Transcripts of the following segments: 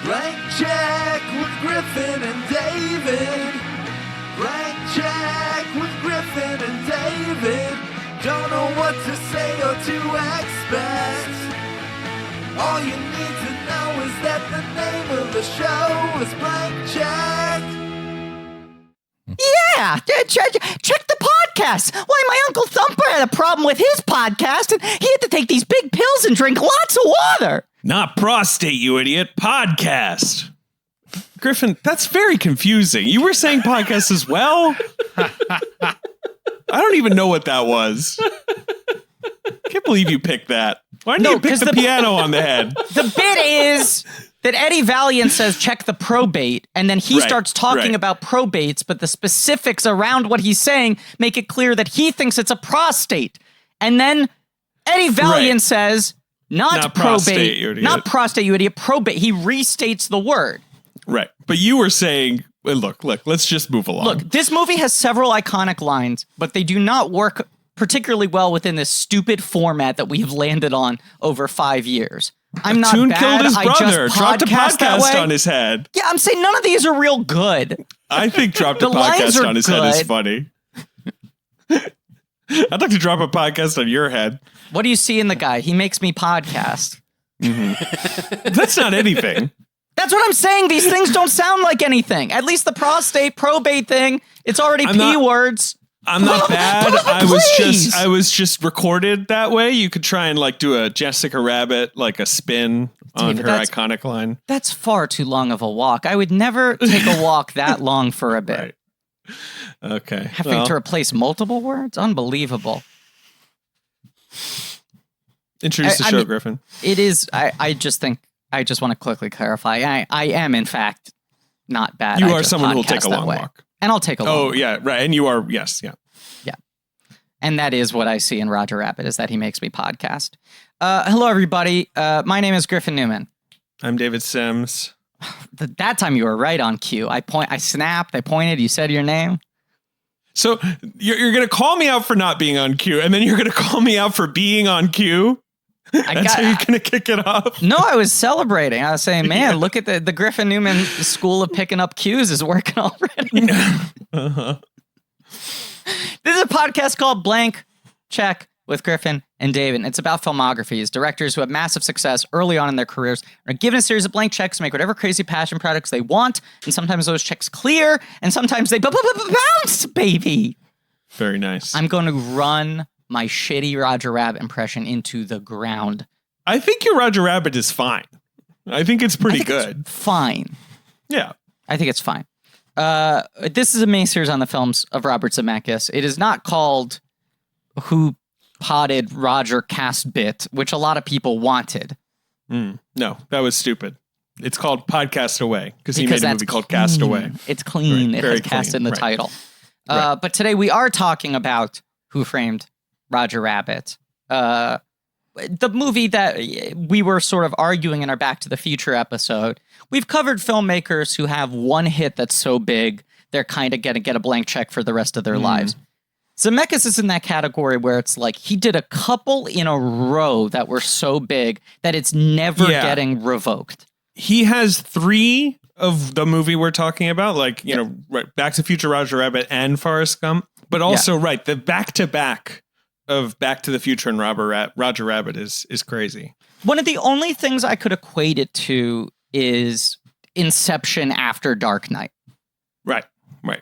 Blank check with Griffin and David. Blank check with Griffin and David. Don't know what to say or to expect. All you need to know is that the name of the show is Blank Check. Yeah, check the podcast. Why, my Uncle Thumper had a problem with his podcast, and he had to take these big pills and drink lots of water. Not prostate, you idiot. Podcast. Griffin, that's very confusing. You were saying podcast as well? I don't even know what that was. I can't believe you picked that. Why didn't you pick the piano on the head? The bit is that Eddie Valiant says, check the probate, and then he starts talking about probates, but the specifics around what he's saying make it clear that he thinks it's a prostate. And then Eddie Valiant says, not probate, not prostate, you idiot, probate. He restates the word. Right. But you were saying, look, let's just move along. Look, this movie has several iconic lines, but they do not work particularly well within this stupid format that we have landed on over 5 years. I'm not Tune bad. killed his brother. I just Dropped a podcast that way. podcast on his head. Yeah, I'm saying none of these are real good. I think dropped a podcast on his head is funny. I'd like to drop a podcast on your head. What do you see in the guy? He makes me podcast. Mm-hmm. That's not anything. That's what I'm saying. These things don't sound like anything. At least the probate thing, it's already words. I'm not bad. I was just recorded that way. You could try and like do a Jessica Rabbit, like a spin on her iconic line. That's far too long of a walk. I would never take a walk that long for a bit. Right. Okay. Having to replace multiple words? Unbelievable. Introduce the show, Griffin. It is. I just want to quickly clarify. I am, in fact, not bad. You are someone who will take a long walk. And I'll take a long walk. Oh, yeah, right. And you are, yes, yeah. Yeah. And that is what I see in Roger Rabbit, is that he makes me podcast. Hello, everybody. My name is Griffin Newman. I'm David Sims. That time you were right on cue. I snapped, I pointed, you said your name. So you're going to call me out for not being on cue, and then you're going to call me out for being on cue? That's how you're going to kick it off? No, I was celebrating. I was saying, man, look at the Griffin Newman school of picking up cues is working already. Uh-huh. This is a podcast called Blank Check with Griffin and David. It's about filmographies. Directors who have massive success early on in their careers are given a series of blank checks to make whatever crazy passion products they want. And sometimes those checks clear, and sometimes they bounce, baby. Very nice. I'm going to run my shitty Roger Rabbit impression into the ground. I think your Roger Rabbit is fine. I think it's pretty good. It's fine. Yeah. I think it's fine. This is a miniseries on the films of Robert Zemeckis. It is not called Who Potted Roger Cast Bit, which a lot of people wanted. No, that was stupid. It's called Podcast Away because he made a movie called Cast Away. It's clean. Right, it has cast in the right. title. Right. But today we are talking about Who Framed Roger Rabbit. The movie that we were sort of arguing in our Back to the Future episode. We've covered filmmakers who have one hit that's so big, they're kind of going to get a blank check for the rest of their lives. Zemeckis is in that category where it's like he did a couple in a row that were so big that it's never getting revoked. He has 3 of the movie we're talking about, like, you know, right, Back to the Future, Roger Rabbit, and Forrest Gump. But also, the back-to-back of Back to the Future and Roger Rabbit is crazy. One of the only things I could equate it to is Inception after Dark Knight. Right.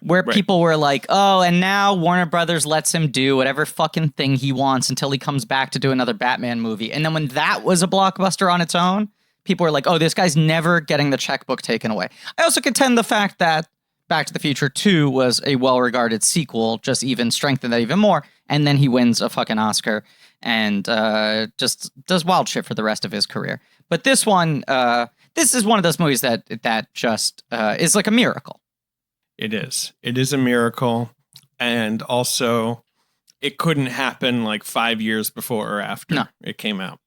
Where people were like, oh, and now Warner Brothers lets him do whatever fucking thing he wants until he comes back to do another Batman movie. And then when that was a blockbuster on its own, people were like, oh, this guy's never getting the checkbook taken away. I also contend the fact that Back to the Future 2 was a well-regarded sequel, just even strengthened that even more. And then he wins a fucking Oscar and just does wild shit for the rest of his career. But this one, this is one of those movies that just is like a miracle. It is. It is a miracle. And also, it couldn't happen like 5 years before or after it came out.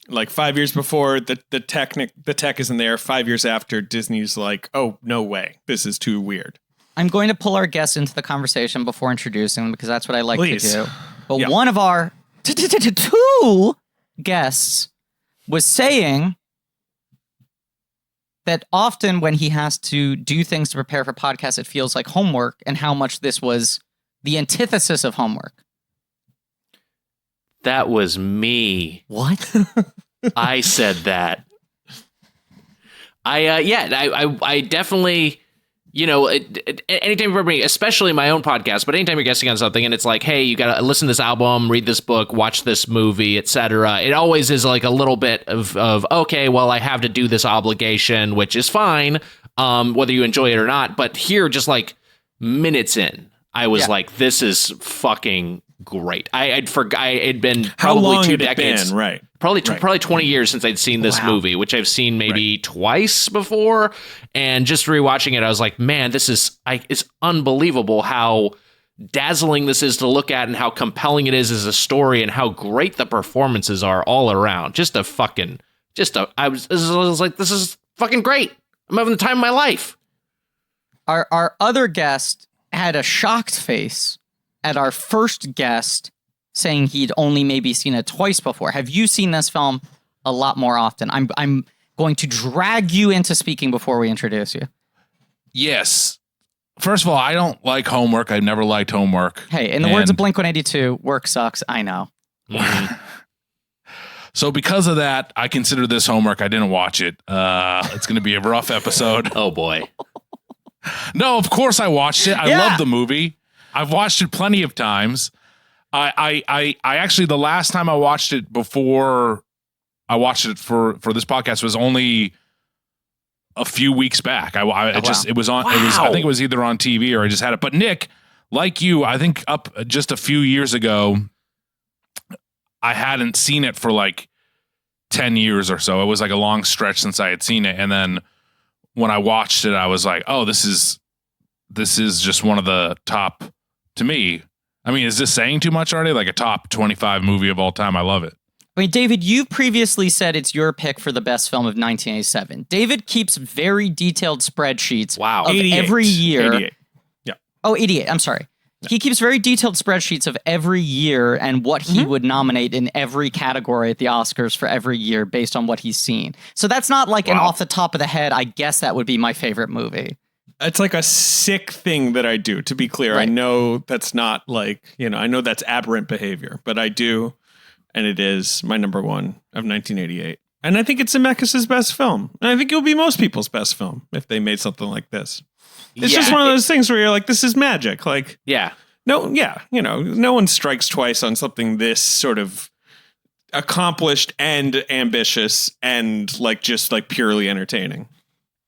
Like 5 years before, the tech isn't there. 5 years after, Disney's like, oh, no way. This is too weird. I'm going to pull our guests into the conversation before introducing them because that's what I like to do. But one of our 2 guests was saying that often when he has to do things to prepare for podcasts, it feels like homework, and how much this was the antithesis of homework. That was me. What? I said that. I definitely, anytime for me, especially my own podcast, but anytime you're guesting on something and it's like, hey, you got to listen to this album, read this book, watch this movie, etc. It always is like a little bit of okay, well, I have to do this obligation, which is fine, whether you enjoy it or not. But here, just like minutes in, I was like, this is fucking great. It'd been How probably long 2 had it decades. been? Right. Probably 20 years since I'd seen this movie, which I've seen maybe twice before. And just rewatching it, I was like, man, it's unbelievable how dazzling this is to look at and how compelling it is as a story and how great the performances are all around. I was like, this is fucking great. I'm having the time of my life. Our other guest had a shocked face at our first guest saying he'd only maybe seen it twice before. Have you seen this film a lot more often? I'm going to drag you into speaking before we introduce you. Yes. First of all, I don't like homework. I've never liked homework. Hey, in the words of Blink-182, work sucks. I know. So because of that, I consider this homework. I didn't watch it. It's going to be a rough episode. Oh, boy. No, of course I watched it. I love the movie. I've watched it plenty of times. I actually, the last time I watched it before I watched it for this podcast was only a few weeks back. It was on. It was, I think it was either on TV or I just had it. But Nick, like you, I think up just a few years ago, I hadn't seen it for like 10 years or so. It was like a long stretch since I had seen it. And then when I watched it, I was like, oh, this is just one of the top, to me. I mean, is this saying too much already? Like a top 25 movie of all time. I love it. I mean, David, you previously said it's your pick for the best film of 1987. David keeps very detailed spreadsheets of 88. every year. 88. Yeah. Oh, 88. I'm sorry. Yeah. He keeps very detailed spreadsheets of every year and what he would nominate in every category at the Oscars for every year based on what he's seen. So that's not like an off the top of the head, I guess that would be my favorite movie. It's like a sick thing that I do, to be clear. Right. I know that's not like, I know that's aberrant behavior, but I do. And it is my number one of 1988. And I think it's Zemeckis' best film. And I think it will be most people's best film if they made something like this. It's just one of those things where you're like, this is magic. Like, no one strikes twice on something this sort of accomplished and ambitious and like just like purely entertaining.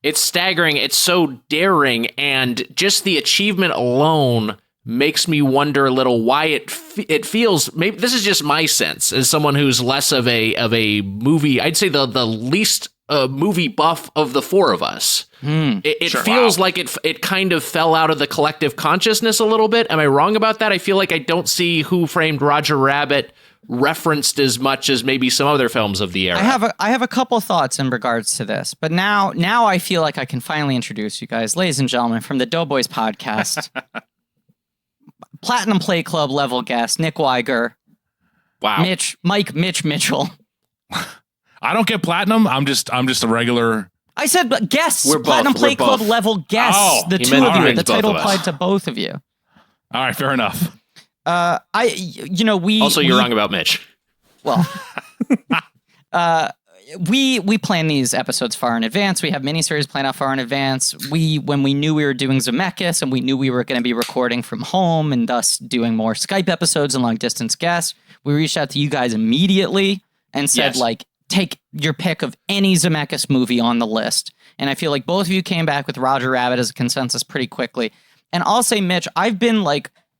It's staggering. It's so daring. And just the achievement alone makes me wonder a little why it feels, maybe this is just my sense as someone who's less of a movie, I'd say the least movie buff of the four of us. It feels like it kind of fell out of the collective consciousness a little bit. Am I wrong about that? I feel like I don't see Who Framed Roger Rabbit referenced as much as maybe some other films of the era. I have a couple thoughts in regards to this, but now I feel like I can finally introduce you guys, ladies and gentlemen, from the Doughboys podcast. Platinum Play Club level guest, Nick Wiger. Wow. Mitch Mitchell. I don't get platinum. I'm just a regular. I said but guests. We're both. Platinum Play Club level guests. Oh, the two of you. The title applied to both of you. All right, fair enough. You're wrong about Mitch. Well, we plan these episodes far in advance. We have miniseries planned out far in advance. When we knew we were doing Zemeckis and we knew we were going to be recording from home and thus doing more Skype episodes and long distance guests, we reached out to you guys immediately and said, take your pick of any Zemeckis movie on the list. And I feel like both of you came back with Roger Rabbit as a consensus pretty quickly. And I'll say, Mitch, I've been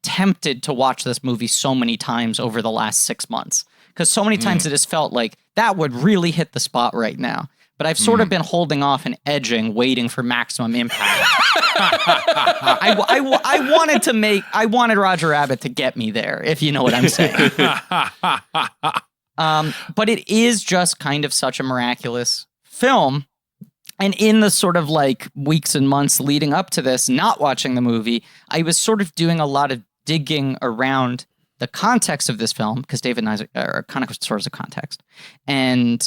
tempted to watch this movie so many times over the last 6 months. Because so many times it has felt like that would really hit the spot right now. But I've sort of been holding off and edging, waiting for maximum impact. I wanted Roger Rabbit to get me there, if you know what I'm saying. But it is just kind of such a miraculous film. And in the sort of weeks and months leading up to this, not watching the movie, I was sort of doing a lot of digging around the context of this film, because David and I are kind of source of context. And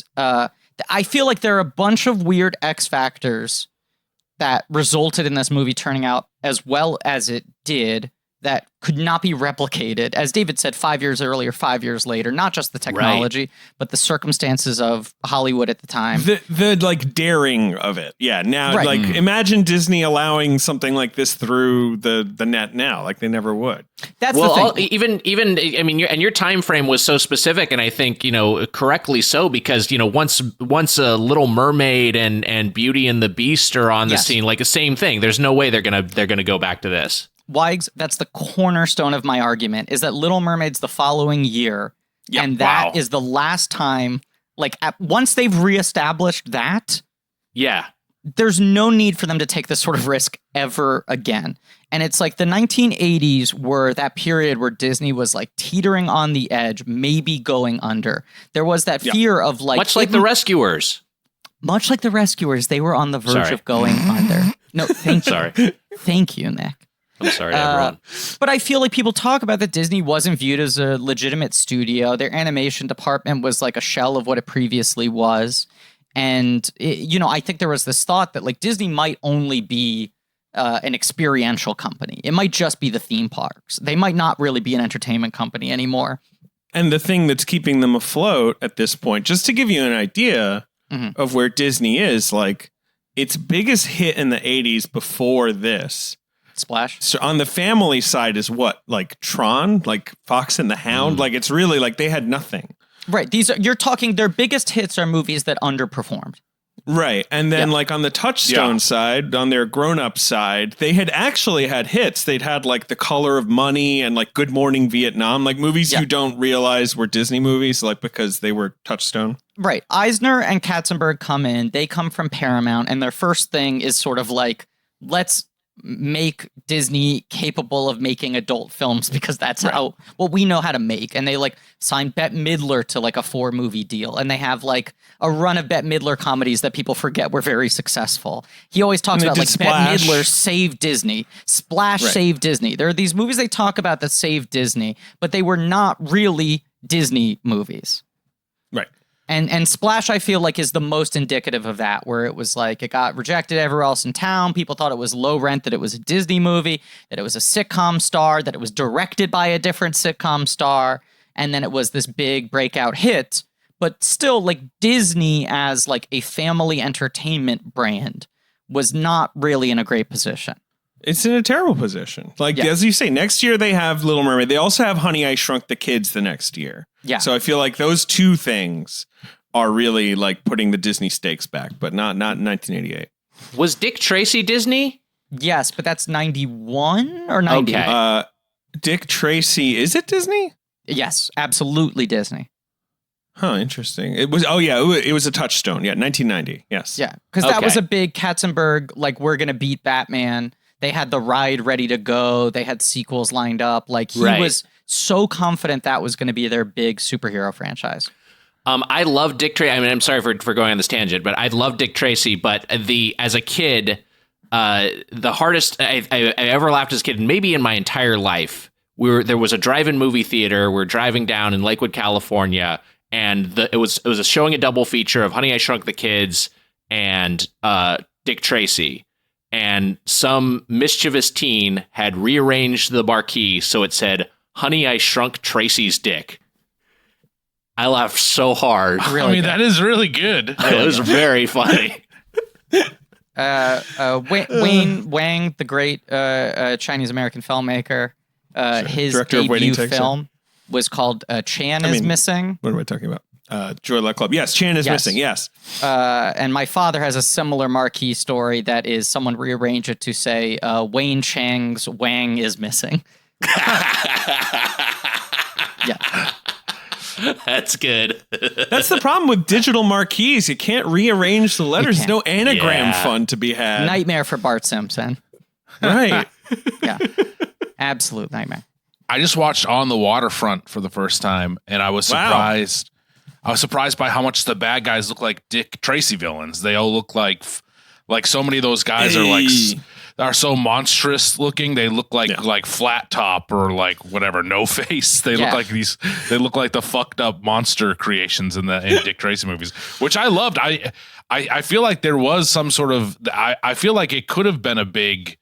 I feel like there are a bunch of weird X factors that resulted in this movie turning out as well as it did that could not be replicated, as David said, 5 years earlier, 5 years later, not just the technology, but the circumstances of Hollywood at the time. The like daring of it. Yeah. Now, like imagine Disney allowing something like this through the net now, like they never would. That's the thing. Even I mean, your time frame was so specific, and I think, correctly so, because, once a Little Mermaid and Beauty and the Beast are on the scene, like the same thing. There's no way they're gonna go back to this. Wags, that's the cornerstone of my argument, is that Little Mermaid's the following year, and that is the last time, like, once they've reestablished that, there's no need for them to take this sort of risk ever again. And it's like the 1980s were that period where Disney was like teetering on the edge, maybe going under. There was that fear of like... Much like The Rescuers. Much like The Rescuers, they were on the verge of going under. No, thank you. Sorry. Thank you, Nick. I'm sorry, everyone. But I feel like people talk about that Disney wasn't viewed as a legitimate studio. Their animation department was like a shell of what it previously was. And, I think there was this thought that like Disney might only be an experiential company. It might just be the theme parks. They might not really be an entertainment company anymore. And the thing that's keeping them afloat at this point, just to give you an idea of where Disney is, like its biggest hit in the 80s before this, Splash. So on the family side is what, like Tron, like Fox and the Hound, like it's really like they had nothing. Right. You're talking their biggest hits are movies that underperformed. Right. And then like on the Touchstone side, on their grown-up side, they had actually had hits. They'd had like The Color of Money and like Good Morning Vietnam, like movies you don't realize were Disney movies, like because they were Touchstone. Right. Eisner and Katzenberg come in. They come from Paramount, and their first thing is sort of like, let's make Disney capable of making adult films, because that's what we know how to make. And they like signed Bette Midler to like a 4-movie deal, and they have like a run of Bette Midler comedies that people forget were very successful. He always talks about like Bette Midler saved Disney, Splash saved Disney. There are these movies they talk about that saved Disney, but they were not really Disney movies. Right. And Splash, I feel like, is the most indicative of that, where it was like it got rejected everywhere else in town. People thought it was low rent, that it was a Disney movie, that it was a sitcom star, that it was directed by a different sitcom star. And then it was this big breakout hit. But still, like Disney as like a family entertainment brand was not really in a great position. It's in a terrible position. Like, as you say, next year they have Little Mermaid. They also have Honey, I Shrunk the Kids the next year. Yeah. So I feel like those two things are really like putting the Disney stakes back, but not in 1988. Was Dick Tracy Disney? Yes, but that's 91 or 90. Okay. Dick Tracy, is it Disney? Yes, absolutely Disney. Huh, interesting. It was, it was a Touchstone. Yeah, 1990. Yes. Yeah, because that was a big Katzenberg, like, we're going to beat Batman. They had the ride ready to go. They had sequels lined up. Like, he was so confident that was going to be their big superhero franchise. I love Dick Tracy. I mean, I'm sorry for going on this tangent, but I love Dick Tracy. But as a kid, the hardest I ever laughed as a kid, and maybe in my entire life, there was a drive-in movie theater. We're driving down in Lakewood, California, and it was showing a double feature of Honey, I Shrunk the Kids and Dick Tracy. And some mischievous teen had rearranged the marquee so it said, "Honey, I Shrunk Tracy's Dick." I laughed so hard. Really that is really good. It was very funny. Wayne Wang, the great Chinese-American filmmaker, his Director of Waiting debut Taxi. film was called Chan is Missing. What am I talking about? Joy Luck Club. Yes, Chan is Missing. Yes. And my father has a similar marquee story that is someone rearranged it to say Wayne Chang's Wang is Missing. Yeah. That's good. That's the problem with digital marquees. You can't rearrange the letters. There's no anagram fun to be had. Nightmare for Bart Simpson. Right. Yeah. Absolute nightmare. I just watched On the Waterfront for the first time, and I was surprised. I was surprised by how much the bad guys look like Dick Tracy villains. They all look like so many of those guys are like are so monstrous looking. They look like Flat Top or like whatever, No Face. They look like they look like the fucked up monster creations in Dick Tracy movies, which I loved. I feel like there was some sort of, I feel like it could have been a big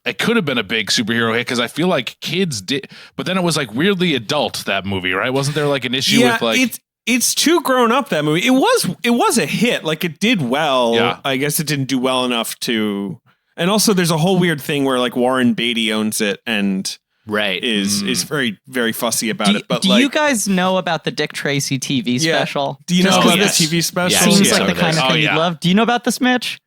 superhero hit because I feel like kids did, but then it was like weirdly adult, that movie, right? Wasn't there like an issue with like it's too grown up, that movie. It was a hit. Like it did well. Yeah. I guess it didn't do well enough to, and also there's a whole weird thing where like Warren Beatty owns it and is very, very fussy about it. But do you guys know about the Dick Tracy TV special? Do you know about the TV special? Seems like the kind of thing you'd love. Do you know about this, Mitch?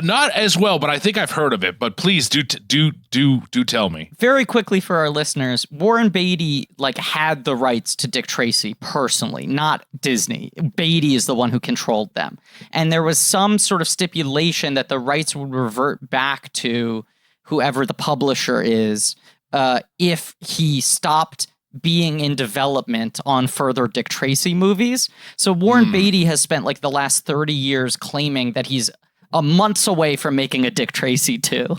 Not as well, but I think I've heard of it. But please do tell me. Very quickly for our listeners, Warren Beatty had the rights to Dick Tracy personally, not Disney. Beatty is the one who controlled them. And there was some sort of stipulation that the rights would revert back to whoever the publisher is if he stopped being in development on further Dick Tracy movies. So Warren Beatty has spent the last 30 years claiming that he's months away from making a Dick Tracy 2.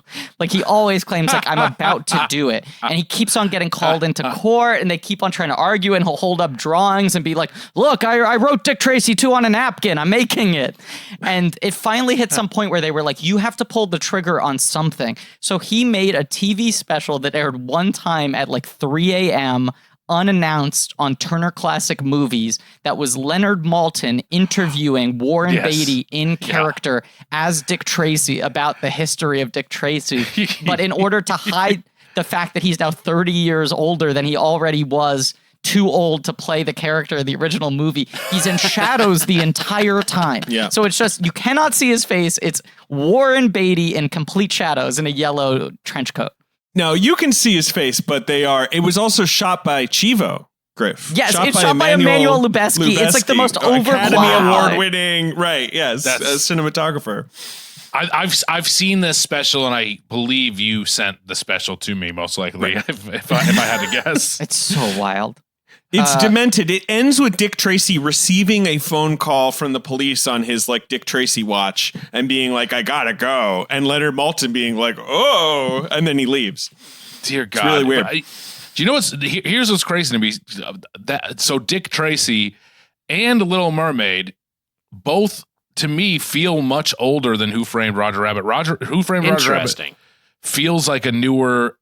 He always claims I'm about to do it. And he keeps on getting called into court and they keep on trying to argue, and he'll hold up drawings and be like, look, I wrote Dick Tracy 2 on a napkin. I'm making it. And it finally hit some point where they were like, you have to pull the trigger on something. So he made a TV special that aired one time at 3 a.m. unannounced on Turner Classic Movies that was Leonard Maltin interviewing Warren Beatty in character as Dick Tracy about the history of Dick Tracy. But in order to hide the fact that he's now 30 years older than he already was, too old to play the character of the original movie, he's in shadows the entire time. Yeah. So it's just, you cannot see his face. It's Warren Beatty in complete shadows in a yellow trench coat. No, you can see his face, but it was also shot by Chivo, Griff. Yes, it's shot by Emmanuel Lubezki. It's the most Academy Award-winning, cinematographer. I've seen this special, and I believe you sent the special to me, most likely, if I had to guess. It's so wild. It's demented. It ends with Dick Tracy receiving a phone call from the police on his Dick Tracy watch and being like, I gotta go. And Leonard Maltin being like, oh, and then he leaves. Dear God. It's really weird. Do you know here's what's crazy to me. So Dick Tracy and Little Mermaid both, to me, feel much older than Who Framed Roger Rabbit. Who Framed Roger Rabbit feels like a newer,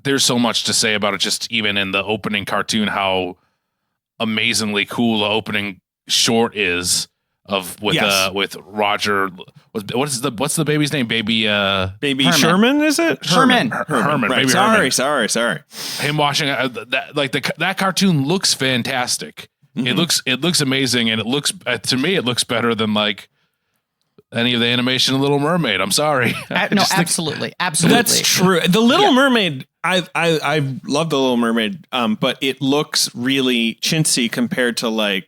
there's so much to say about it, just even in the opening cartoon, how amazingly cool the opening short is with Roger. What's the baby's name? Baby Herman. Sherman, is it? Herman. Right. Baby sorry. Herman. Him watching that cartoon looks fantastic. Mm-hmm. It looks amazing, and it looks to me it looks better than any of the animation of Little Mermaid. I'm sorry. No, absolutely. That's true. The Little Mermaid, I love the Little Mermaid, but it looks really chintzy compared to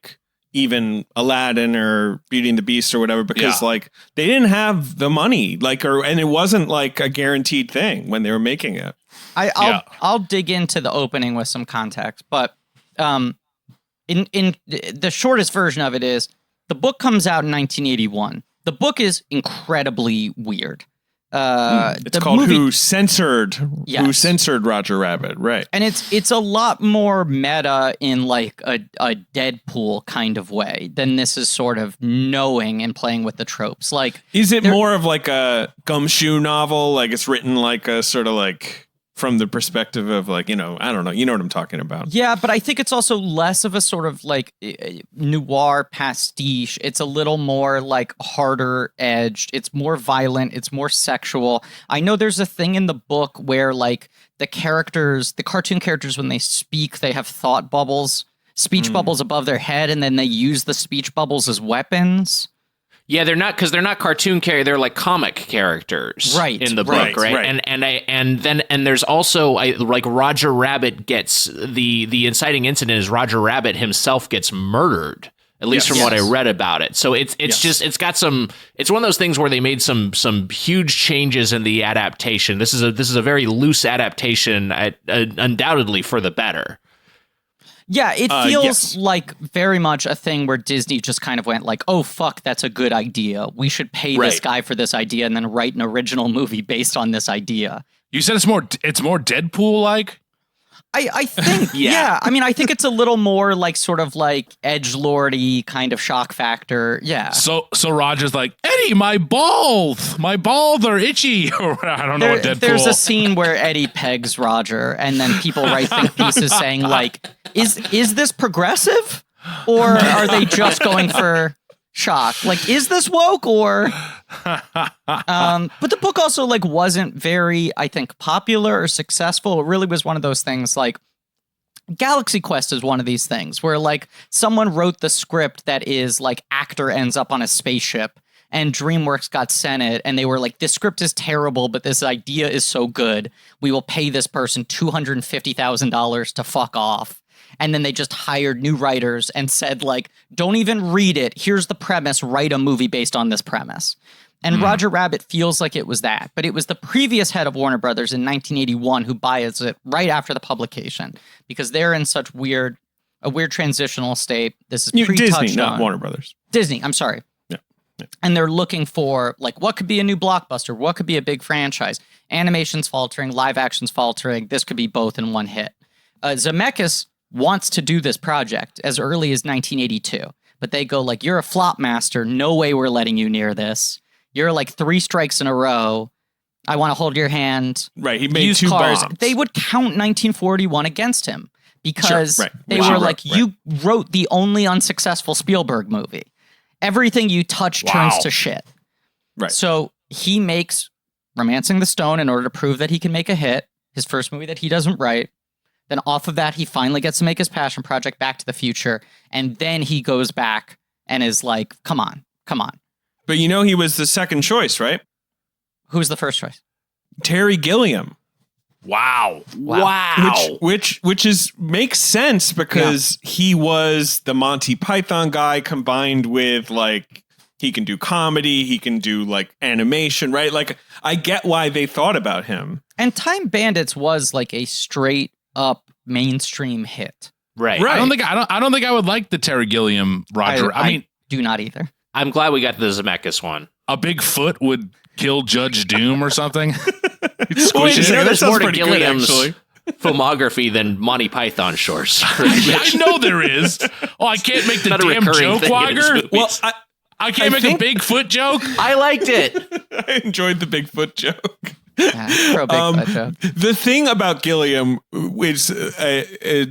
even Aladdin or Beauty and the Beast or whatever, because they didn't have the money, and it wasn't a guaranteed thing when they were making it. I'll dig into the opening with some context, but in the shortest version of it is the book comes out in 1981. The book is incredibly weird. It's called Who Censored Roger Rabbit, right? And it's a lot more meta in a Deadpool kind of way than this is sort of knowing and playing with the tropes. Is it more of a gumshoe novel? It's written a sort of from the perspective of I don't know, you know what I'm talking about. Yeah, but I think it's also less of a sort of noir pastiche. It's a little more harder edged. It's more violent. It's more sexual. I know there's a thing in the book where the cartoon characters, when they speak, they have thought bubbles, speech bubbles above their head, and then they use the speech bubbles as weapons. Yeah, they're not cartoon characters. They're comic characters, in the book, right? And there's also Roger Rabbit gets the inciting incident is Roger Rabbit himself ges murdered. At least from what I read about it. So it's just it's one of those things where they made some huge changes in the adaptation. This is a very loose adaptation, undoubtedly for the better. Yeah, it feels yes. like very much a thing where Disney just kind of went like, oh, fuck, that's a good idea. We should pay this Right. guy for this idea and then write an original movie based on this idea. You said it's more Deadpool-like? I think, yeah. I mean, I think it's a little more like sort of like edgelordy kind of shock factor. Yeah. So Roger's like, Eddie, my balls are itchy. Or I don't know what Deadpool. There's a scene where Eddie pegs Roger, and then people write think pieces saying like, is this progressive, or are they just going for shock? Like, is this woke or? But the book also like wasn't very, I think, popular or successful. It really was one of those things like Galaxy Quest is one of these things where like someone wrote the script that is like actor ends up on a spaceship, and DreamWorks got sent it and they were like, this script is terrible, but this idea is so good. We will pay this person $250,000 to fuck off. And then they just hired new writers and said, like, don't even read it. Here's the premise. Write a movie based on this premise. And Roger Rabbit feels like it was that. But it was the previous head of Warner Brothers in 1981 who buys it right after the publication because they're in such a weird transitional state. This is pre-Touchstone. Disney, not Warner Brothers. Disney, I'm sorry. Yeah. And they're looking for, like, what could be a new blockbuster? What could be a big franchise? Animation's faltering. Live action's faltering. This could be both in one hit. Zemeckis wants to do this project as early as 1982, but they go like, you're a flop master. No way we're letting you near this. You're like 3 strikes in a row. I want to hold your hand. Right. He made Used 2 cars. bombs. They would count 1941 against him because Sure, right. they Wow. were like, Right. you wrote the only unsuccessful Spielberg movie. Everything you touch turns to shit. Right. So he makes Romancing the Stone in order to prove that he can make a hit. His first movie that he doesn't write. Then off of that, he finally gets to make his passion project, Back to the Future. And then he goes back and is like, come on. But you know he was the second choice, right? Who's the first choice? Terry Gilliam. Wow. Which makes sense because he was the Monty Python guy combined with like he can do comedy, he can do like animation, right? Like I get why they thought about him. And Time Bandits was like a straight up mainstream hit. Right. Right. I don't think I would like the Terry Gilliam Roger. I mean, do not either. I'm glad we got the Zemeckis one. a big foot would kill Judge Doom or something. Wait a second, that There's sounds more to pretty good, Gilliam's actually. filmography than Monty Python shorts. I know there is. Oh, I can't make the Not a damn recurring joke, thing in his Wiger. movies. Well, I can't make a Bigfoot joke. I liked it. I enjoyed the Bigfoot joke. Yeah, pro Bigfoot joke. The thing about Gilliam is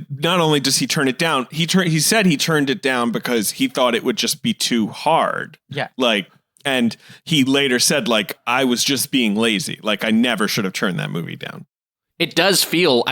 not only does he turn it down, he said he turned it down because he thought it would just be too hard. Yeah. And he later said, I was just being lazy. I never should have turned that movie down. It does feel,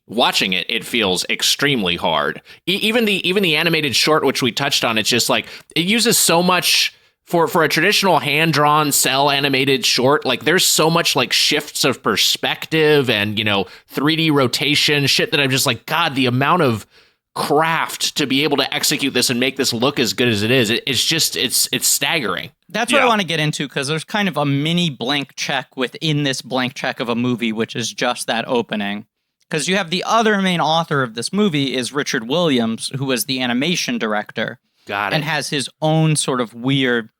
watching it, it feels extremely hard. Even the animated short, which we touched on, it's just it uses so much for a traditional hand-drawn cell animated short. There's so much shifts of perspective and, 3D rotation, shit that I'm just God, the amount of craft to be able to execute this and make this look as good as it is. It's staggering. That's what I want to get into, because there's kind of a mini blank check within this blank check of a movie, which is just that opening. Because you have the other main author of this movie is Richard Williams, who was the animation director. Got it. And has his own sort of weird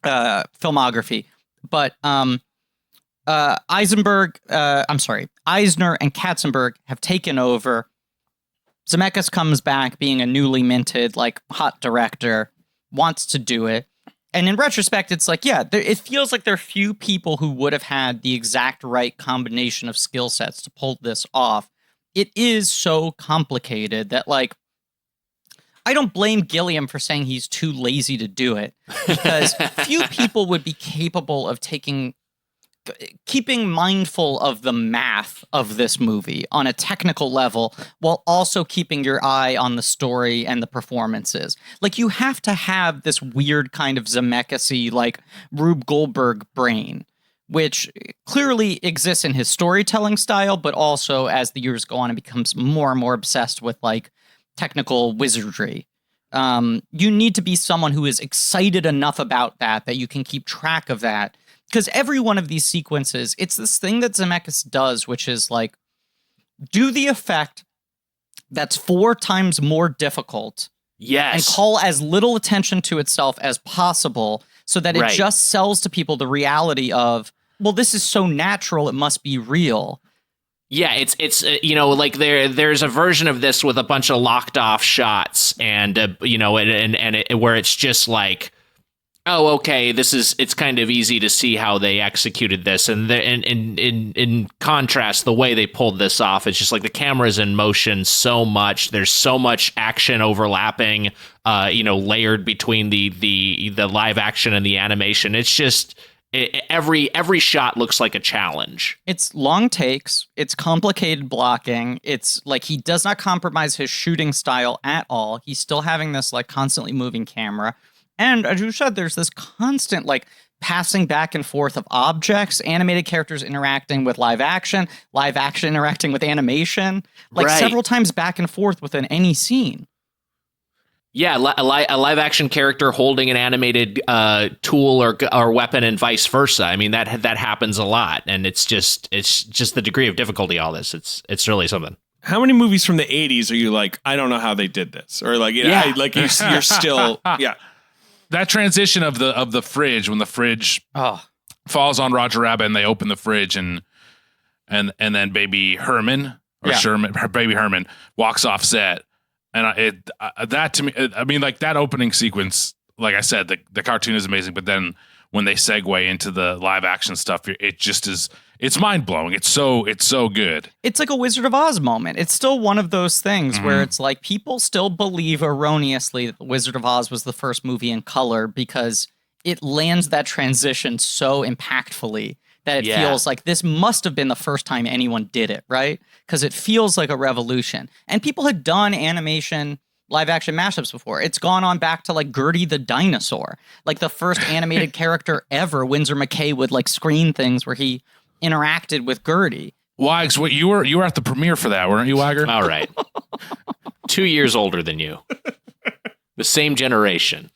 filmography. But Eisner and Katzenberg have taken over. Zemeckis comes back being a newly minted, hot director, wants to do it. And in retrospect, it's it feels like there are few people who would have had the exact right combination of skill sets to pull this off. It is so complicated that, I don't blame Gilliam for saying he's too lazy to do it, because few people would be capable of keeping mindful of the math of this movie on a technical level while also keeping your eye on the story and the performances. You have to have this weird kind of Zemeckis-y, Rube Goldberg brain, which clearly exists in his storytelling style, but also as the years go on, it becomes more and more obsessed with technical wizardry. You need to be someone who is excited enough about that you can keep track of that. Because every one of these sequences, it's this thing that Zemeckis does, which is do the effect that's 4 times more difficult. Yes. And call as little attention to itself as possible so that it just sells to people the reality of, well, this is so natural, it must be real. Yeah, it's like there's a version of this with a bunch of locked off shots and where it's just like, oh, okay, it's kind of easy to see how they executed this, and in contrast, the way they pulled this off, it's just like the camera's in motion so much. There's so much action overlapping, layered between the live action and the animation. It's just. Every shot looks like a challenge. It's long takes. It's complicated blocking. It's like he does not compromise his shooting style at all. He's still having this like constantly moving camera. And as you said, there's this constant like passing back and forth of objects, animated characters interacting with live action interacting with animation, like several times back and forth within any scene. Yeah, a live action character holding an animated tool or weapon and vice versa. I mean, that happens a lot, and it's just the degree of difficulty. All this, it's really something. How many movies from the 80s are you like, I don't know how they did this, or like, you're still that transition of the fridge when the fridge falls on Roger Rabbit and they open the fridge and then baby Herman baby Herman walks off set. And that to me, I mean, like that opening sequence, like I said, the cartoon is amazing. But then when they segue into the live action stuff, it just is, it's mind blowing. It's so good. It's like a Wizard of Oz moment. It's still one of those things where it's like people still believe erroneously that the Wizard of Oz was the first movie in color because it lands that transition so impactfully that it feels like this must have been the first time anyone did it, right? Because it feels like a revolution. And people had done animation live action mashups before. It's gone on back to like Gertie the dinosaur. Like the first animated character ever, Winsor McKay would like screen things where he interacted with Gertie. Wags, you were at the premiere for that, weren't you, Wiger? All right. 2 years older than you. The same generation.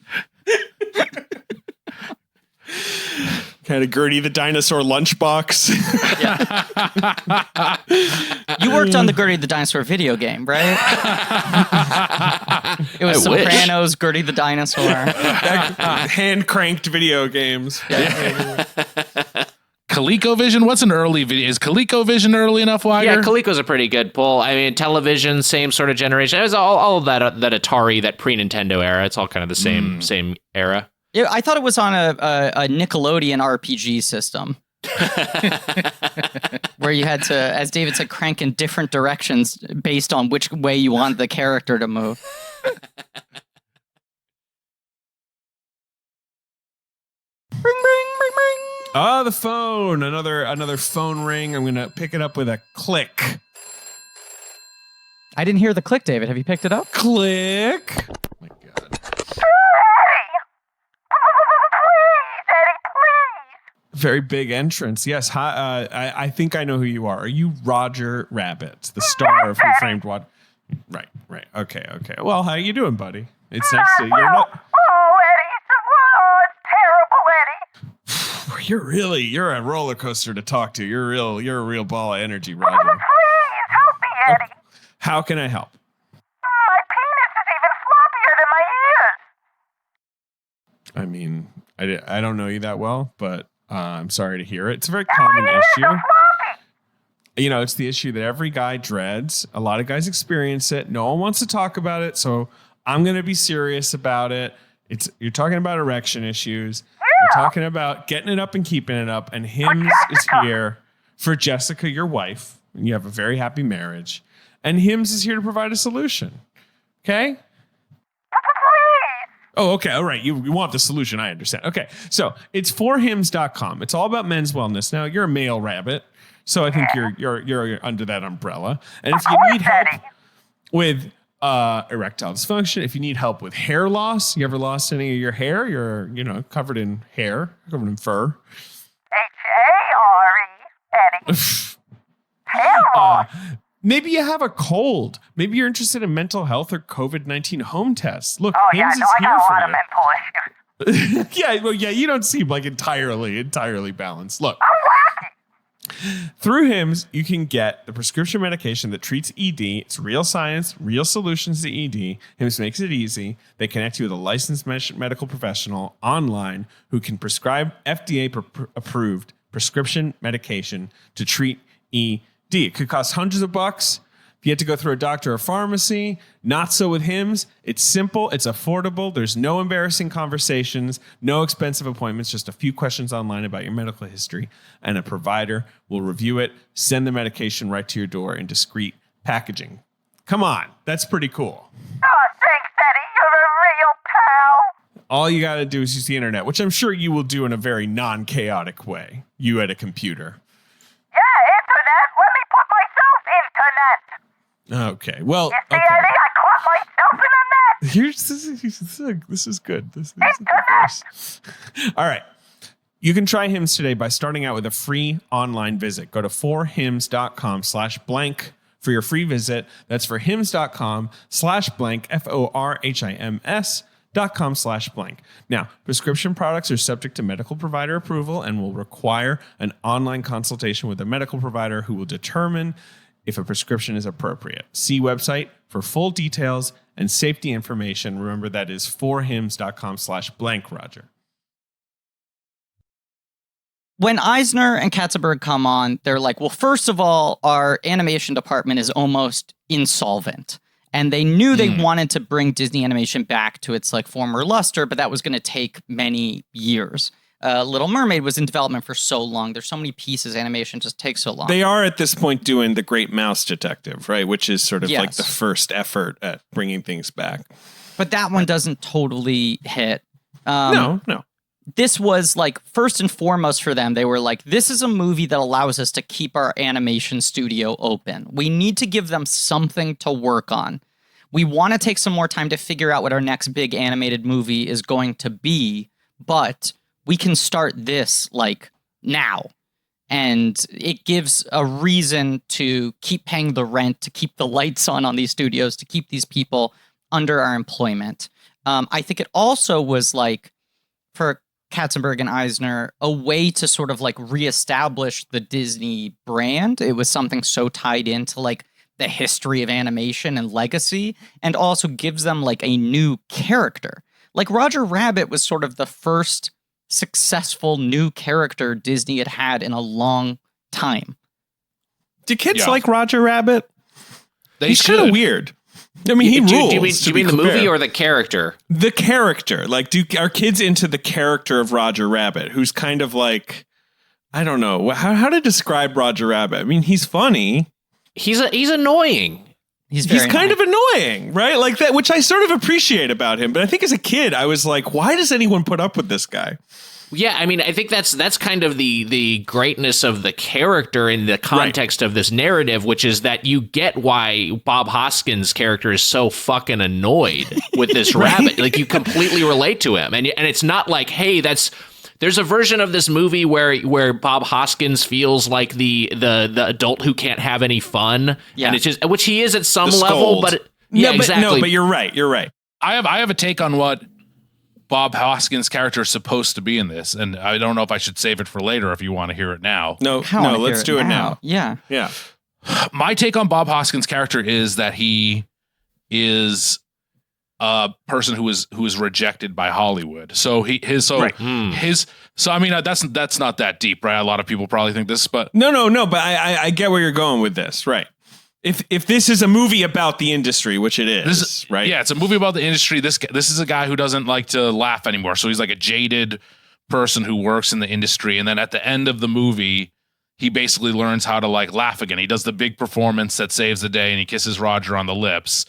Kind of Gertie the dinosaur lunchbox. You worked on the Gertie the dinosaur video game, right? It was Sopranos, Gertie the dinosaur. Hand cranked video games. Yeah. ColecoVision? What's an early video? Is ColecoVision early enough, Wiger? Yeah, Coleco's a pretty good pull. I mean, television, same sort of generation. It was all of that Atari, that pre-Nintendo era. It's all kind of the same era. Yeah, I thought it was on a Nickelodeon RPG system. Where you had to, as David said, crank in different directions based on which way you want the character to move. Ring, ring, ring, ring. Oh, the phone. Another phone ring. I'm going to pick it up with a click. I didn't hear the click, David. Have you picked it up? Click. Oh, my God. Very big entrance. Yes. Hi, I think I know who you are. Are you Roger Rabbit, the star of Who Framed What? Right. Okay. Well, how you doing, buddy? It's nice to you're not. Oh, Eddie. It's terrible, Eddie. You're a roller coaster to talk to. You're a real ball of energy, Roger. Oh, please help me, Eddie. How can I help? My penis is even floppier than my ears. I mean, I don't know you that well, but I'm sorry to hear it. It's a very common issue. You know, it's the issue that every guy dreads. A lot of guys experience it. No one wants to talk about it, so I'm going to be serious about it. You're talking about erection issues. You're talking about getting it up and keeping it up. And Hims is here for Jessica, your wife. And you have a very happy marriage. And Hims is here to provide a solution. Okay? Oh, okay. All right. You want the solution. I understand. Okay. So it's forhims.com. It's all about men's wellness. Now, you're a male rabbit, so I think you're under that umbrella. And if you need help with erectile dysfunction, if you need help with hair loss, you ever lost any of your hair? You're, covered in hair, covered in fur. H-A-R-E, Eddie. Hair loss. Maybe you have a cold. Maybe you're interested in mental health or COVID-19 home tests. Look, I Hims is got here a for lot of you. mental issues. Yeah, you don't seem like entirely balanced. Look, I'm wacky. Through HIMS, you can get the prescription medication that treats ED. It's real science, real solutions to ED. HIMS makes it easy. They connect you with a licensed medical professional online who can prescribe FDA-approved prescription medication to treat ED. It could cost hundreds of bucks. If you had to go through a doctor or pharmacy, not so with HIMS. It's simple, it's affordable, there's no embarrassing conversations, no expensive appointments, just a few questions online about your medical history, and a provider will review it, send the medication right to your door in discreet packaging. Come on, that's pretty cool. Oh, thanks, Eddie. You're a real pal. All you got to do is use the internet, which I'm sure you will do in a very non-chaotic way, you at a computer. Yeah, internet. Let me put myself internet. Okay, well, You see, okay. Eddie, I caught myself in a net. This is good. This is good. All right. You can try HIMS today by starting out with a free online visit. Go to forhims.com/blank for your free visit. That's for hims.com/blank, FORHIMS.com/blank. Now, prescription products are subject to medical provider approval and will require an online consultation with a medical provider who will determine if a prescription is appropriate. See website for full details and safety information. Remember, that is forhims.com/blank, Roger. When Eisner and Katzenberg come on, they're like, well, first of all, our animation department is almost insolvent. And they knew they wanted to bring Disney animation back to its like former luster, but that was going to take many years. Little Mermaid was in development for so long. There's so many pieces. Animation just takes so long. They are at this point doing The Great Mouse Detective, right? Which is sort of like Yes. the first effort at bringing things back. But that one doesn't totally hit. No. This was like first and foremost for them. They were like, this is a movie that allows us to keep our animation studio open. We need to give them something to work on. We want to take some more time to figure out what our next big animated movie is going to be, but we can start this like now. And it gives a reason to keep paying the rent, to keep the lights on these studios, to keep these people under our employment. I think it also was like, for Katzenberg and Eisner, a way to sort of like reestablish the Disney brand. It was something so tied into like the history of animation and legacy, and also gives them like a new character. Like Roger Rabbit was sort of the first successful new character Disney had had in a long time. Do kids like Roger Rabbit? He's should. kind of weird. I mean, he rules. Do you mean the movie or the character? The character. Like, are kids into the character of Roger Rabbit, who's kind of like, I don't know, how to describe Roger Rabbit? I mean, he's funny. He's annoying. He's kind of annoying, right? Like that, which I sort of appreciate about him. But I think as a kid, I was like, why does anyone put up with this guy? Yeah, I mean, I think that's kind of the greatness of the character in the context of this narrative, which is that you get why Bob Hoskins' character is so fucking annoyed with this rabbit. Like, you completely relate to him, and it's not like, hey, there's a version of this movie where Bob Hoskins feels like the adult who can't have any fun, and it's just, which he is at some level, but exactly. No, but you're right. You're right. I have a take on what Bob Hoskins' character is supposed to be in this, and I don't know if I should save it for later if you want to hear it now. No, let's do it now. Yeah. My take on Bob Hoskins' character is that he is a person who is rejected by Hollywood. So I mean, that's not that deep, right? A lot of people probably think this, but no. But I get where you're going with this, right? If this is a movie about the industry, which it is, right? Yeah, it's a movie about the industry. This is a guy who doesn't like to laugh anymore. So he's like a jaded person who works in the industry. And then at the end of the movie, he basically learns how to like laugh again. He does the big performance that saves the day, and he kisses Roger on the lips.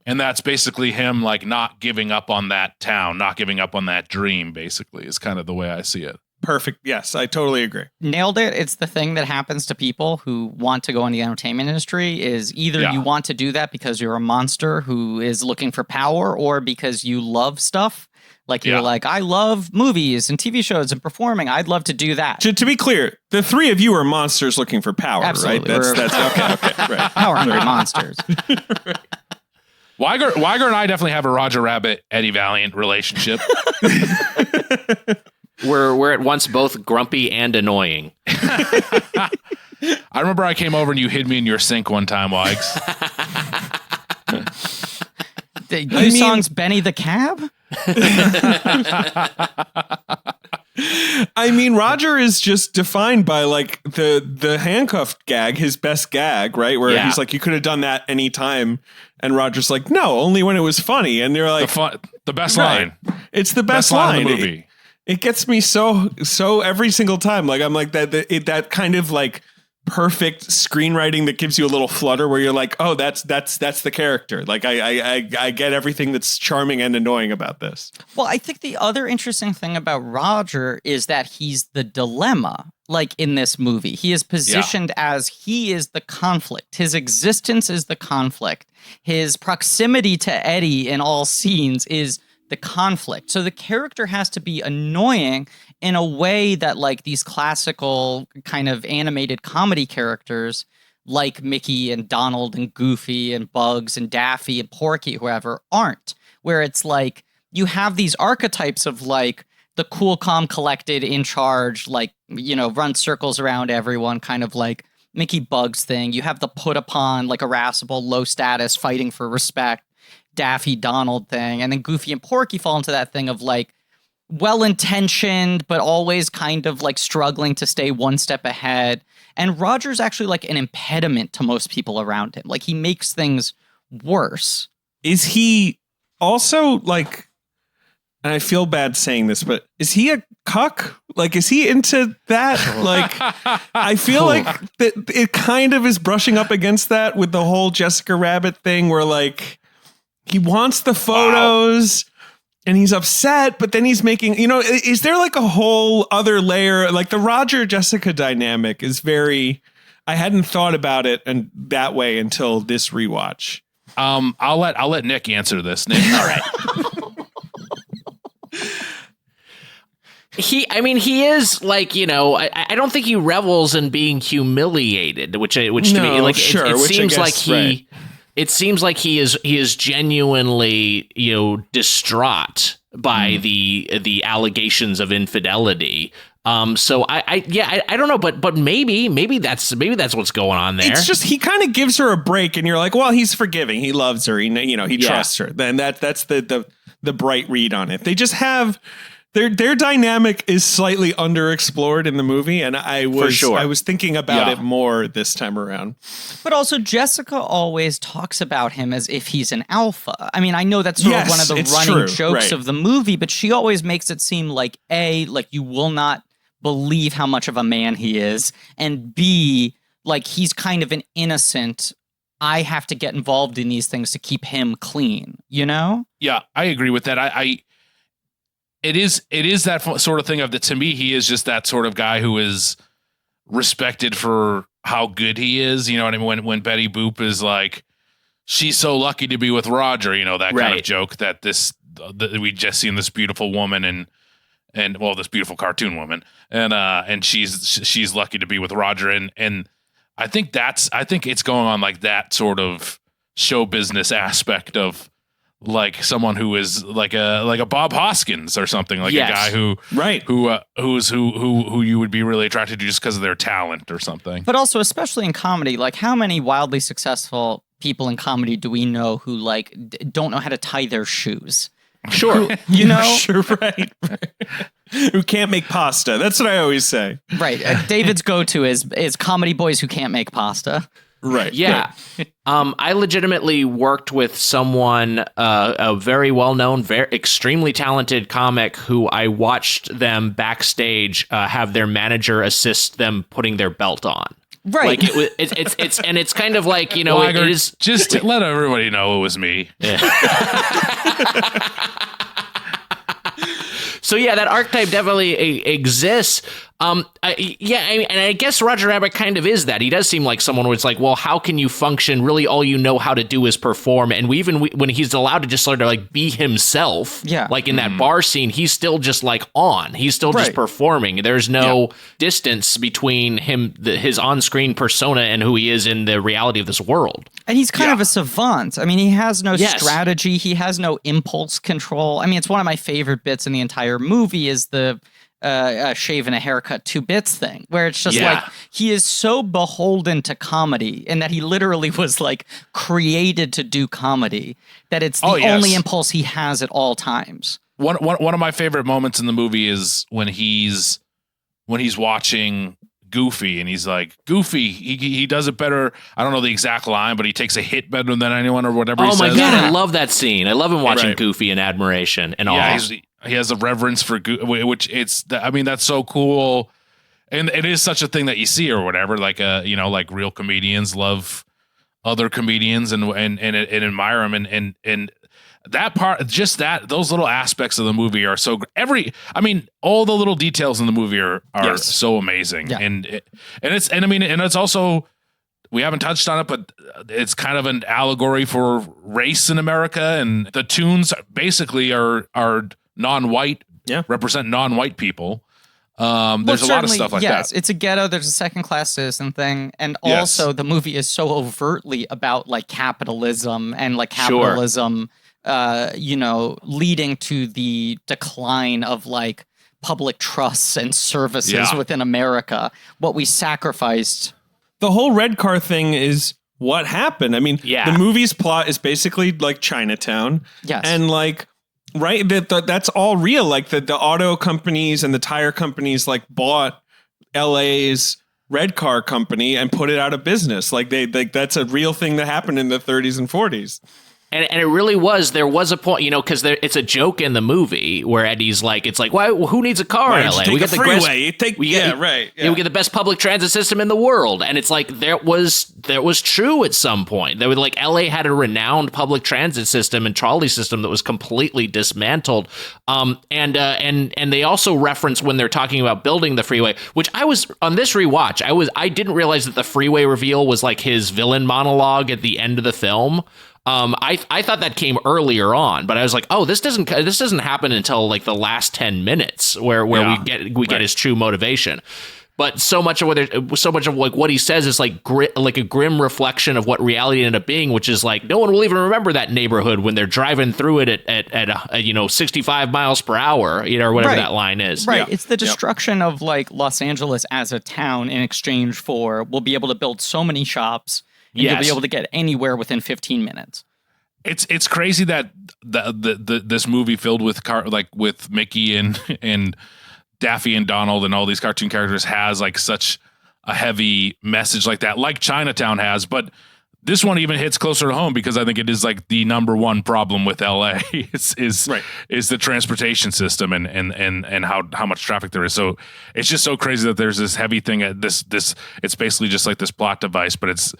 And that's basically him like not giving up on that town, not giving up on that dream, basically, is kind of the way I see it. Perfect. Yes, I totally agree. Nailed it. It's the thing that happens to people who want to go in the entertainment industry is either you want to do that because you're a monster who is looking for power, or because you love stuff. Like you're like, I love movies and TV shows and performing. I'd love to do that. To be clear, the three of you are monsters looking for power, Absolutely. right? That's okay. Right. Power-hungry monsters. Wiger and I definitely have a Roger Rabbit, Eddie Valiant relationship. We're at once both grumpy and annoying. I remember I came over and you hid me in your sink one time, Wags. The song's Benny the Cab? I mean, Roger is just defined by like the handcuffed gag, his best gag, right? Where he's like, you could have done that any time. And Roger's like, no, only when it was funny. And they're like, the best line. It's the best line in the movie. It gets me so every single time. Like, I'm like that kind of like perfect screenwriting that gives you a little flutter where you're like, oh, that's the character. Like I get everything that's charming and annoying about this. Well, I think the other interesting thing about Roger is that he's the dilemma. Like in this movie, he is positioned as he is the conflict. His existence is the conflict. His proximity to Eddie in all scenes is the conflict. So the character has to be annoying in a way that like these classical kind of animated comedy characters like Mickey and Donald and Goofy and Bugs and Daffy and Porky, whoever, aren't. Where it's like you have these archetypes of like the cool, calm, collected, in charge, like, you know, run circles around everyone, kind of like Mickey Bugs thing. You have the put upon, like irascible, low status, fighting for respect, Daffy Donald thing. And then Goofy and Porky fall into that thing of like well-intentioned, but always kind of like struggling to stay one step ahead. And Roger's actually like an impediment to most people around him. Like he makes things worse. Is he also like, and I feel bad saying this, but is he a cuck? Like, is he into that? Like, I feel like that it kind of is brushing up against that with the whole Jessica Rabbit thing where like he wants the photos and he's upset, but then he's making, you know, is there like a whole other layer? Like the Roger Jessica dynamic is very, I hadn't thought about it and that way until this rewatch. I'll let Nick answer this. Nick. All right. He is like, you know, I don't think he revels in being humiliated, which to me, like, it seems like it seems like he is genuinely, you know, distraught by the allegations of infidelity. So I don't know, but maybe that's what's going on there. It's just he kind of gives her a break, and you're like, well, he's forgiving, he loves her, he trusts her. Then that's the bright read on it. They just have. Their dynamic is slightly underexplored in the movie, and I was thinking about it more this time around. But also, Jessica always talks about him as if he's an alpha. I mean, I know that's sort of one of the running jokes of the movie, but she always makes it seem like A, like you will not believe how much of a man he is, and B, like he's kind of an innocent. I have to get involved in these things to keep him clean, you know? Yeah, I agree with that. It is that sort of thing of that. To me, he is just that sort of guy who is respected for how good he is. You know what I mean? When Betty Boop is like, she's so lucky to be with Roger, you know, that kind of joke that we just seen this beautiful woman and this beautiful cartoon woman and she's lucky to be with Roger. And I think it's going on like that sort of show business aspect of, like someone who is like a Bob Hoskins or something, like a guy who you would be really attracted to just because of their talent or something. But also, especially in comedy, like how many wildly successful people in comedy do we know who like don't know how to tie their shoes? Sure, you know, sure, right. Who can't make pasta? That's what I always say. Right, David's go-to is comedy boys who can't make pasta. Right. Yeah. Right. I legitimately worked with someone, a very well-known, very extremely talented comic who I watched them backstage have their manager assist them putting their belt on. Right. Like it's kind of like, you know, Wiger, it is just to let everybody know it was me. Yeah. So yeah, that archetype definitely exists. And I guess Roger Rabbit kind of is that. He does seem like someone where it's like, well, how can you function? Really, all you know how to do is perform. And when he's allowed to just sort of like be himself, like in that bar scene, he's still just like on. He's still just performing. There's no distance between his on-screen persona and who he is in the reality of this world. And he's kind of a savant. I mean, he has no strategy. He has no impulse control. I mean, it's one of my favorite bits in the entire movie is the a shave and a haircut 2 bits thing, where it's just Yeah. like he is so beholden to comedy in that he literally was like created to do comedy that it's the only impulse he has at all times. One of my favorite moments in the movie is when he's watching Goofy and he's like, Goofy, he does it better. I don't know the exact line, but he takes a hit better than anyone or whatever he says. Oh my God, I love that scene. I love him watching Goofy in admiration and awe. He has a reverence for Goofy, which that's so cool. And it is such a thing that you see or whatever, like like real comedians love other comedians and admire them and that part, just those little aspects of the movie are so all the little details in the movie are so amazing. Yeah. And it's also, we haven't touched on it, but it's kind of an allegory for race in America, and the tunes basically are non-white, represent non-white people. There's a lot of stuff like that. Yes, it's a ghetto. There's a second-class citizen thing, and also the movie is so overtly about like capitalism and like capitalism, leading to the decline of like public trusts and services within America. What we sacrificed. The whole red car thing is what happened. I mean, the movie's plot is basically like Chinatown. Yes. And like, right, that's all real. Like the auto companies and the tire companies like bought LA's red car company and put it out of business. Like that's a real thing that happened in the 30s and 40s. And it really was. There was a point, because it's a joke in the movie where Eddie's like, it's like, why? Who needs a car in LA? We got the freeway. We get the best public transit system in the world, and it's like that was true at some point. There was like LA had a renowned public transit system and trolley system that was completely dismantled. And they also reference when they're talking about building the freeway, which I was on this rewatch. I didn't realize that the freeway reveal was like his villain monologue at the end of the film. I thought that came earlier on, but I was like, oh, this doesn't happen until like the last 10 minutes where we get his true motivation. But so much of like what he says is like like a grim reflection of what reality ended up being, which is like no one will even remember that neighborhood when they're driving through it at 65 miles per hour, or whatever that line is. Right. Yeah. It's the destruction of like Los Angeles as a town in exchange for we'll be able to build so many shops. And you'll be able to get anywhere within 15 minutes. It's crazy that this movie filled with with Mickey and Daffy and Donald and all these cartoon characters has like such a heavy message like that, like Chinatown has. But this one even hits closer to home because I think it is like the number one problem with LA is the transportation system and how much traffic there is. So it's just so crazy that there's this heavy thing. It's basically just like this plot device, but it's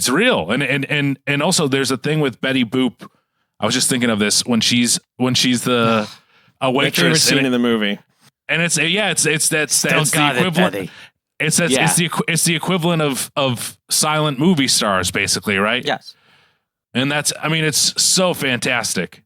real. And also there's a thing with Betty Boop. I was just thinking of this when she's a waitress. My favorite scene in the movie. And it's the equivalent. It's the equivalent of silent movie stars, basically, right? Yes. And it's so fantastic.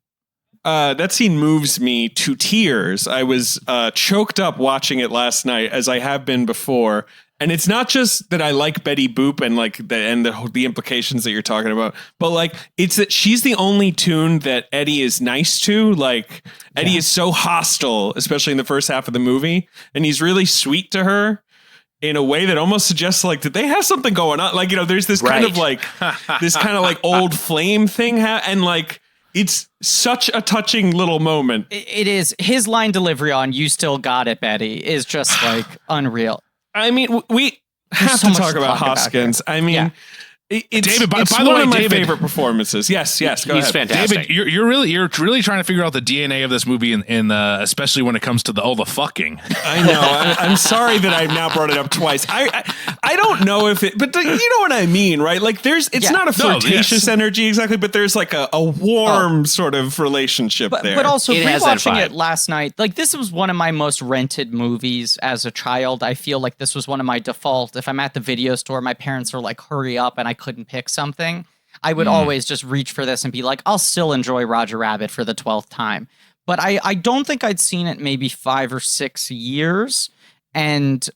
That scene moves me to tears. I was choked up watching it last night, as I have been before. And it's not just that I like Betty Boop and like the implications that you're talking about, but like it's that she's the only tune that Eddie is nice to. Like Eddie is so hostile, especially in the first half of the movie, and he's really sweet to her in a way that almost suggests like, did they have something going on? Like, there's this kind of like old flame thing, and like it's such a touching little moment. It is. His line delivery on "You Still Got It, Betty" is just like unreal. I mean, we have to talk about Hoskins. I mean, it's, David, by it's the one way, of my David, favorite performances. Yes, go he's ahead. fantastic. David, you're really trying to figure out the DNA of this movie, in especially when it comes to the fucking. I know. I'm sorry that I've now brought it up twice. I don't know if it, but you know what I mean, right? Like it's not a flirtatious energy exactly, but there's like a warm sort of relationship there. But also rewatching it last night, like this was one of my most rented movies as a child. I feel like this was one of my default. If I'm at the video store, my parents are like, hurry up, and I couldn't pick something, I would always just reach for this and be like, I'll still enjoy Roger Rabbit for the 12th time. But I don't think I'd seen it maybe 5 or 6 years. And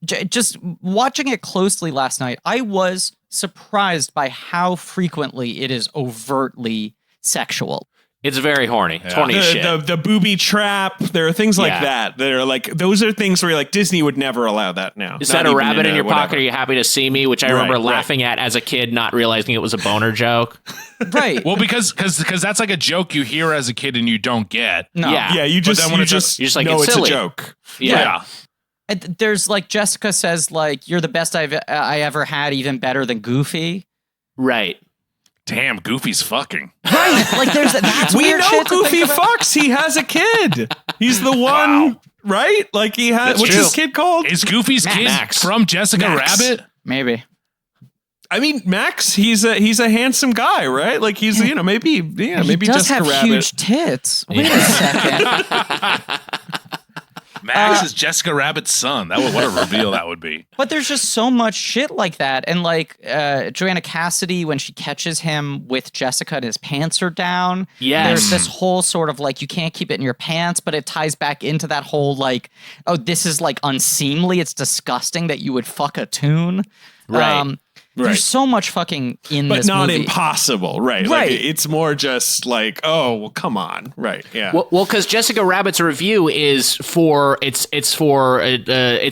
just watching it closely last night, I was surprised by how frequently it is overtly sexual. It's very horny. It's horny as shit. The booby trap. There are things like Yeah. that are like, those are things where you're like, Disney would never allow that now. Is Not that a even rabbit in your whatever. pocket? Are you happy to see me? Which I remember Right. laughing at as a kid, not realizing it was a boner joke. Right. Well, because that's like a joke you hear as a kid and you don't get. No. Yeah. Yeah, you But just, then when you it's just You're just like, know it's it's silly. a joke. Yeah. And there's like Jessica says like you're the best I ever had, even better than Goofy. Right. Damn, Goofy's fucking. Right. Like there's that's We weird know shit to Goofy think about. fucks. He has a kid. He's the one, Wow. right? Like he has. That's What's true. his kid called? Is Goofy's kid Max. from Jessica Max. Rabbit? Maybe. I mean, Max. He's a handsome guy, right? Like he's maybe He maybe does Jessica have Rabbit. huge tits. Wait a second. Max is Jessica Rabbit's son. What a reveal that would be. But there's just so much shit like that. And like Joanna Cassidy, when she catches him with Jessica and his pants are down, Yes. there's this whole sort of like, you can't keep it in your pants, but it ties back into that whole like, oh, this is like unseemly. It's disgusting that you would fuck a tune. Right. Right. There's so much fucking in But this not movie. impossible, right? Right. Like it's more just like, oh, well, come on, right? Yeah. Well, because Jessica Rabbit's review is it's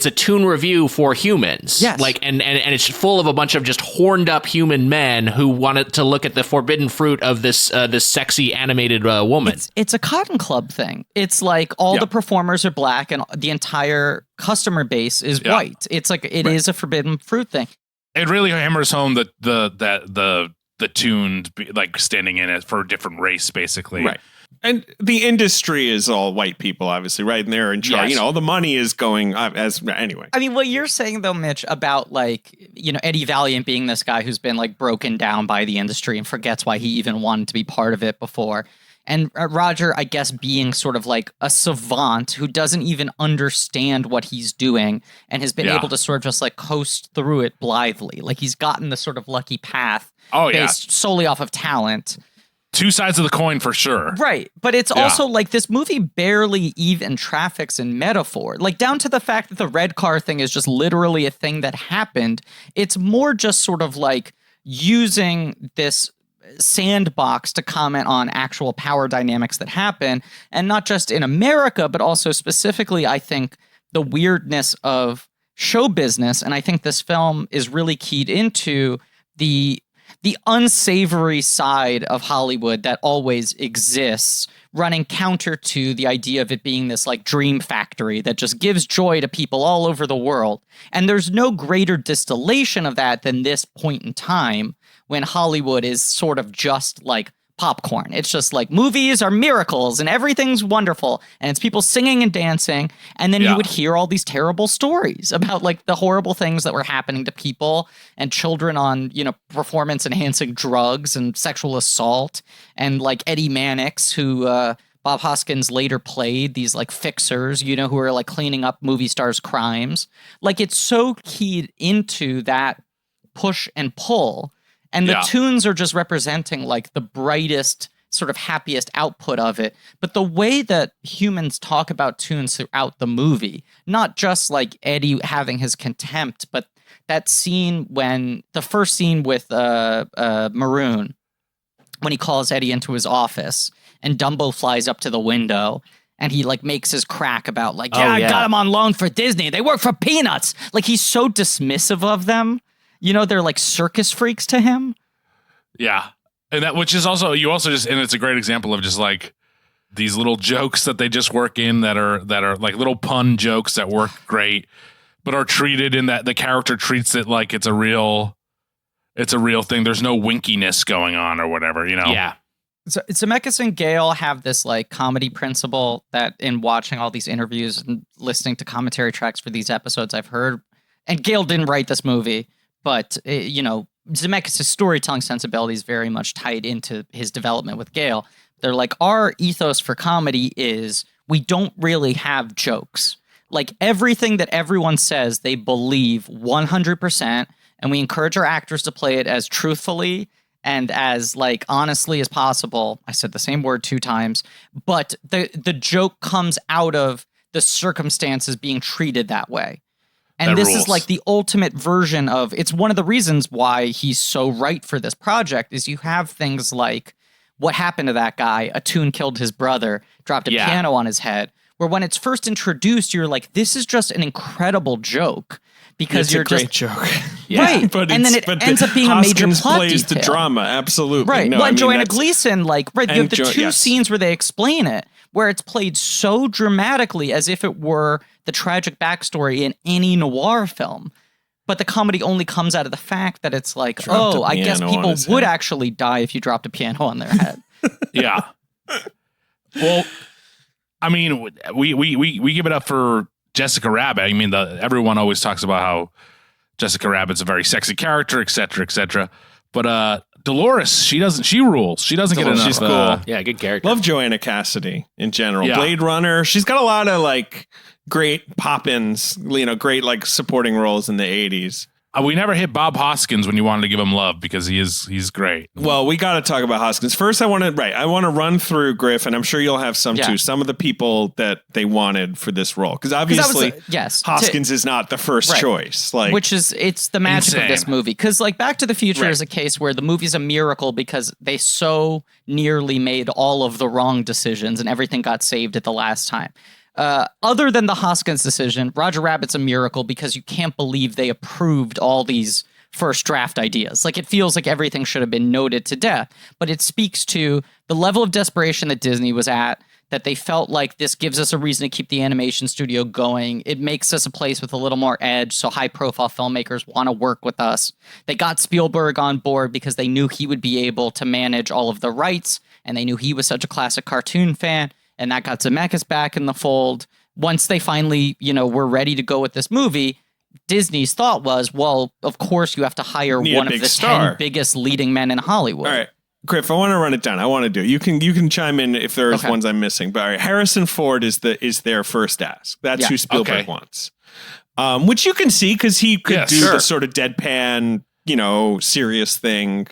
a tune review for humans. Yes. Like and it's full of a bunch of just horned up human men who wanted to look at the forbidden fruit of this sexy animated woman. It's a Cotton Club thing. It's like all Yeah. the performers are black and the entire customer base is white. It's like it is a forbidden fruit thing. It really hammers home the tuned like standing in it for a different race, basically. Right. And the industry is all white people, obviously, right? And they're in charge. Yes. You know, all the money is going anyway. I mean, what you're saying though, Mitch, about like, Eddie Valiant being this guy who's been like broken down by the industry and forgets why he even wanted to be part of it before. And Roger, I guess, being sort of like a savant who doesn't even understand what he's doing and has been Yeah. able to sort of just like coast through it blithely. Like he's gotten the sort of lucky path Oh, yeah. based solely off of talent. Two sides of the coin for sure. Right. But it's Yeah. also like this movie barely even traffics in metaphor, like down to the fact that the red car thing is just literally a thing that happened. It's more just sort of like using this sandbox to comment on actual power dynamics that happen, and not just in America, but also specifically, I think, the weirdness of show business. And I think this film is really keyed into the unsavory side of Hollywood that always exists, running counter to the idea of it being this like dream factory that just gives joy to people all over the world. And there's no greater distillation of that than this point in time when Hollywood is sort of just like popcorn. It's just like movies are miracles and everything's wonderful and it's people singing and dancing. And then Yeah. you would hear all these terrible stories about like the horrible things that were happening to people and children on, performance enhancing drugs and sexual assault, and like Eddie Mannix, who Bob Hoskins later played, these like fixers, who are like cleaning up movie stars' crimes. Like it's so keyed into that push and pull. And the Yeah. tunes are just representing like the brightest, sort of happiest output of it. But the way that humans talk about tunes throughout the movie, not just like Eddie having his contempt, but that scene the first scene with Maroon, when he calls Eddie into his office and Dumbo flies up to the window and he like makes his crack about like, I got him on loan for Disney. They work for peanuts. Like he's so dismissive of them. They're like circus freaks to him. Yeah. And that, which is also, and it's a great example of just like these little jokes that they just work in that are like little pun jokes that work great, but are treated in that the character treats it like it's a real thing. There's no winkiness going on or whatever, Yeah. So Zemeckis and Gale have this like comedy principle that in watching all these interviews and listening to commentary tracks for these episodes I've heard, and Gale didn't write this movie, but, Zemeckis' storytelling sensibility is very much tied into his development with Gale. They're like, our ethos for comedy is we don't really have jokes. Like everything that everyone says, they believe 100%. And we encourage our actors to play it as truthfully and as like honestly as possible. I said the same word 2 times, but the joke comes out of the circumstances being treated that way. And That this rules. is like the ultimate version of, it's one of the reasons why he's so right for this project is you have things like what happened to that guy? A tune killed his brother, dropped a piano on his head. Where when it's first introduced, you're like, this is just an incredible joke. Because it's you're a great just joke. Right. But and then it ends up being a major Hoskins plot plays detail. the drama, absolutely. Right. No, well, I mean, Joanna that's- Gleason, like, right, you have the two scenes where they explain it, where it's played so dramatically as if it were the tragic backstory in any noir film. But the comedy only comes out of the fact that it's like, Dropped a I guess piano on people his would head. actually die if you dropped a piano on their head. Yeah. Well, I mean, we give it up for Jessica Rabbit. I mean, everyone always talks about how Jessica Rabbit's a very sexy character, et cetera. But Dolores, she rules. She doesn't get enough. She's cool. Yeah, good character. Love Joanna Cassidy in general. Yeah. Blade Runner. She's got a lot of like great pop-ins, great like supporting roles in the 80s. We never hit Bob Hoskins when you wanted to give him love because he's great. Well, we got to talk about Hoskins. First, I want to run through Griff, and I'm sure you'll have some too. Some of the people that they wanted for this role. Because obviously, Hoskins is not the first choice. Like, it's the magic of this movie. Because like Back to the Future is a case where the movie's a miracle because they so nearly made all of the wrong decisions and everything got saved at the last time. Other than the Hoskins decision, Roger Rabbit's a miracle because you can't believe they approved all these first draft ideas. Like, it feels like everything should have been noted to death, but it speaks to the level of desperation that Disney was at, that they felt like this gives us a reason to keep the animation studio going. It makes us a place with a little more edge, so high-profile filmmakers want to work with us. They got Spielberg on board because they knew he would be able to manage all of the rights, and they knew he was such a classic cartoon fan. And that got Zemeckis back in the fold. Once they finally, were ready to go with this movie, Disney's thought was, well, of course you have to hire one of the 10 biggest leading men in Hollywood. All right, Griff, I want to run it down. I want to do it. You can chime in if there's ones I'm missing. But all right, Harrison Ford is their first ask. That's who Spielberg wants. Which you can see because he could do the sort of deadpan, serious thing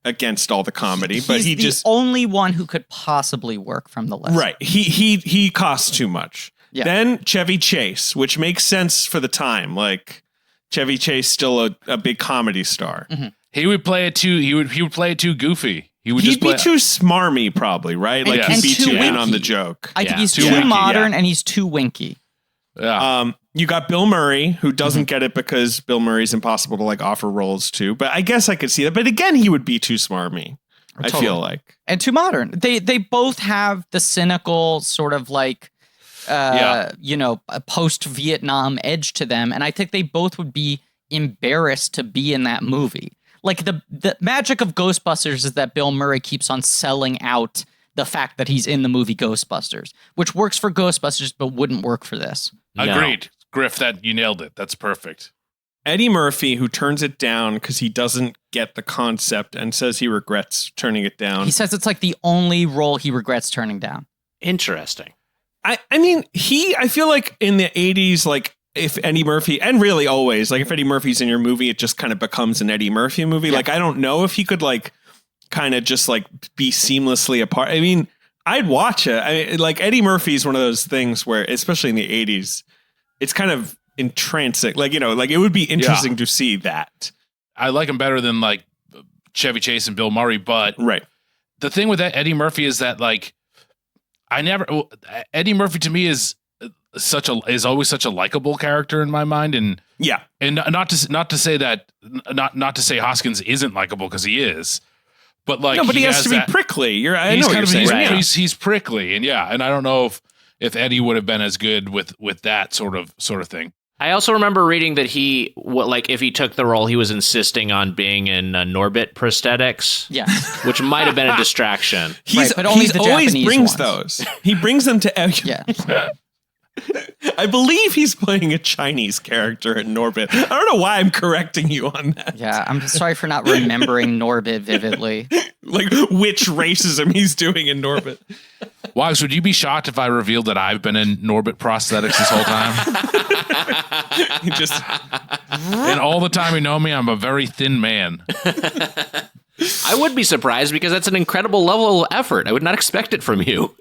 against all the comedy, but he's the only one who could possibly work from the list. Right. He costs too much. Yeah. Then Chevy Chase, which makes sense for the time. Like Chevy Chase still a big comedy star. Mm-hmm. He would play it too. He would play it too goofy. He'd be too smarmy, probably, right? Like he'd be too in on the joke. I think he's too modern and he's too winky. Yeah. You got Bill Murray, who doesn't get it because Bill Murray's impossible to like offer roles to. But I guess I could see that. But again, he would be too smarmy. I feel like, and too modern. They both have the cynical sort of like, a post-Vietnam edge to them, and I think they both would be embarrassed to be in that movie. Like the magic of Ghostbusters is that Bill Murray keeps on selling out the fact that he's in the movie Ghostbusters, which works for Ghostbusters but wouldn't work for this. Agreed. Griff, you nailed it. That's perfect. Eddie Murphy, who turns it down because he doesn't get the concept and says he regrets turning it down. He says it's like the only role he regrets turning down. Interesting. I mean, I feel like in the 80s, like if Eddie Murphy, and really always, like if Eddie Murphy's in your movie, it just kind of becomes an Eddie Murphy movie. Yeah. Like, I don't know if he could like kind of just like be seamlessly a part. I mean, I'd watch it. Like Eddie Murphy's one of those things where, especially in the 80s, it's kind of intrinsic. Like, like it would be interesting to see that. I like him better than like Chevy Chase and Bill Murray, but the thing with Eddie Murphy is that like Eddie Murphy to me is always such a likable character in my mind, and not to say Hoskins isn't likable because he is. But like, no, but he has to be prickly. I know what you're saying. He's prickly, and I don't know if Eddie would have been as good with that sort of thing. I also remember reading that if he took the role, he was insisting on being in Norbit prosthetics. Yeah, which might have been a distraction. But only the always Japanese brings ones. those. He brings them to. Yeah. I believe he's playing a Chinese character in Norbit. I don't know why I'm correcting you on that. Yeah, I'm sorry for not remembering Norbit vividly. Like which racism he's doing in Norbit. Wags, would you be shocked if I revealed that I've been in Norbit prosthetics this whole time? And all the time you know me, I'm a very thin man. I would be surprised because that's an incredible level of effort. I would not expect it from you.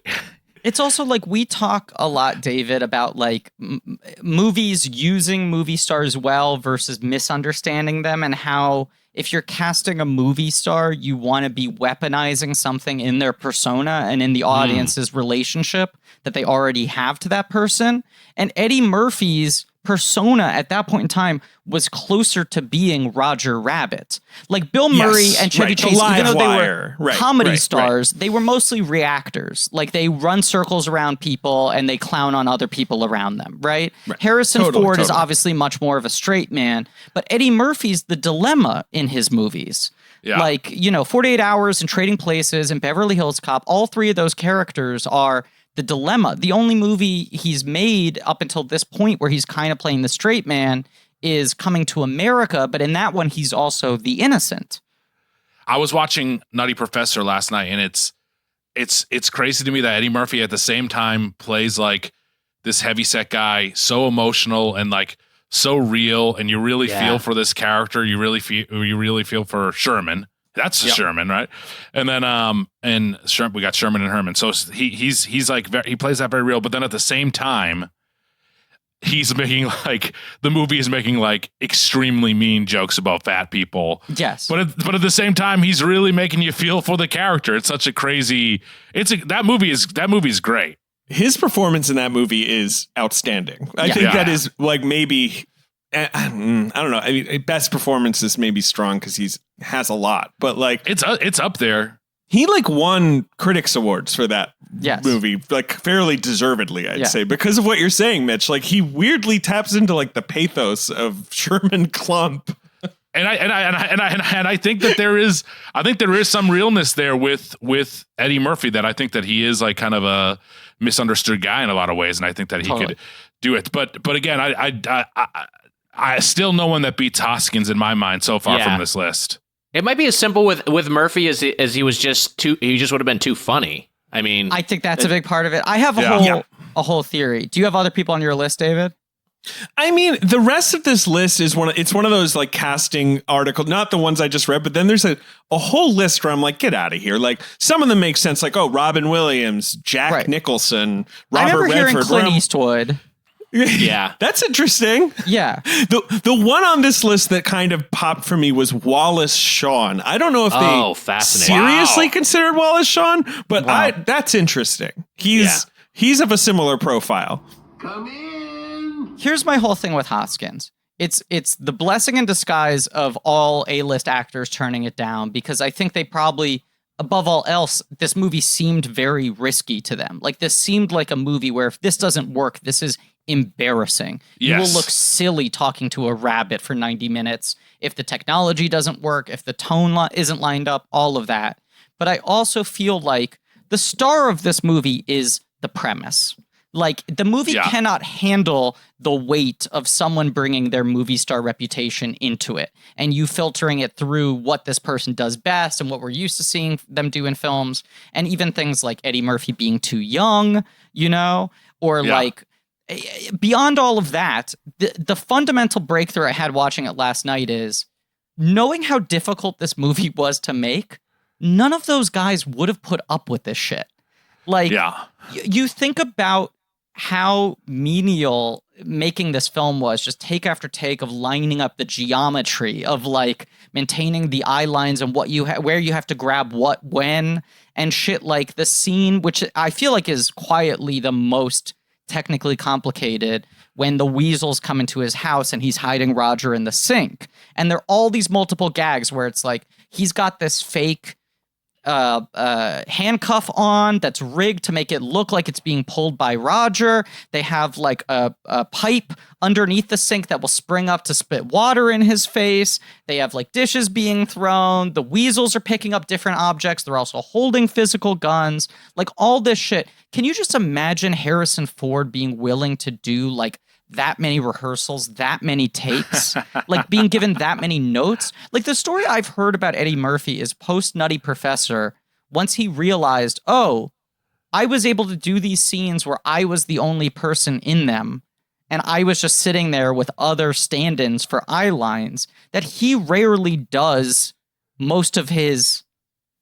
It's also like we talk a lot, David, about like movies using movie stars well versus misunderstanding them, and how if you're casting a movie star, you want to be weaponizing something in their persona and in the audience's relationship that they already have to that person. And Eddie Murphy's persona at that point in time was closer to being Roger Rabbit. Like Bill Murray and Chevy Chase, even though they were comedy stars, they were mostly reactors. Like they run circles around people and they clown on other people around them, right? Harrison Ford is obviously much more of a straight man, but Eddie Murphy's the dilemma in his movies. Yeah. Like, 48 Hours and Trading Places and Beverly Hills Cop, all three of those characters are the dilemma. The only movie he's made up until this point where he's kind of playing the straight man is Coming to America, but in that one, he's also the innocent. I was watching Nutty Professor last night, and it's crazy to me that Eddie Murphy at the same time plays like this heavyset guy, so emotional and like so real, and you really feel for this character. You really feel for Sherman. That's Sherman, right? And then we got Sherman and Herman. So he's like he plays that very real, but then at the same time, he's making like the movie is making like extremely mean jokes about fat people. Yes. But at the same time, he's really making you feel for the character. It's such a crazy that movie is great. His performance in that movie is outstanding. I think that is like maybe I don't know. I mean, best performance is maybe strong because has a lot, but like it's up there. He like won critics awards for that movie, like fairly deservedly, I'd say, because of what you're saying, Mitch. Like he weirdly taps into like the pathos of Sherman Klump. And I think that there is some realness there with Eddie Murphy, that I think that he is like kind of a misunderstood guy in a lot of ways, and I think that he could do it. But again, I still no one that beats Hoskins in my mind so far from this list. It might be as simple with Murphy as he was just he just would have been too funny. I mean, I think that's a big part of it. I have a whole theory. Do you have other people on your list, David? I mean, the rest of this list is one of those like casting articles, not the ones I just read, but then there's a whole list where I'm like, get out of here. Like some of them make sense, like, oh, Robin Williams, Jack Nicholson, Robert Redford. I remember hearing Clint Eastwood. Yeah, that's interesting. Yeah, the one on this list that kind of popped for me was Wallace Shawn. I don't know if they seriously considered Wallace Shawn, but that's interesting. He's of a similar profile. Come in. Here's my whole thing with Hoskins. It's the blessing in disguise of all A-list actors turning it down, because I think they probably, above all else, this movie seemed very risky to them. Like this seemed like a movie where if this doesn't work, this is embarrassing. You will look silly talking to a rabbit for 90 minutes if the technology doesn't work, if the tone isn't lined up, all of that. But I also feel like the star of this movie is the premise. Like the movie cannot handle the weight of someone bringing their movie star reputation into it and you filtering it through what this person does best and what we're used to seeing them do in films, and even things like Eddie Murphy being too young, or like beyond all of that, the fundamental breakthrough I had watching it last night is knowing how difficult this movie was to make. None of those guys would have put up with this shit. Like, you think about how menial making this film was, just take after take of lining up the geometry of like maintaining the eye lines and what where you have to grab what when and shit. Like the scene, which I feel like is quietly the most technically complicated, when the weasels come into his house and he's hiding Roger in the sink, and there are all these multiple gags where it's like he's got this fake handcuff on that's rigged to make it look like it's being pulled by Roger. They have like a pipe underneath the sink that will spring up to spit water in his face. They have like dishes being thrown. The weasels are picking up different objects. They're also holding physical guns. Like all this shit. Can you just imagine Harrison Ford being willing to do like that many rehearsals, that many takes, like being given that many notes? Like the story I've heard about Eddie Murphy is post Nutty Professor, once he realized, oh, I was able to do these scenes where I was the only person in them, and I was just sitting there with other stand-ins for eye lines, that he rarely does most of his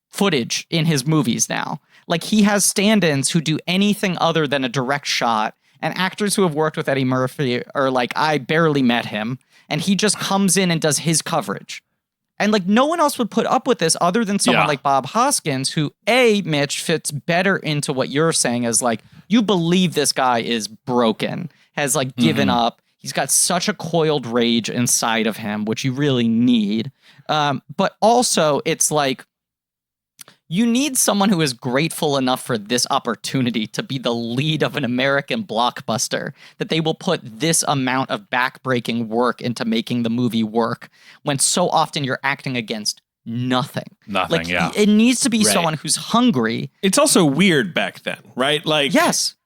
footage in his movies now. Like, he has stand-ins who do anything other than a direct shot, and actors who have worked with Eddie Murphy are like, I barely met him, and he just comes in and does his coverage. And like, no one else would put up with this other than someone like Bob Hoskins, who, Mitch, fits better into what you're saying as like, you believe this guy is broken, has like given up. He's got such a coiled rage inside of him, which you really need. But also, it's like, you need someone who is grateful enough for this opportunity to be the lead of an American blockbuster, that they will put this amount of backbreaking work into making the movie work, when so often you're acting against nothing. Nothing, like, it needs to be someone who's hungry. It's also weird back then, right? Like, yes.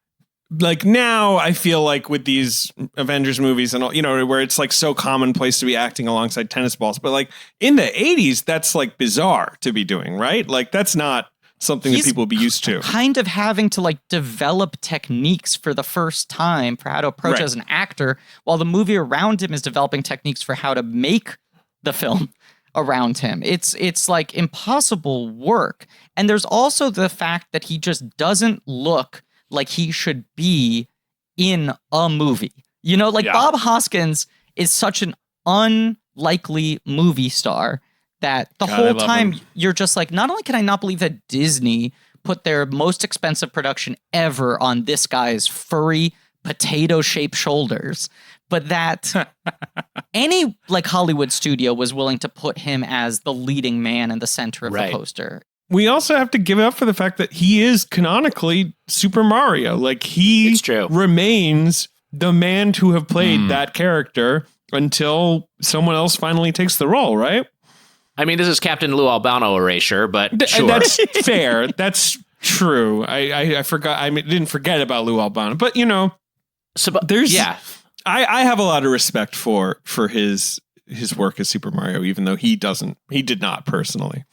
Like, now I feel like with these Avengers movies and all, you know, where it's like so commonplace to be acting alongside tennis balls, but like in the 80s, that's like bizarre to be doing, right? Like, that's not something that people would be used to. Kind of having to like develop techniques for the first time for how to approach as an actor, while the movie around him is developing techniques for how to make the film around him. It's like impossible work. And there's also the fact that he just doesn't look like he should be in a movie. You know, like Bob Hoskins is such an unlikely movie star that the whole time you're just like, not only can I not believe that Disney put their most expensive production ever on this guy's furry potato-shaped shoulders, but that any like Hollywood studio was willing to put him as the leading man in the center of the poster. We also have to give it up for the fact that he is canonically Super Mario. Like, he remains the man to have played that character until someone else finally takes the role, right? I mean, this is Captain Lou Albano erasure, but sure. That's fair. That's true. I forgot. I didn't forget about Lou Albano, but you know, there's I have a lot of respect for his work as Super Mario, even though he did not personally.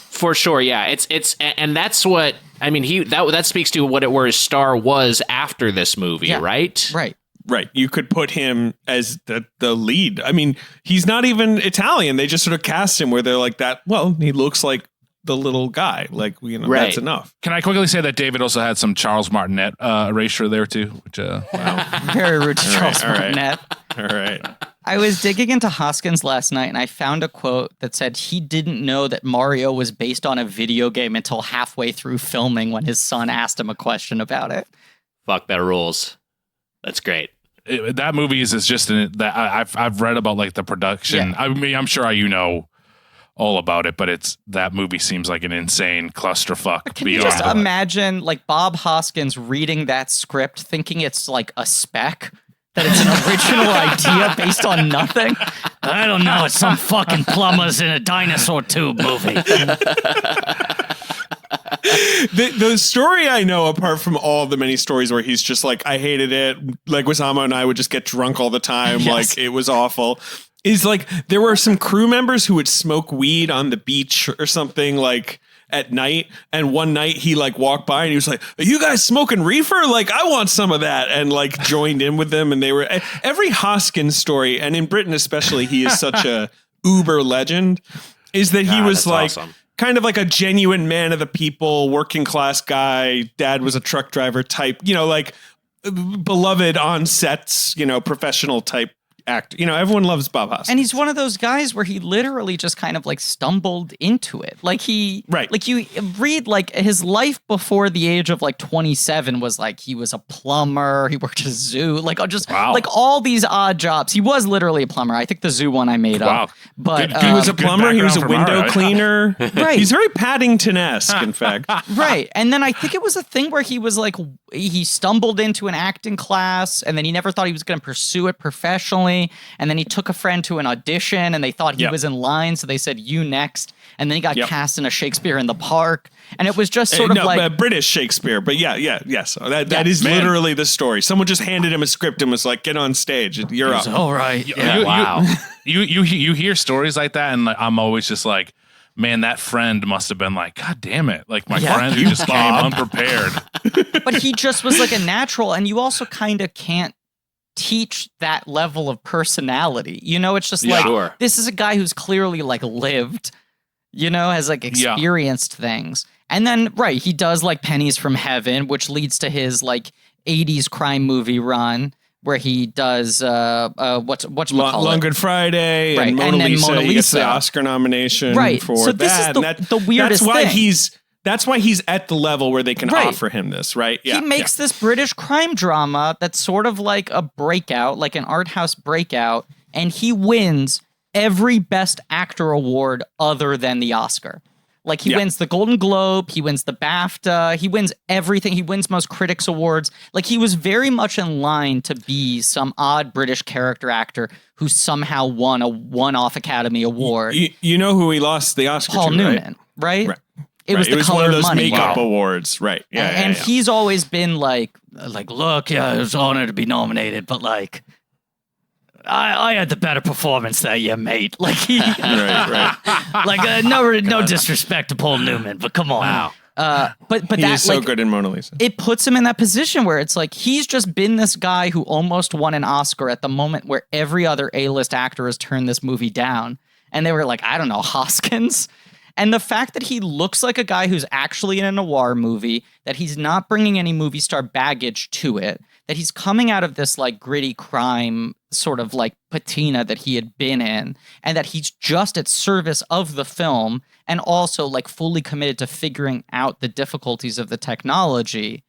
For sure, yeah. It's and that's what I mean. That speaks to where his star was after this movie, right? Right. You could put him as the lead. I mean, he's not even Italian. They just sort of cast him where they're like that. Well, he looks like the little guy. Like, you know, that's enough. Can I quickly say that David also had some Charles Martinet erasure there too? Which very rude to Charles Martinet. All right. I was digging into Hoskins last night and I found a quote that said he didn't know that Mario was based on a video game until halfway through filming when his son asked him a question about it. Fuck, that rules. That's great. That movie is just that I've read about like the production. I mean, I'm sure you know all about it, but that movie seems like an insane clusterfuck. Can you just imagine like Bob Hoskins reading that script, thinking it's like a spec? That it's an original idea based on nothing? I don't know. It's some fucking plumbers in a dinosaur tube movie. The story I know, apart from all the many stories where he's just like, I hated it, like Wissamo and I would just get drunk all the time, like it was awful, is like there were some crew members who would smoke weed on the beach or something like at night, and one night he like walked by and he was like, are you guys smoking reefer? Like, I want some of that, and like joined in with them. And they were every Hoskins story, and in Britain especially, he is such a uber legend, is that he was like awesome. Kind of like a genuine man of the people, working class guy. Dad was a truck driver type, you know, like beloved on sets, you know, professional type actor. You know, everyone loves Bob Hoskins. And he's one of those guys where he literally just kind of like stumbled into it. Like like you read like his life before the age of like 27 was like he was a plumber, he worked at a zoo, like just like all these odd jobs. He was literally a plumber. I think the zoo one I made up. But he was a plumber, he was a window cleaner. Right. He's very Paddington-esque, in fact. Right. And then I think it was a thing where he was like, he stumbled into an acting class and then he never thought he was going to pursue it professionally. And then he took a friend to an audition and they thought he was in line. So they said, you next. And then he got cast in a Shakespeare in the Park. And it was just sort of like British Shakespeare. But yes. That is literally the story. Someone just handed him a script and was like, get on stage. You're up. All right. You hear stories like that. And I'm always just like, man, that friend must have been like, God damn it. Like my friend who just came unprepared. But he just was like a natural. And you also kind of can't teach that level of personality. You know, it's just this is a guy who's clearly like lived, you know, has like experienced things. And then, right, he does like Pennies from Heaven, which leads to his like 80s crime movie run where he does what's Long Good Friday, right, and Mona and then Lisa. Mona He gets the Lisa. Oscar nomination Right. for So this that. is And the weirdest thing. That's why he's at the level where they can Right. offer him this, right? He makes this British crime drama that's sort of like a breakout, like an art house breakout, and he wins every Best Actor award other than the Oscar. Like he wins the Golden Globe, he wins the BAFTA, he wins everything. He wins most critics awards. Like he was very much in line to be some odd British character actor who somehow won a one-off Academy Award. You know who he lost the Oscar Paul to, Newman, right? It was the one Color of those Money. makeup Wow. awards, right? Yeah, and he's always been like, look, yeah, it was an honor to be nominated, but like, I had the better performance that year, mate. Like he, right. like no disrespect to Paul Newman, but come on. Wow. But He that is so like, good in Mona Lisa. it puts him in that position where it's like he's just been this guy who almost won an Oscar at the moment where every other A-list actor has turned this movie down, and they were like, I don't know, Hoskins. And the fact that he looks like a guy who's actually in a noir movie, that he's not bringing any movie star baggage to it, that he's coming out of this like gritty crime sort of like patina that he had been in, and that he's just at service of the film and also like fully committed to figuring out the difficulties of the technology.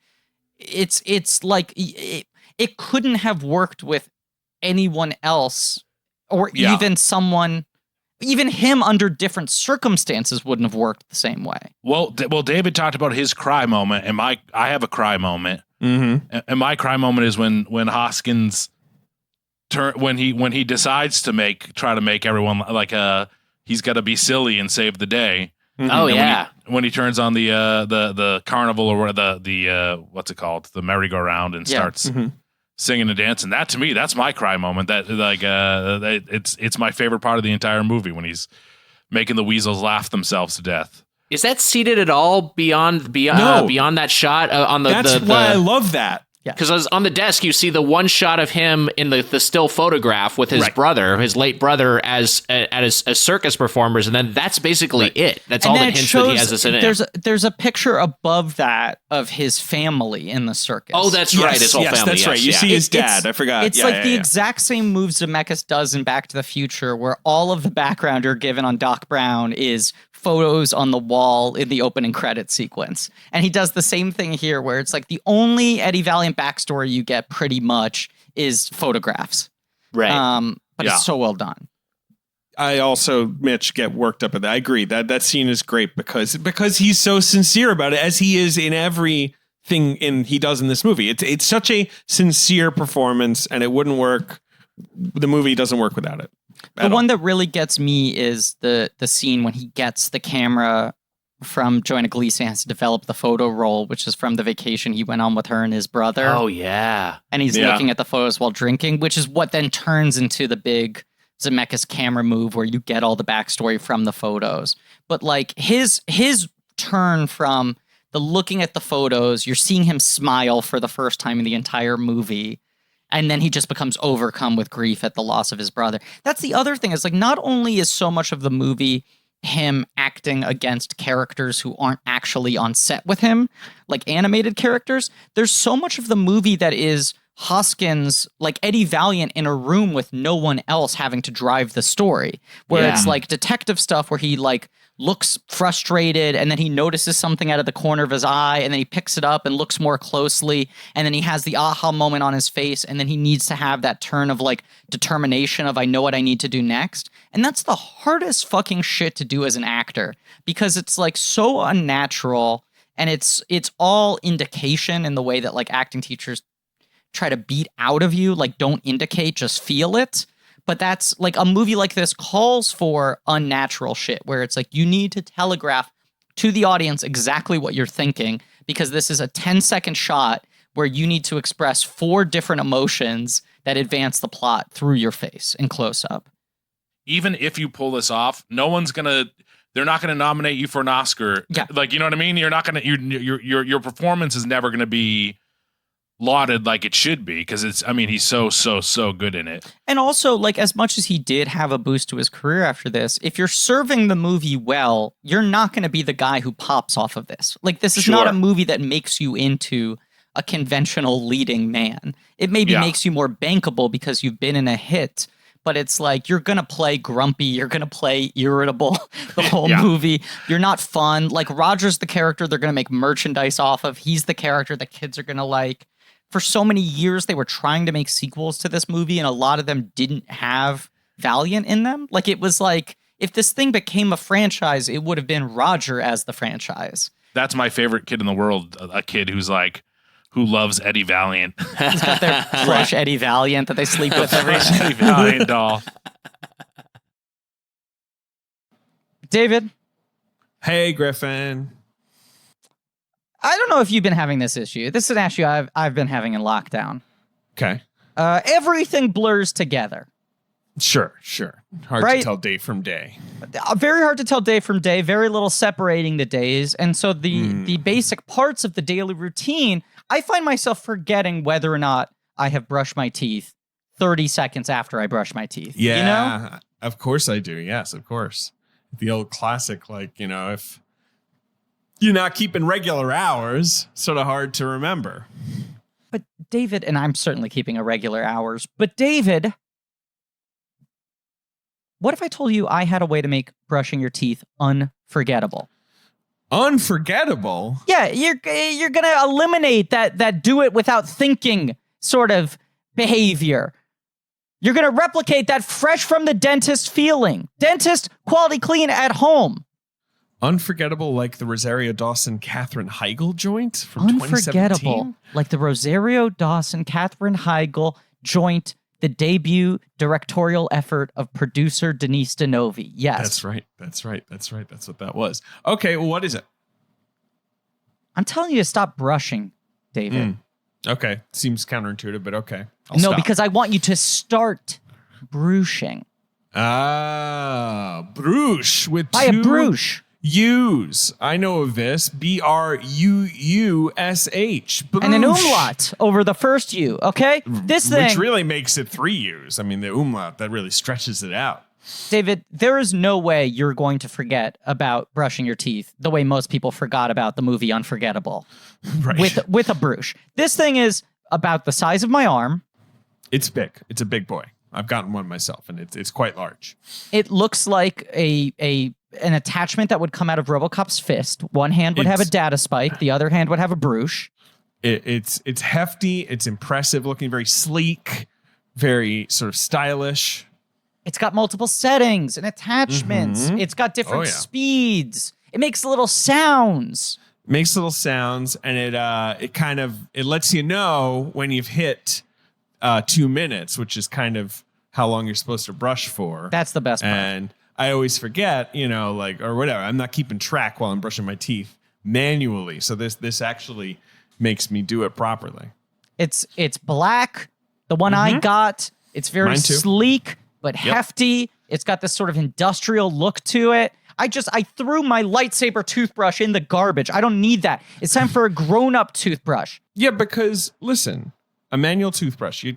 It's like it couldn't have worked with anyone else or even someone. Even him under different circumstances wouldn't have worked the same way. Well, David talked about his cry moment, and I have a cry moment. Mm-hmm. And my cry moment is when Hoskins when he decides to try to make everyone like he's got to be silly and save the day. Mm-hmm. Oh And yeah. when he turns on the carnival or the what's it called, the merry-go-round, and starts singing and dancing. That to me, that's my cry moment. That like it's my favorite part of the entire movie when he's making the weasels laugh themselves to death. Is that seated at all beyond that shot on the? That's why I love that. Because on the desk, you see the one shot of him in the still photograph with his brother, his late brother, as circus performers, and then that's basically it. That's all that hints that he has this in it. There's a picture above that of his family in the circus. Oh, that's right. His whole family. That's right. You see his dad. I forgot. It's the exact same moves Zemeckis does in Back to the Future, where all of the background you're given on Doc Brown is photos on the wall in the opening credit sequence. And he does the same thing here where it's like the only Eddie Valiant backstory you get pretty much is photographs. Right. But it's so well done. I also, Mitch, get worked up at that. I agree that scene is great because he's so sincere about it, as he is in everything he does in this movie. It's such a sincere performance, and it wouldn't work. The movie doesn't work without it. The one that really gets me is the scene when he gets the camera from Joanna Gleason, has to develop the photo roll, which is from the vacation he went on with her and his brother. Oh, yeah. And he's looking at the photos while drinking, which is what then turns into the big Zemeckis camera move where you get all the backstory from the photos. But like his turn from the looking at the photos, you're seeing him smile for the first time in the entire movie. And then he just becomes overcome with grief at the loss of his brother. That's the other thing. Is like not only is so much of the movie him acting against characters who aren't actually on set with him, like animated characters, there's so much of the movie that is Hoskins, like Eddie Valiant in a room with no one else having to drive the story, where it's like detective stuff where he like looks frustrated and then he notices something out of the corner of his eye and then he picks it up and looks more closely and then he has the aha moment on his face and then he needs to have that turn of like determination of I know what I need to do next. And that's the hardest fucking shit to do as an actor because it's like so unnatural and it's all indication in the way that like acting teachers try to beat out of you, like don't indicate, just feel it. But that's like a movie like this calls for unnatural shit where it's like you need to telegraph to the audience exactly what you're thinking because this is a 10-second shot where you need to express 4 different emotions that advance the plot through your face in close up. Even if you pull this off, they're not gonna nominate you for an Oscar. Yeah. Like, you know what I mean? You're not gonna your performance is never gonna be lauded like it should be because he's so good in it. And also, like, as much as he did have a boost to his career after this, if you're serving the movie well, you're not going to be the guy who pops off of this. Like, this is not a movie that makes you into a conventional leading man. It maybe makes you more bankable because you've been in a hit, but it's like you're going to play grumpy, you're going to play irritable the whole movie. You're not fun. Like, Roger's the character they're going to make merchandise off of. He's the character that kids are going to like. For so many years, they were trying to make sequels to this movie, and a lot of them didn't have Valiant in them. Like, it was like, if this thing became a franchise, it would have been Roger as the franchise. That's my favorite kid in the world, a kid who loves Eddie Valiant. He's got their plush Eddie Valiant that they sleep with every night. Eddie Valiant doll. David? Hey, Griffin. I don't know if you've been having this issue. This is an issue I've been having in lockdown. Okay. Everything blurs together. Sure. Hard to tell day from day. Very hard to tell day from day. Very little separating the days. And so the basic parts of the daily routine, I find myself forgetting whether or not I have brushed my teeth 30 seconds after I brush my teeth. Yeah, you know? Of course I do. Yes, of course. The old classic, if you're not keeping regular hours, sort of hard to remember. But David, and I'm certainly keeping irregular hours, but David, what if I told you I had a way to make brushing your teeth unforgettable? Unforgettable? Yeah, you're going to eliminate that do it without thinking sort of behavior. You're going to replicate that fresh from the dentist feeling. Dentist, quality clean at home. Unforgettable, like the Rosario Dawson-Katherine Heigl joint from Unforgettable, 2017? like the Rosario Dawson-Katherine Heigl joint, the debut directorial effort of producer Denise DeNovi. Yes. That's right. That's what that was. Okay, well, what is it? I'm telling you to stop brushing, David. Okay, seems counterintuitive, but okay. I'll No, stop. because I want you to start brushing. Brush with By a two brush. U's. I know of this. BRUUSH. And an umlaut over the first U, okay? This thing. Which really makes it 3 U's. I mean, the umlaut, that really stretches it out. David, there is no way you're going to forget about brushing your teeth the way most people forgot about the movie Unforgettable. Right. With a brush. This thing is about the size of my arm. It's big. It's a big boy. I've gotten one myself, and it's quite large. It looks like an attachment that would come out of RoboCop's fist. One hand would have a data spike. The other hand would have a brush. It's hefty. It's impressive looking, very sleek, very sort of stylish. It's got multiple settings and attachments. It's got different speeds. It makes little sounds. And it lets you know when you've hit 2 minutes, which is kind of how long you're supposed to brush for. That's the best part. And I always forget, or whatever. I'm not keeping track while I'm brushing my teeth manually. So this actually makes me do it properly. It's black. The one I got, it's very sleek but hefty. It's got this sort of industrial look to it. I threw my lightsaber toothbrush in the garbage. I don't need that. It's time for a grown-up toothbrush. Yeah, because listen, a manual toothbrush, you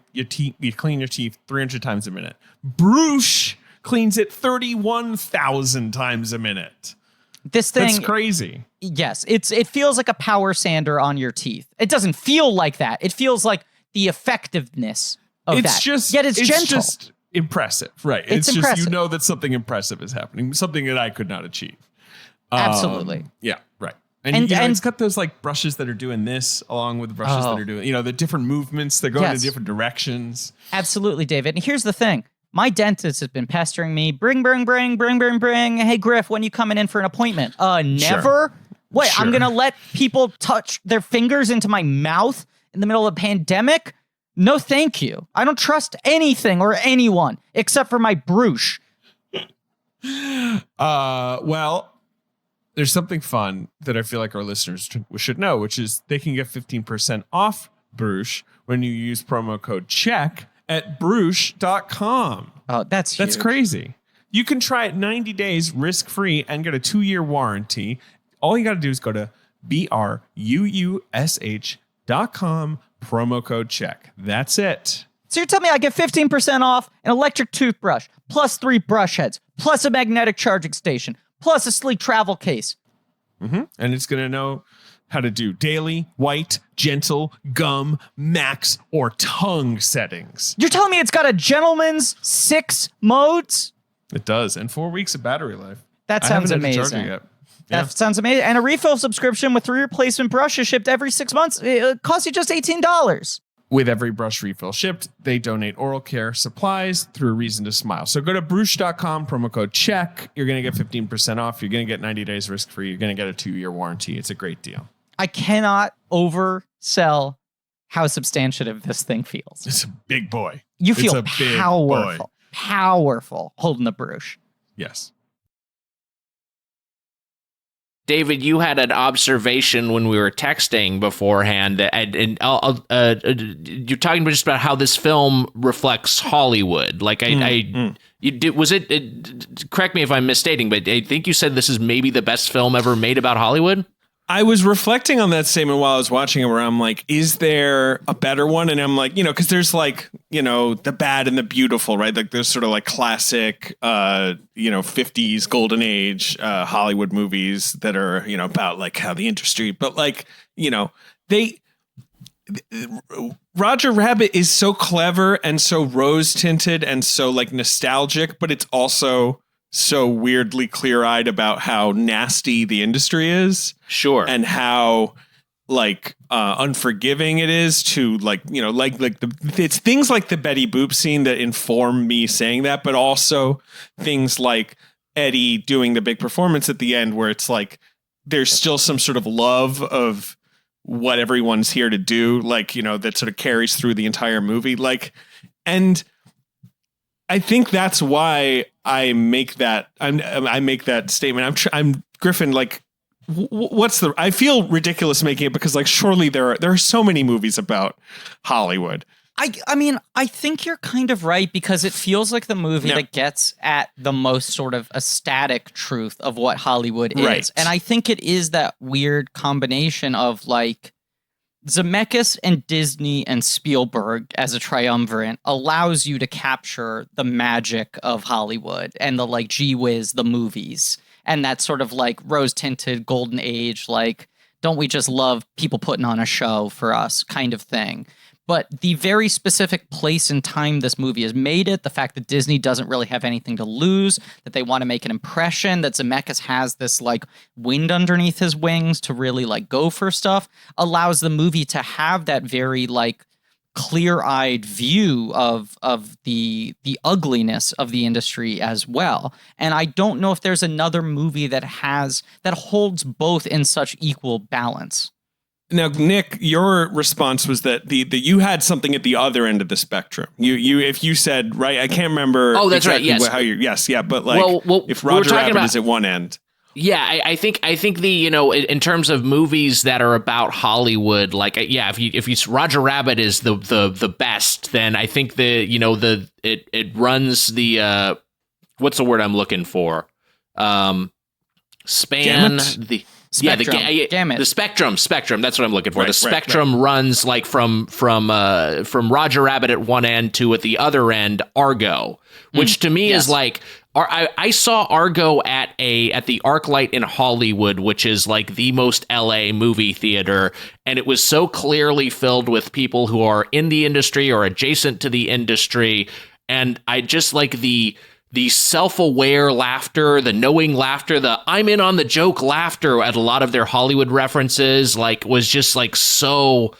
clean your teeth 300 times a minute. Brush cleans it 31,000 times a minute. This thing, that's crazy. Yes, it feels like a power sander on your teeth. It doesn't feel like that. It feels like the effectiveness of that. Yet it's gentle. It's just impressive, right? It's impressive. Just that something impressive is happening, something that I could not achieve. Absolutely. Yeah, right. And it's got those like brushes that are doing this along with the brushes that are doing, the different movements. They're going in different directions. Absolutely, David. And here's the thing. My dentist has been pestering me. Bring. Hey, Griff, when you coming in for an appointment? Never? Sure. Wait, Sure. I'm going to let people touch their fingers into my mouth in the middle of a pandemic? No, thank you. I don't trust anything or anyone except for my brush. Well, there's something fun that I feel like our listeners should know, which is they can get 15% off Brush when you use promo code CHECK at Brush.com. Oh, that's huge. Crazy. You can try it 90 days risk-free and get a 2-year warranty. All you got to do is go to BRUUSH.com, promo code check. That's it. So you're telling me I get 15% off an electric toothbrush, plus 3 brush heads, plus a magnetic charging station, plus a sleek travel case. And it's going to know how to do daily, white, gentle, gum, max, or tongue settings. You're telling me it's got a gentleman's 6 modes? It does. And 4 weeks of battery life. That I sounds haven't had to charge amazing. it yet. That sounds amazing. And a refill subscription with 3 replacement brushes shipped every 6 months. It costs you just $18. With every brush refill shipped, they donate oral care supplies through a reason to smile. So go to Bruche.com, promo code check. You're going to get 15% off. You're going to get 90 days risk free. You're going to get a 2-year warranty. It's a great deal. I cannot oversell how substantive this thing feels. It's a big boy. You feel It's a big powerful, boy. powerful holding the brush. Yes. David, you had an observation when we were texting beforehand, and you're talking just about how this film reflects Hollywood. Like, you did, was it? Correct me if I'm misstating, but I think you said this is maybe the best film ever made about Hollywood. I was reflecting on that statement while I was watching it, where I'm like, is there a better one? And I'm like, because there's like, the bad and the beautiful, right? Like there's sort of like classic, 50s golden age Hollywood movies that are, about like how the industry, but like, Roger Rabbit is so clever and so rose tinted and so like nostalgic, but it's also so weirdly clear-eyed about how nasty the industry is. Sure. And how like unforgiving it is to it's things like the Betty Boop scene that inform me saying that, but also things like Eddie doing the big performance at the end where it's like there's still some sort of love of what everyone's here to do, like, that sort of carries through the entire movie. Like, and I think that's why I make that I make that statement. I'm Griffin. Like, I feel ridiculous making it because like surely there are so many movies about Hollywood. I mean, I think you're kind of right because it feels like the movie that gets at the most sort of ecstatic truth of what Hollywood is. Right. And I think it is that weird combination of like Zemeckis and Disney and Spielberg as a triumvirate allows you to capture the magic of Hollywood and the like gee whiz, the movies, and that sort of like rose tinted golden age, like, don't we just love people putting on a show for us kind of thing. But the very specific place and time this movie has made it, the fact that Disney doesn't really have anything to lose, that they want to make an impression, that Zemeckis has this like wind underneath his wings to really like go for stuff, allows the movie to have that very like clear-eyed view of the ugliness of the industry as well. And I don't know if there's another movie that holds both in such equal balance. Now, Nick, your response was that you had something at the other end of the spectrum. If you said, right, I can't remember. Oh, that's exactly right. Yes. But like, well, if Roger Rabbit is at one end. Yeah, I think the in terms of movies that are about Hollywood, like if you Roger Rabbit is the best, then I think it runs the what's the word I'm looking for? Span the. Spectrum. Gamut. The spectrum. That's what I'm looking for. Right, the spectrum runs like from Roger Rabbit at one end to at the other end Argo, which to me is like I saw Argo at the ArcLight in Hollywood, which is like the most LA movie theater, and it was so clearly filled with people who are in the industry or adjacent to the industry, and I just like the self-aware laughter, the knowing laughter, the I'm in on the joke laughter at a lot of their Hollywood references, like was just like so.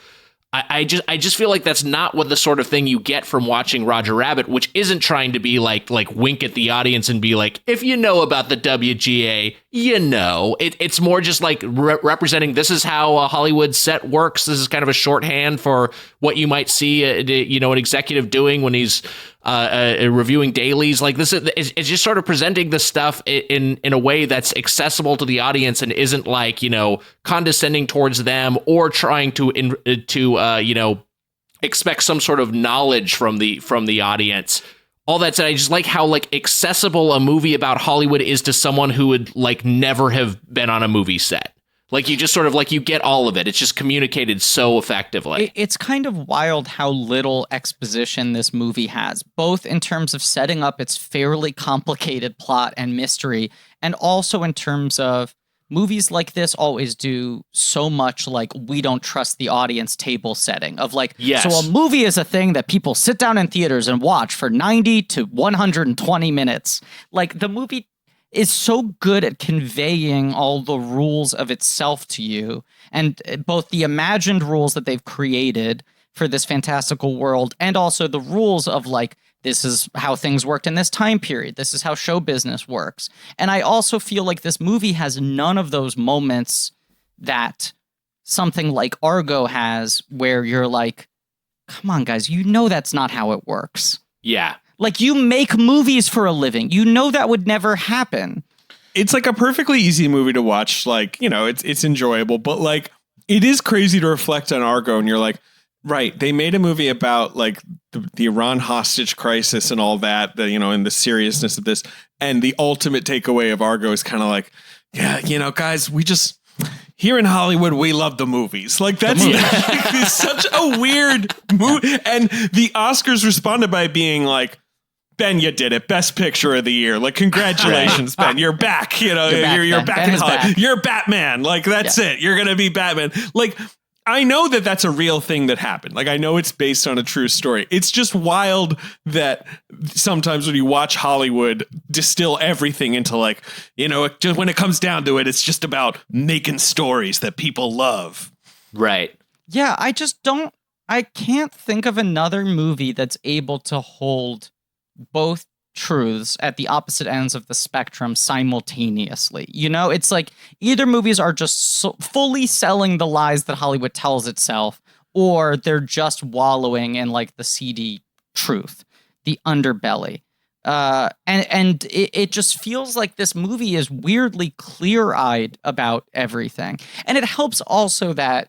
I just feel like that's not what the sort of thing you get from watching Roger Rabbit, which isn't trying to be like wink at the audience and be like, if you know about the WGA, you know. It's more just like representing this is how a Hollywood set works. This is kind of a shorthand for what you might see, an executive doing when he's reviewing dailies. Like this is it's just sort of presenting the stuff in a way that's accessible to the audience and isn't like condescending towards them or trying to expect some sort of knowledge from the audience. All that said, I just like how like accessible a movie about Hollywood is to someone who would like never have been on a movie set. Like you just sort of like you get all of it. It's just communicated so effectively. It's kind of wild how little exposition this movie has, both in terms of setting up its fairly complicated plot and mystery, and also in terms of movies like this always do so much like we don't trust the audience table setting of like, yes. So a movie is a thing that people sit down in theaters and watch for 90 to 120 minutes. Like the movie is so good at conveying all the rules of itself to you, and both the imagined rules that they've created for this fantastical world and also the rules of like, this is how things worked in this time period. This is how show business works. And I also feel like this movie has none of those moments that something like Argo has where you're like, come on, guys, you know that's not how it works. Yeah. Like, you make movies for a living. You know that would never happen. It's like a perfectly easy movie to watch. Like, you know, it's enjoyable, but like it is crazy to reflect on Argo and you're like, right, they made a movie about like the Iran hostage crisis and all that, you know, and the seriousness of this. And the ultimate takeaway of Argo is kind of like, yeah, you know, guys, we just here in Hollywood, we love the movies. Like that's it's such a weird movie. And the Oscars responded by being like, Ben, you did it. Best picture of the year. Like, congratulations, Ben. You're back. You know, you're back in Hollywood. Back. You're Batman. Like, that's it. You're going to be Batman. Like, I know that that's a real thing that happened. Like, I know it's based on a true story. It's just wild that sometimes when you watch Hollywood distill everything into like, you know, just when it comes down to it, it's just about making stories that people love. Right. Yeah, I can't think of another movie that's able to hold both truths at the opposite ends of the spectrum simultaneously. You know, it's like either movies are just fully selling the lies that Hollywood tells itself, or they're just wallowing in like the seedy truth, the underbelly. And it just feels like this movie is weirdly clear-eyed about everything. And it helps also that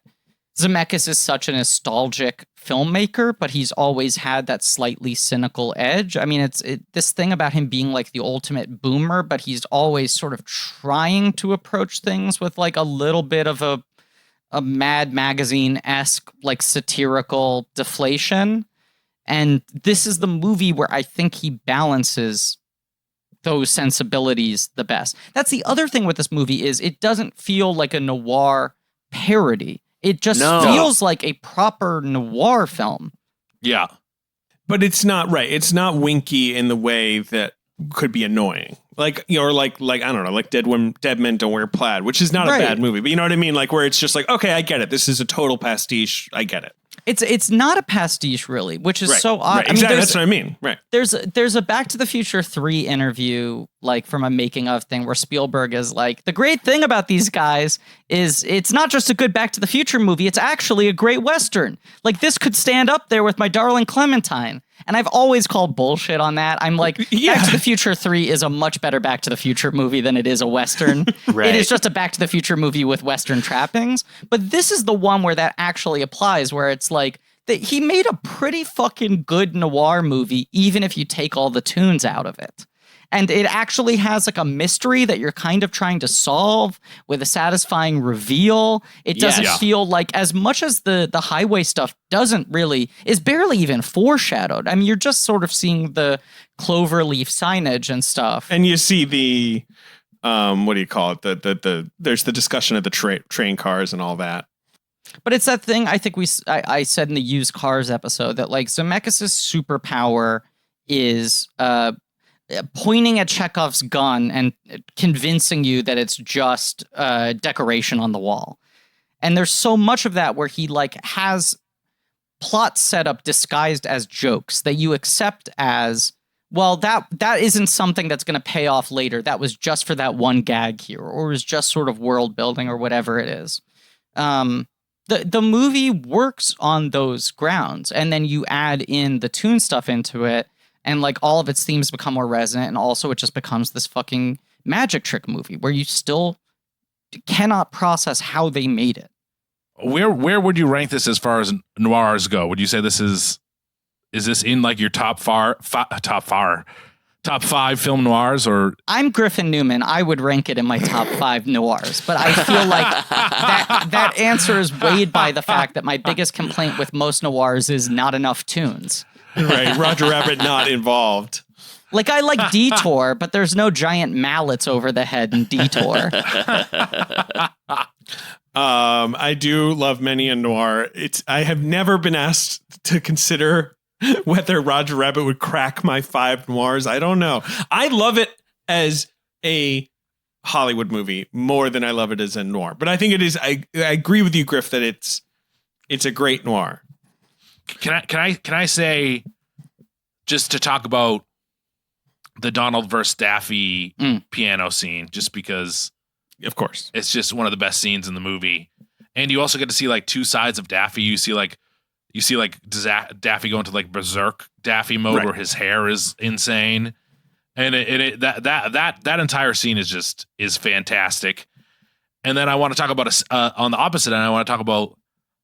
Zemeckis is such a nostalgic filmmaker, but he's always had that slightly cynical edge. I mean, it's this thing about him being like the ultimate boomer, but he's always sort of trying to approach things with like a little bit of a Mad Magazine-esque, like satirical deflation. And this is the movie where I think he balances those sensibilities the best. That's the other thing with this movie is it doesn't feel like a noir parody. It just feels like a proper noir film. Yeah. But it's not right. It's not winky in the way that could be annoying. Like, you know, or like I don't know, like Dead Men Don't Wear Plaid, which is not a bad movie. But you know what I mean? Like where it's just like, okay, I get it. This is a total pastiche. I get it. It's not a pastiche, really, which is so odd. Right. Exactly. That's what I mean. Right. There's a Back to the Future 3 interview, like from a making of thing, where Spielberg is like, the great thing about these guys is it's not just a good Back to the Future movie, it's actually a great Western. Like, this could stand up there with My Darling Clementine. And I've always called bullshit on that. I'm like, Back to the Future 3 is a much better Back to the Future movie than it is a Western. Right. It is just a Back to the Future movie with Western trappings. But this is the one where that actually applies, where it's like, that he made a pretty fucking good noir movie, even if you take all the tunes out of it. And it actually has like a mystery that you're kind of trying to solve with a satisfying reveal. It doesn't feel like, as much as the highway stuff is barely even foreshadowed. I mean, you're just sort of seeing the cloverleaf signage and stuff. And you see the, what do you call it? There's the discussion of the train cars and all that. But it's that thing I think I said in the used cars episode that like Zemeckis' superpower is pointing at Chekhov's gun and convincing you that it's just decoration on the wall. And there's so much of that where he like has plot setup disguised as jokes that you accept as, well, that isn't something that's going to pay off later. That was just for that one gag here, or is just sort of world building or whatever it is. The movie works on those grounds, and then you add in the tune stuff into it, and like all of its themes become more resonant, and also it just becomes this fucking magic trick movie where you still cannot process how they made it. Where would you rank this as far as noirs go? Would you say this is this in like your top top 5 film noirs, or I'm Griffin Newman. I would rank it in my top 5 noirs, but I feel like that answer is weighed by the fact that my biggest complaint with most noirs is not enough tunes. Right, Roger Rabbit not involved. Like, I like Detour, but there's no giant mallets over the head in Detour. I do love many a noir. I have never been asked to consider whether Roger Rabbit would crack my 5 noirs. I don't know. I love it as a Hollywood movie more than I love it as a noir. But I think it is. I agree with you, Griff, that it's a great noir. can I say, just to talk about the Donald versus Daffy piano scene, just because, of course, it's just one of the best scenes in the movie. And you also get to see like 2 sides of Daffy. You see Daffy go into like berserk Daffy mode, right, where his hair is insane, and that entire scene is fantastic. And then I want to talk about on the opposite end. I want to talk about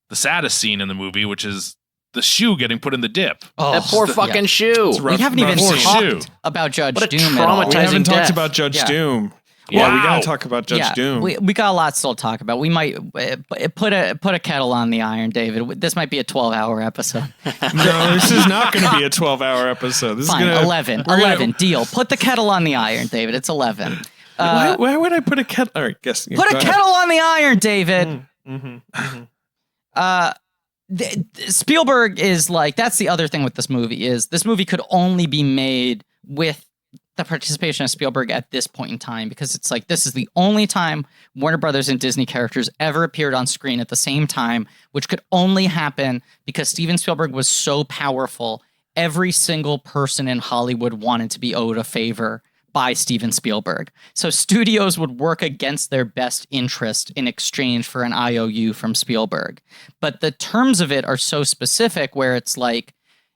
the saddest scene in the movie, which is the shoe getting put in the dip. Oh, That poor fucking shoe. we haven't even rough talked scene. about Judge What a Doom at all. We haven't death. talked about Judge Doom. Yeah. Yeah, we Wow. got to talk about Judge Doom. We got a lot still to talk about. We might put a kettle on the iron, David. This might be a 12-hour episode. No, this is not going to be a 12-hour episode. This Fine, is gonna, 11, deal. Put the kettle on the iron, David. It's 11. Why would I put a kettle? All right, guess. Put a kettle on the iron, David. Spielberg is like, that's the other thing with this movie, is this movie could only be made with the participation of Spielberg at this point in time, because it's like, this is the only time Warner Brothers and Disney characters ever appeared on screen at the same time, which could only happen because Steven Spielberg was so powerful. Every single person in Hollywood wanted to be owed a favor by Steven Spielberg. So studios would work against their best interest in exchange for an IOU from Spielberg. But the terms of it are so specific, where it's like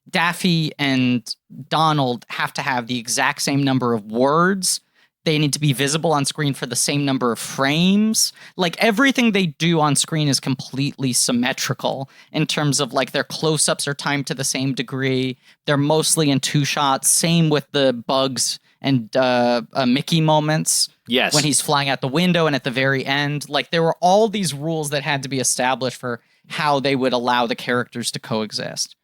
Daffy and Donald have to have the exact same number of words. They need to be visible on screen for the same number of frames. Like, everything they do on screen is completely symmetrical in terms of like their close-ups are timed to the same degree. They're mostly in 2 shots. Same with the Bugs and Mickey moments. Yes. When he's flying out the window and at the very end. Like, there were all these rules that had to be established for how they would allow the characters to coexist.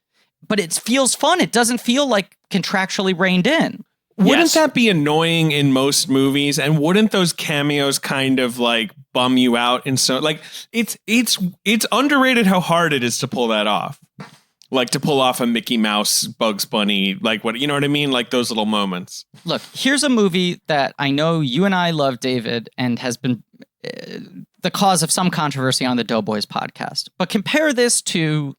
But it feels fun. It doesn't feel like contractually reined in. Wouldn't that be annoying in most movies? And wouldn't those cameos kind of like bum you out? And so, like, it's underrated how hard it is to pull that off. Like, to pull off a Mickey Mouse, Bugs Bunny, like, what, you know what I mean? Like, those little moments. Look, here's a movie that I know you and I love, David, and has been the cause of some controversy on the Doughboys podcast. But compare this to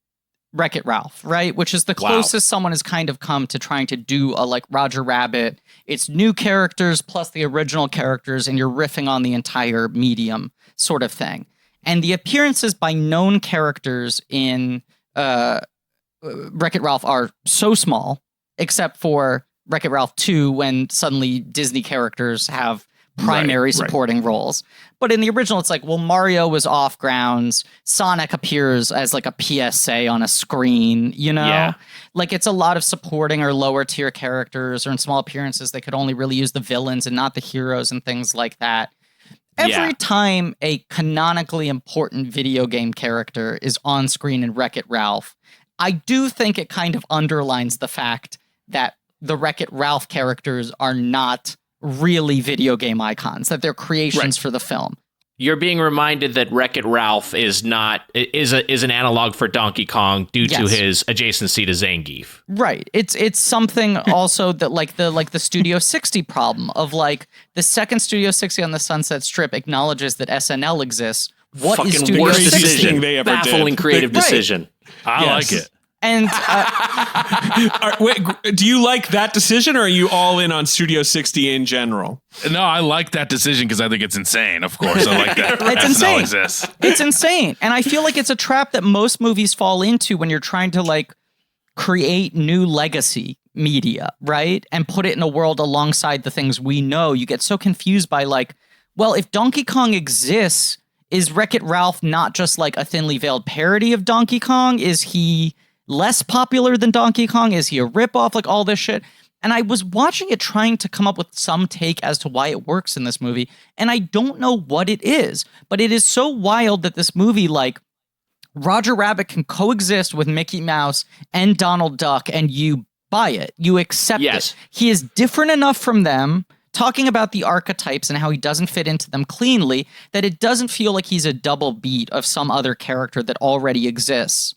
Wreck-It Ralph, right? Which is the closest someone has kind of come to trying to do a like Roger Rabbit. It's new characters plus the original characters, and you're riffing on the entire medium sort of thing. And the appearances by known characters in Wreck-It Ralph are so small, except for Wreck-It Ralph 2, when suddenly Disney characters have primary supporting roles. But in the original, it's like, well, Mario was off grounds. Sonic appears as like a PSA on a screen, you know? Yeah. Like, it's a lot of supporting or lower tier characters, or in small appearances, they could only really use the villains and not the heroes and things like that. Every time a canonically important video game character is on screen in Wreck-It Ralph, I do think it kind of underlines the fact that the Wreck-It Ralph characters are not really video game icons, that they're creations for the film. You're being reminded that Wreck-It Ralph is an analog for Donkey Kong due to his adjacency to Zangief. Right. It's something also that like the Studio 60 problem of like the second Studio 60 on the Sunset Strip acknowledges that SNL exists. What Fucking is Studio worst 60? decision they ever Baffling did. creative decision. I like it. And Wait, do you like that decision, or are you all in on Studio 60 in general? No, I like that decision because I think it's insane. Of course, I like that. It's SNL insane. exists. It's insane. And I feel like it's a trap that most movies fall into when you're trying to like create new legacy media, right? And put it in a world alongside the things we know. You get so confused by like, well, if Donkey Kong exists, is Wreck-It Ralph not just like a thinly veiled parody of Donkey Kong? Is he less popular than Donkey Kong? Is he a ripoff? Like all this shit. And I was watching it trying to come up with some take as to why it works in this movie. And I don't know what it is, but it is so wild that this movie, like, Roger Rabbit can coexist with Mickey Mouse and Donald Duck, and you buy it. You accept it. He is different enough from them, talking about the archetypes and how he doesn't fit into them cleanly, that it doesn't feel like he's a double beat of some other character that already exists.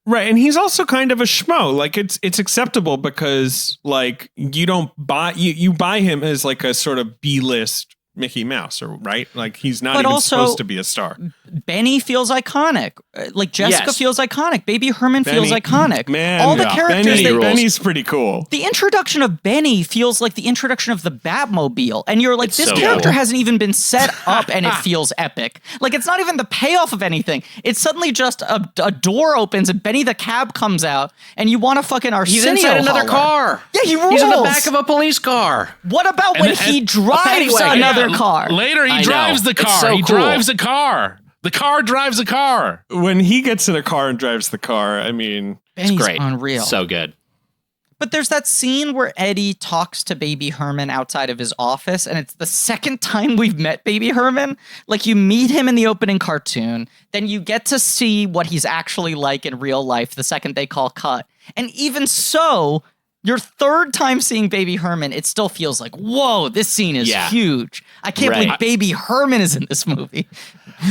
Right, and he's also kind of a schmo. Like it's acceptable because like you don't buy you buy him as like a sort of B-list Mickey Mouse, or right? Like he's not even supposed to be a star. Benny feels iconic. Like Jessica feels iconic. Baby Herman feels iconic. Man, all the characters. Benny's pretty cool. The introduction of Benny feels like the introduction of the Batmobile, and you're like, this character hasn't even been set up, and it feels epic. Like it's not even the payoff of anything. It's suddenly just a door opens and Benny the cab comes out, and you want to fucking Arsenio. He's inside another car. Yeah, he rules. He's in the back of a police car. What about when he drives another car? Later, he drives the car. So he cool. drives a car. The car drives a car. When he gets in a car and drives the car, I mean, Benny's it's great. Unreal. So good. But there's that scene where Eddie talks to Baby Herman outside of his office, and it's the second time we've met Baby Herman. Like, you meet him in the opening cartoon, then you get to see what he's actually like in real life the second they call cut. And even so, your third time seeing Baby Herman, it still feels like, whoa, this scene is huge. I can't believe Baby Herman is in this movie.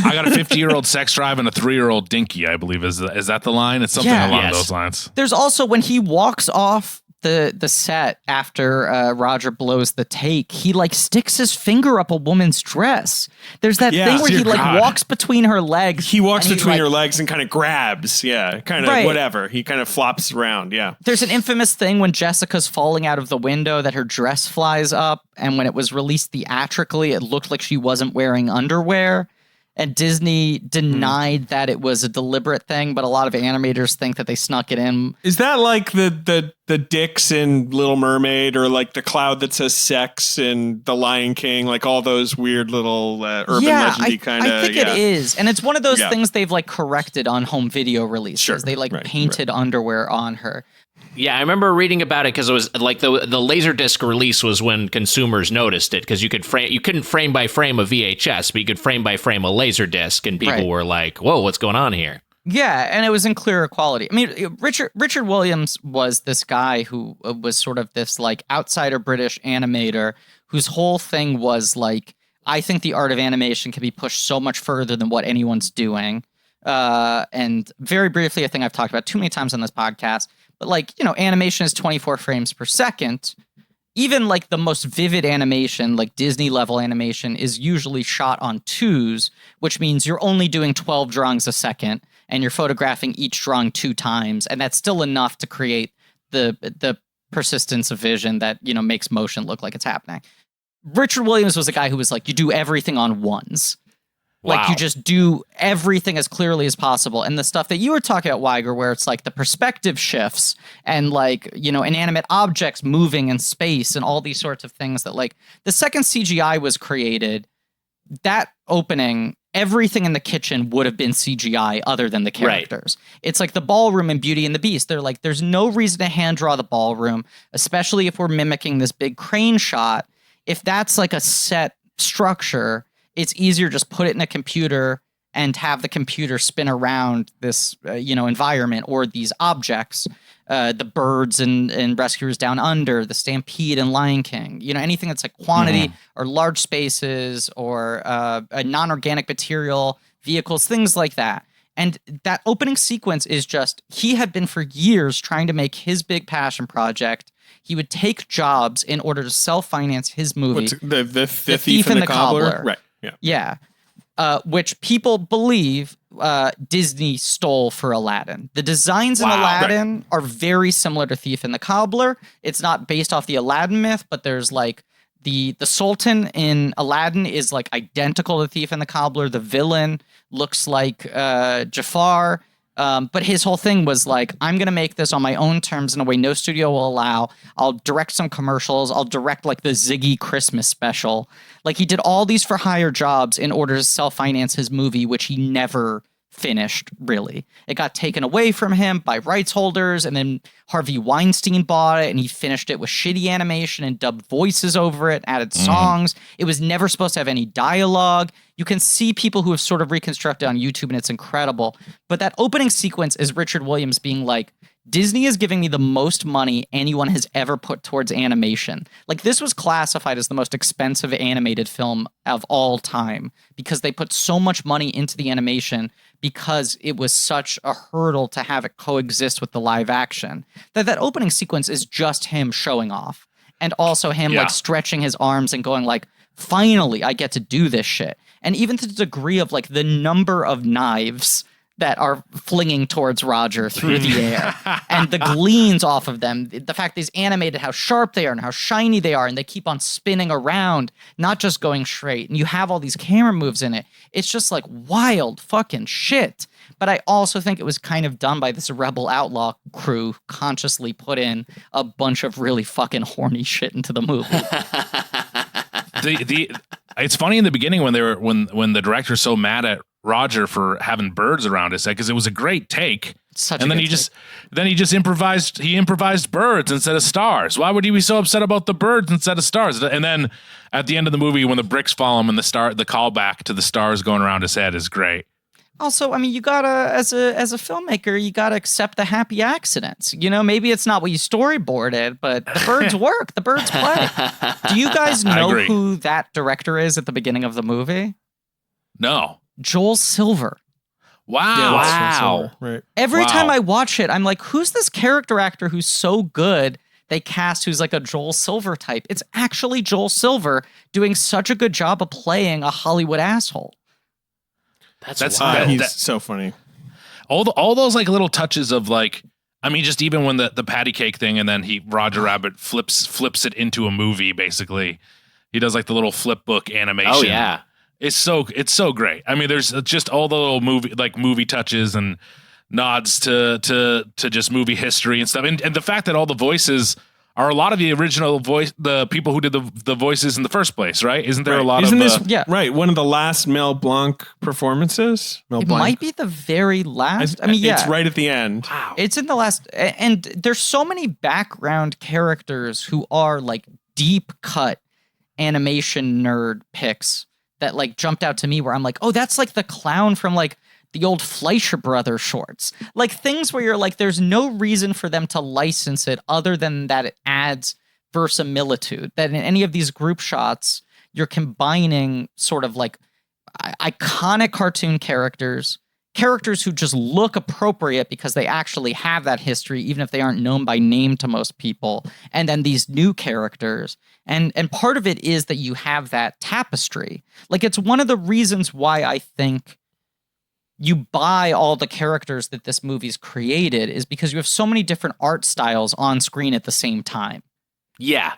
I got a 50-year-old sex drive and a 3-year-old dinky, I believe. Is that the line? It's something along those lines. There's also when he walks off the set after Roger blows the take, he like sticks his finger up a woman's dress. There's that thing where he like walks between her legs. He walks between her legs and kind of grabs. Yeah, kind of whatever. He kind of flops around. Yeah. There's an infamous thing when Jessica's falling out of the window that her dress flies up, and when it was released theatrically, it looked like she wasn't wearing underwear. And Disney denied that it was a deliberate thing, but a lot of animators think that they snuck it in. Is that like the dicks in Little Mermaid, or like the cloud that says sex in The Lion King? Like all those weird little urban legendy kind of. I think it is, and it's one of those things they've like corrected on home video releases. Sure. They like painted underwear on her. Yeah, I remember reading about it because it was like the Laserdisc release was when consumers noticed it, because you couldn't frame by frame a VHS, but you could frame by frame a Laserdisc, and people were like, "Whoa, what's going on here?" Yeah, and it was in clearer quality. I mean, Richard Williams was this guy who was sort of this like outsider British animator whose whole thing was like, I think the art of animation can be pushed so much further than what anyone's doing. And very briefly, I think I've talked about too many times on this podcast. But like, you know, animation is 24 frames per second. Even like the most vivid animation, like Disney level animation, is usually shot on 2s, which means you're only doing 12 drawings a second, and you're photographing each drawing 2 times. And that's still enough to create the persistence of vision that, you know, makes motion look like it's happening. Richard Williams was a guy who was like, you do everything on 1s. Like, you just do everything as clearly as possible. And the stuff that you were talking about, Wiger, where it's like the perspective shifts and like, you know, inanimate objects moving in space and all these sorts of things that like the second CGI was created, that opening, everything in the kitchen would have been CGI other than the characters. It's like the ballroom in Beauty and the Beast. They're like, there's no reason to hand draw the ballroom, especially if we're mimicking this big crane shot. If that's like a set structure, it's easier just put it in a computer and have the computer spin around this, environment or these objects, the birds and Rescuers Down Under, the Stampede and Lion King, you know, anything that's like quantity or large spaces or a non-organic material, vehicles, things like that. And that opening sequence is just, he had been for years trying to make his big passion project. He would take jobs in order to self-finance his movie. The Thief and the Cobbler? Right. Yeah. Which people believe Disney stole for Aladdin. The designs in Aladdin are very similar to Thief and the Cobbler. It's not based off the Aladdin myth, but there's like the Sultan in Aladdin is like identical to Thief and the Cobbler. The villain looks like Jafar. But his whole thing was like, I'm going to make this on my own terms in a way no studio will allow. I'll direct some commercials. I'll direct like the Ziggy Christmas special. Like he did all these for hire jobs in order to self-finance his movie, which he never finished, really. It got taken away from him by rights holders, and then Harvey Weinstein bought it, and he finished it with shitty animation and dubbed voices over it, added songs. It was never supposed to have any dialogue. You can see people who have sort of reconstructed on YouTube, and it's incredible. But that opening sequence is Richard Williams being like, Disney is giving me the most money anyone has ever put towards animation. Like, this was classified as the most expensive animated film of all time because they put so much money into the animation because it was such a hurdle to have it coexist with the live action. That opening sequence is just him showing off. And also him like stretching his arms and going like, finally, I get to do this shit. And even to the degree of like the number of knives that are flinging towards Roger through the air and the gleams off of them. The fact that he's animated how sharp they are and how shiny they are, and they keep on spinning around, not just going straight. And you have all these camera moves in it. It's just like wild fucking shit. But I also think it was kind of done by this Rebel Outlaw crew consciously put in a bunch of really fucking horny shit into the movie. It's funny in the beginning when when the director's so mad at Roger for having birds around his head because it was a great take. And then he just improvised birds instead of stars. Why would he be so upset about the birds instead of stars? And then at the end of the movie, when the bricks follow him and the callback to the stars going around his head is great. Also, I mean, you gotta, as a filmmaker, you gotta accept the happy accidents. You know, maybe it's not what you storyboarded, but the birds work. The birds play. Do you guys know who that director is at the beginning of the movie? No. Joel Silver. Wow. Yeah, Wow. Right. Every time I watch it, I'm like, who's this character actor who's so good they cast who's like a Joel Silver type? It's actually Joel Silver doing such a good job of playing a Hollywood asshole. That's wild. He's so funny. All those like little touches of like, I mean, just even when the patty cake thing and then Roger Rabbit flips it into a movie, basically. He does like the little flip book animation. Oh, yeah. It's so great. I mean, there's just all the little movie touches and nods to just movie history and stuff. And the fact that all the voices are a lot of the original the people who did the voices in the first place, right? Isn't there a lot Isn't of this right? One of the last Mel Blanc performances. It might be the very last. I mean, it's right at the end. Wow. It's in the last, and there's so many background characters who are like deep cut animation nerd picks that like jumped out to me where I'm like, oh, that's like the clown from like the old Fleischer Brothers shorts. Like things where you're like, there's no reason for them to license it other than that it adds verisimilitude. That in any of these group shots, you're combining sort of like iconic cartoon characters who just look appropriate because they actually have that history, even if they aren't known by name to most people. And then these new characters. And part of it is that you have that tapestry. Like it's one of the reasons why I think you buy all the characters that this movie's created is because you have so many different art styles on screen at the same time. Yeah.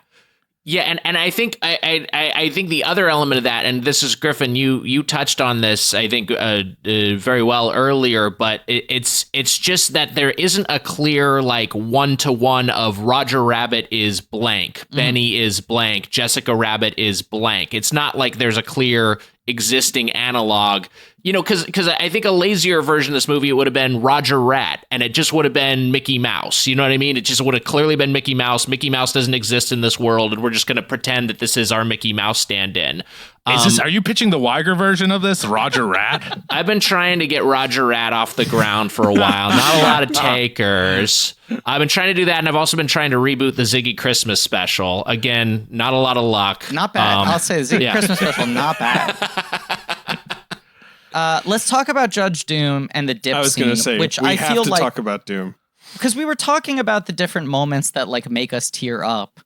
Yeah, and I think I think the other element of that, and this is Griffin, you touched on this, I think very well earlier, but it's just that there isn't a clear like 1-to-1 of Roger Rabbit is blank, Benny is blank, Jessica Rabbit is blank. It's not like there's a clear existing analog. You know, because I think a lazier version of this movie, it would have been Roger Rat, and it just would have been Mickey Mouse. You know what I mean? It just would have clearly been Mickey Mouse. Mickey Mouse doesn't exist in this world, and we're just going to pretend that this is our Mickey Mouse stand-in. Are you pitching the Wiger version of this, Roger Rat? I've been trying to get Roger Rat off the ground for a while. Not a lot of takers. I've been trying to do that, and I've also been trying to reboot the Ziggy Christmas special. Again, not a lot of luck. Not bad. I'll say the Ziggy Christmas special, not bad. Let's talk about Judge Doom and the dip scene. I was going to say, which we I have feel to like, talk about Doom. because we were talking about the different moments that like make us tear up.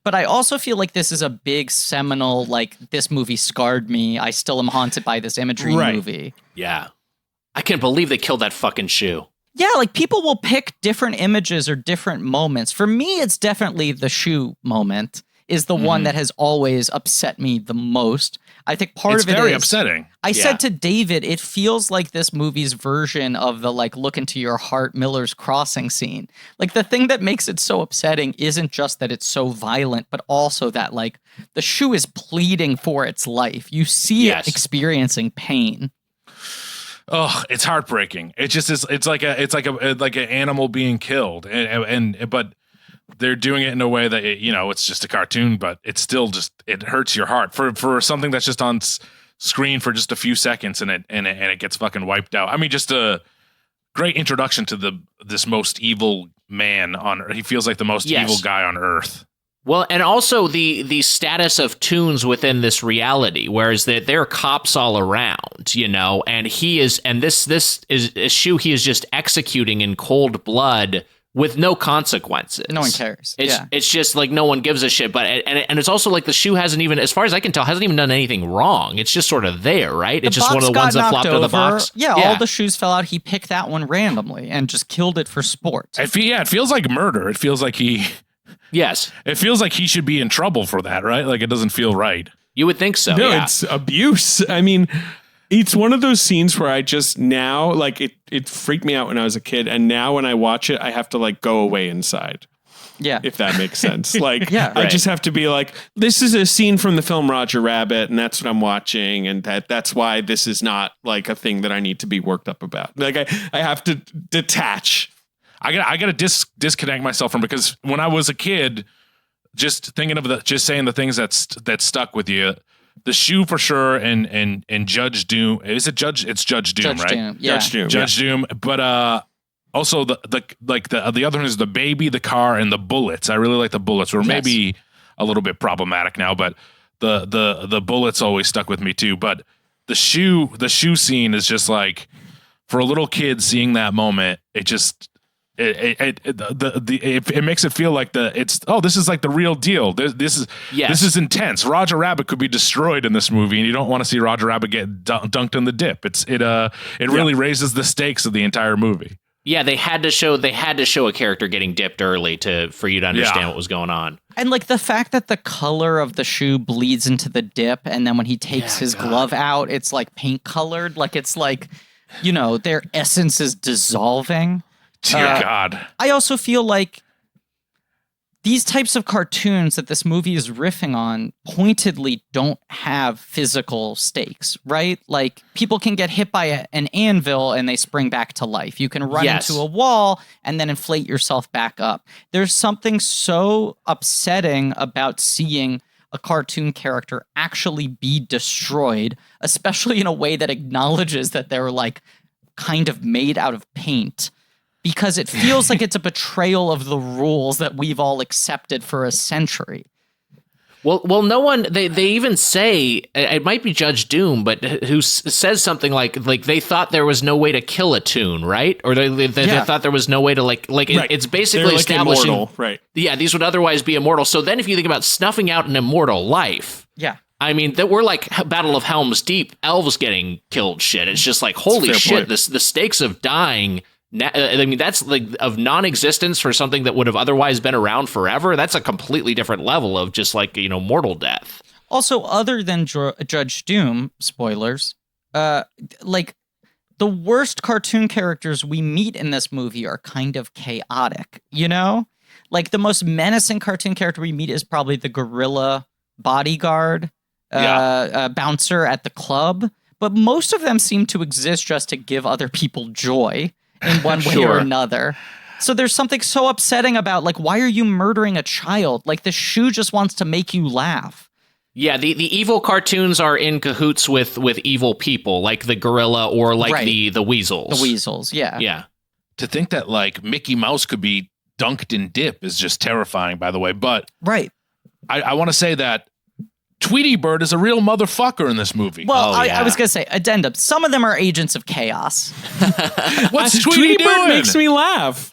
But I also feel like this is a big seminal, like, this movie scarred me. I still am haunted by this imagery movie. Yeah. I can't believe they killed that fucking shoe. Yeah, like, people will pick different images or different moments. For me, it's definitely the shoe moment is the one that has always upset me the most. I think part of it is... It's very upsetting. I said to David, it feels like this movie's version of the, like, look into your heart Miller's Crossing scene. Like, the thing that makes it so upsetting isn't just that it's so violent, but also that, like, the shoe is pleading for its life. You see it experiencing pain. it's heartbreaking. It just is. It's like an animal being killed, but they're doing it in a way that it's just a cartoon, but it's still just it hurts your heart for something that's just on screen for just a few seconds and it gets fucking wiped out. I mean, just a great introduction to this most evil man on Earth. He feels like the most evil guy on Earth. Well, and also the status of Toons within this reality, whereas there are cops all around, and he is, and this is a Shu he is just executing in cold blood with no consequences. No one cares. It's just like no one gives a shit. But and it's also like the Shu hasn't even, as far as I can tell, hasn't even done anything wrong. It's just sort of there, right? It's just one of the ones that flopped in the box. Yeah, all the shoes fell out. He picked that one randomly and just killed it for sport. It feels like murder. It feels like he. Yes. It feels like he should be in trouble for that, right? Like it doesn't feel right. You would think so. No, yeah. It's abuse. I mean, it's one of those scenes where I just now, like, it freaked me out when I was a kid. And now when I watch it, I have to, like, go away inside. Yeah. If that makes sense. Like, yeah, I just have to be like, this is a scene from the film Roger Rabbit, and that's what I'm watching. And that's why this is not, like, a thing that I need to be worked up about. Like, I have to detach. I gotta disconnect myself from, because when I was a kid, just thinking of just saying the things that stuck with you. The Shu for sure, and Judge Doom. Is it Judge? It's Judge Doom, right? Doom. Yeah. Judge Doom. But also the other one is the baby, the car, and the bullets. I really like the bullets. Or maybe a little bit problematic now, but the bullets always stuck with me too. But the shoe scene is just like, for a little kid seeing that moment, it just. It makes it feel like this is like the real deal. This is intense. Roger Rabbit could be destroyed in this movie, and you don't want to see Roger Rabbit get dunked in the dip. It really raises the stakes of the entire movie. Yeah, they had to show a character getting dipped early for you to understand what was going on. And like the fact that the color of the shoe bleeds into the dip, and then when he takes his glove out, it's like paint colored. Like it's like, their essence is dissolving. Dear God. I also feel like these types of cartoons that this movie is riffing on pointedly don't have physical stakes, right? Like people can get hit by an anvil and they spring back to life. You can run into a wall and then inflate yourself back up. There's something so upsetting about seeing a cartoon character actually be destroyed, especially in a way that acknowledges that they're like kind of made out of paint. Because it feels like it's a betrayal of the rules that we've all accepted for a century. Well, no one. They even say it might be Judge Doom, but who says something like they thought there was no way to kill a Toon, right? Or they thought there was no way to right. It's basically establishing immortal, right? Yeah, these would otherwise be immortal. So then, if you think about snuffing out an immortal life, I mean, that we're like Battle of Helm's Deep, elves getting killed. Shit, it's just like holy shit. The stakes of dying. I mean, that's like of non-existence for something that would have otherwise been around forever. That's a completely different level of just like, mortal death. Also, other than Judge Doom, spoilers, like the worst cartoon characters we meet in this movie are kind of chaotic, Like the most menacing cartoon character we meet is probably the gorilla bodyguard, bouncer at the club. But most of them seem to exist just to give other people joy. In one way or another. So there's something so upsetting about, like, why are you murdering a child? Like, the shoe just wants to make you laugh. Yeah, the evil cartoons are in cahoots with evil people, like the gorilla or like the weasels. The weasels, yeah. Yeah. To think that, like, Mickey Mouse could be dunked in dip is just terrifying, by the way. But I want to say that Tweety Bird is a real motherfucker in this movie. Well, I was going to say, addendum. Some of them are agents of chaos. What's Tweety doing? Bird makes me laugh.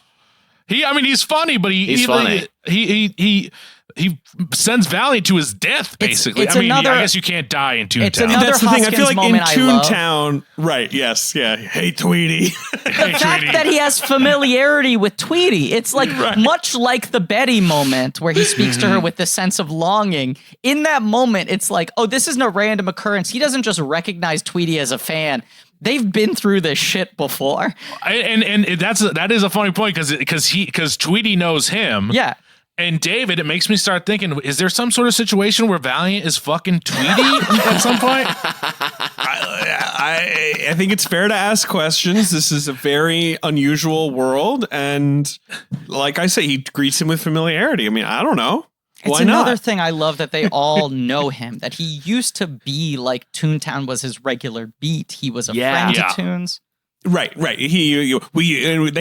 He's funny, but he's funny. He sends Valiant to his death, basically. It's I another, guess you can't die in Toontown. It's another That's the thing. I feel like in Toontown, right, yes, yeah. Hey, Tweety. The fact that he has familiarity with Tweety, it's like much like the Betty moment where he speaks to her with this sense of longing. In that moment, it's like, oh, this isn't a random occurrence. He doesn't just recognize Tweety as a fan. They've been through this shit before. And that is a funny point because Tweety knows him. Yeah. And David, it makes me start thinking, is there some sort of situation where Valiant is fucking Tweety at some point? I think it's fair to ask questions. This is a very unusual world, and like I say, he greets him with familiarity. I mean, I don't know. It's Why another not? thing I love that they all know him, that he used to be like Toontown was his regular beat. He was a friend Yeah. to Toons. Right. He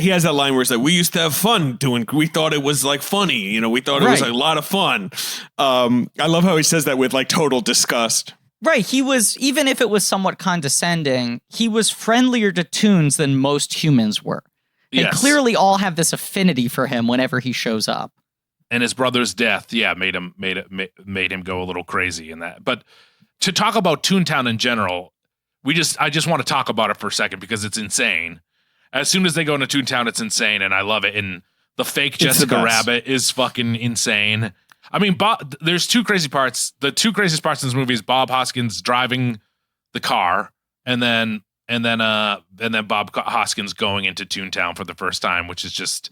has that line where it's like, we used to have fun doing. We thought it was like funny. You know, we thought it was Right. a lot of fun. I love how he says that with like total disgust. Right. He was, even if it was somewhat condescending, he was friendlier to Toons than most humans were. They Yes. clearly all have this affinity for him whenever he shows up. And his brother's death, made him go a little crazy in that. But to talk about Toontown in general, I just want to talk about it for a second because it's insane. As soon as they go into Toontown, it's insane, and I love it. And the fake It's the Jessica best. Rabbit is fucking insane. I mean, there's two crazy parts. The two craziest parts in this movie is Bob Hoskins driving the car, and then Bob Hoskins going into Toontown for the first time, which is just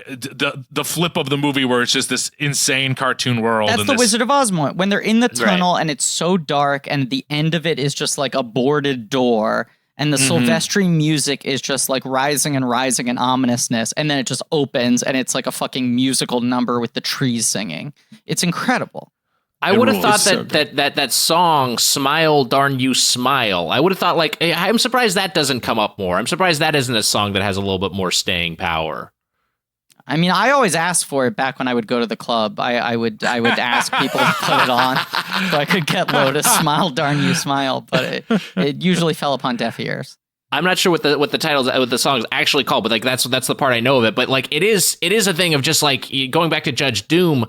the flip of the movie where it's just this insane cartoon world. That's and the this, Wizard of Oz moment. When they're in the tunnel and it's so dark and the end of it is just like a boarded door and the Silvestri music is just like rising and rising in ominousness, and then it just opens and it's like a fucking musical number with the trees singing. It's incredible. I would have thought so that song, Smile, Darn You Smile. I would have thought, like, I'm surprised that doesn't come up more. I'm surprised that isn't a song that has a little bit more staying power. I mean, I always asked for it back when I would go to the club. I would ask people to put it on so I could get Lotus Smile, Darn You Smile, but it usually fell upon deaf ears. I'm not sure what the song is actually called, but like that's the part I know of it. But like it is a thing of just like going back to Judge Doom,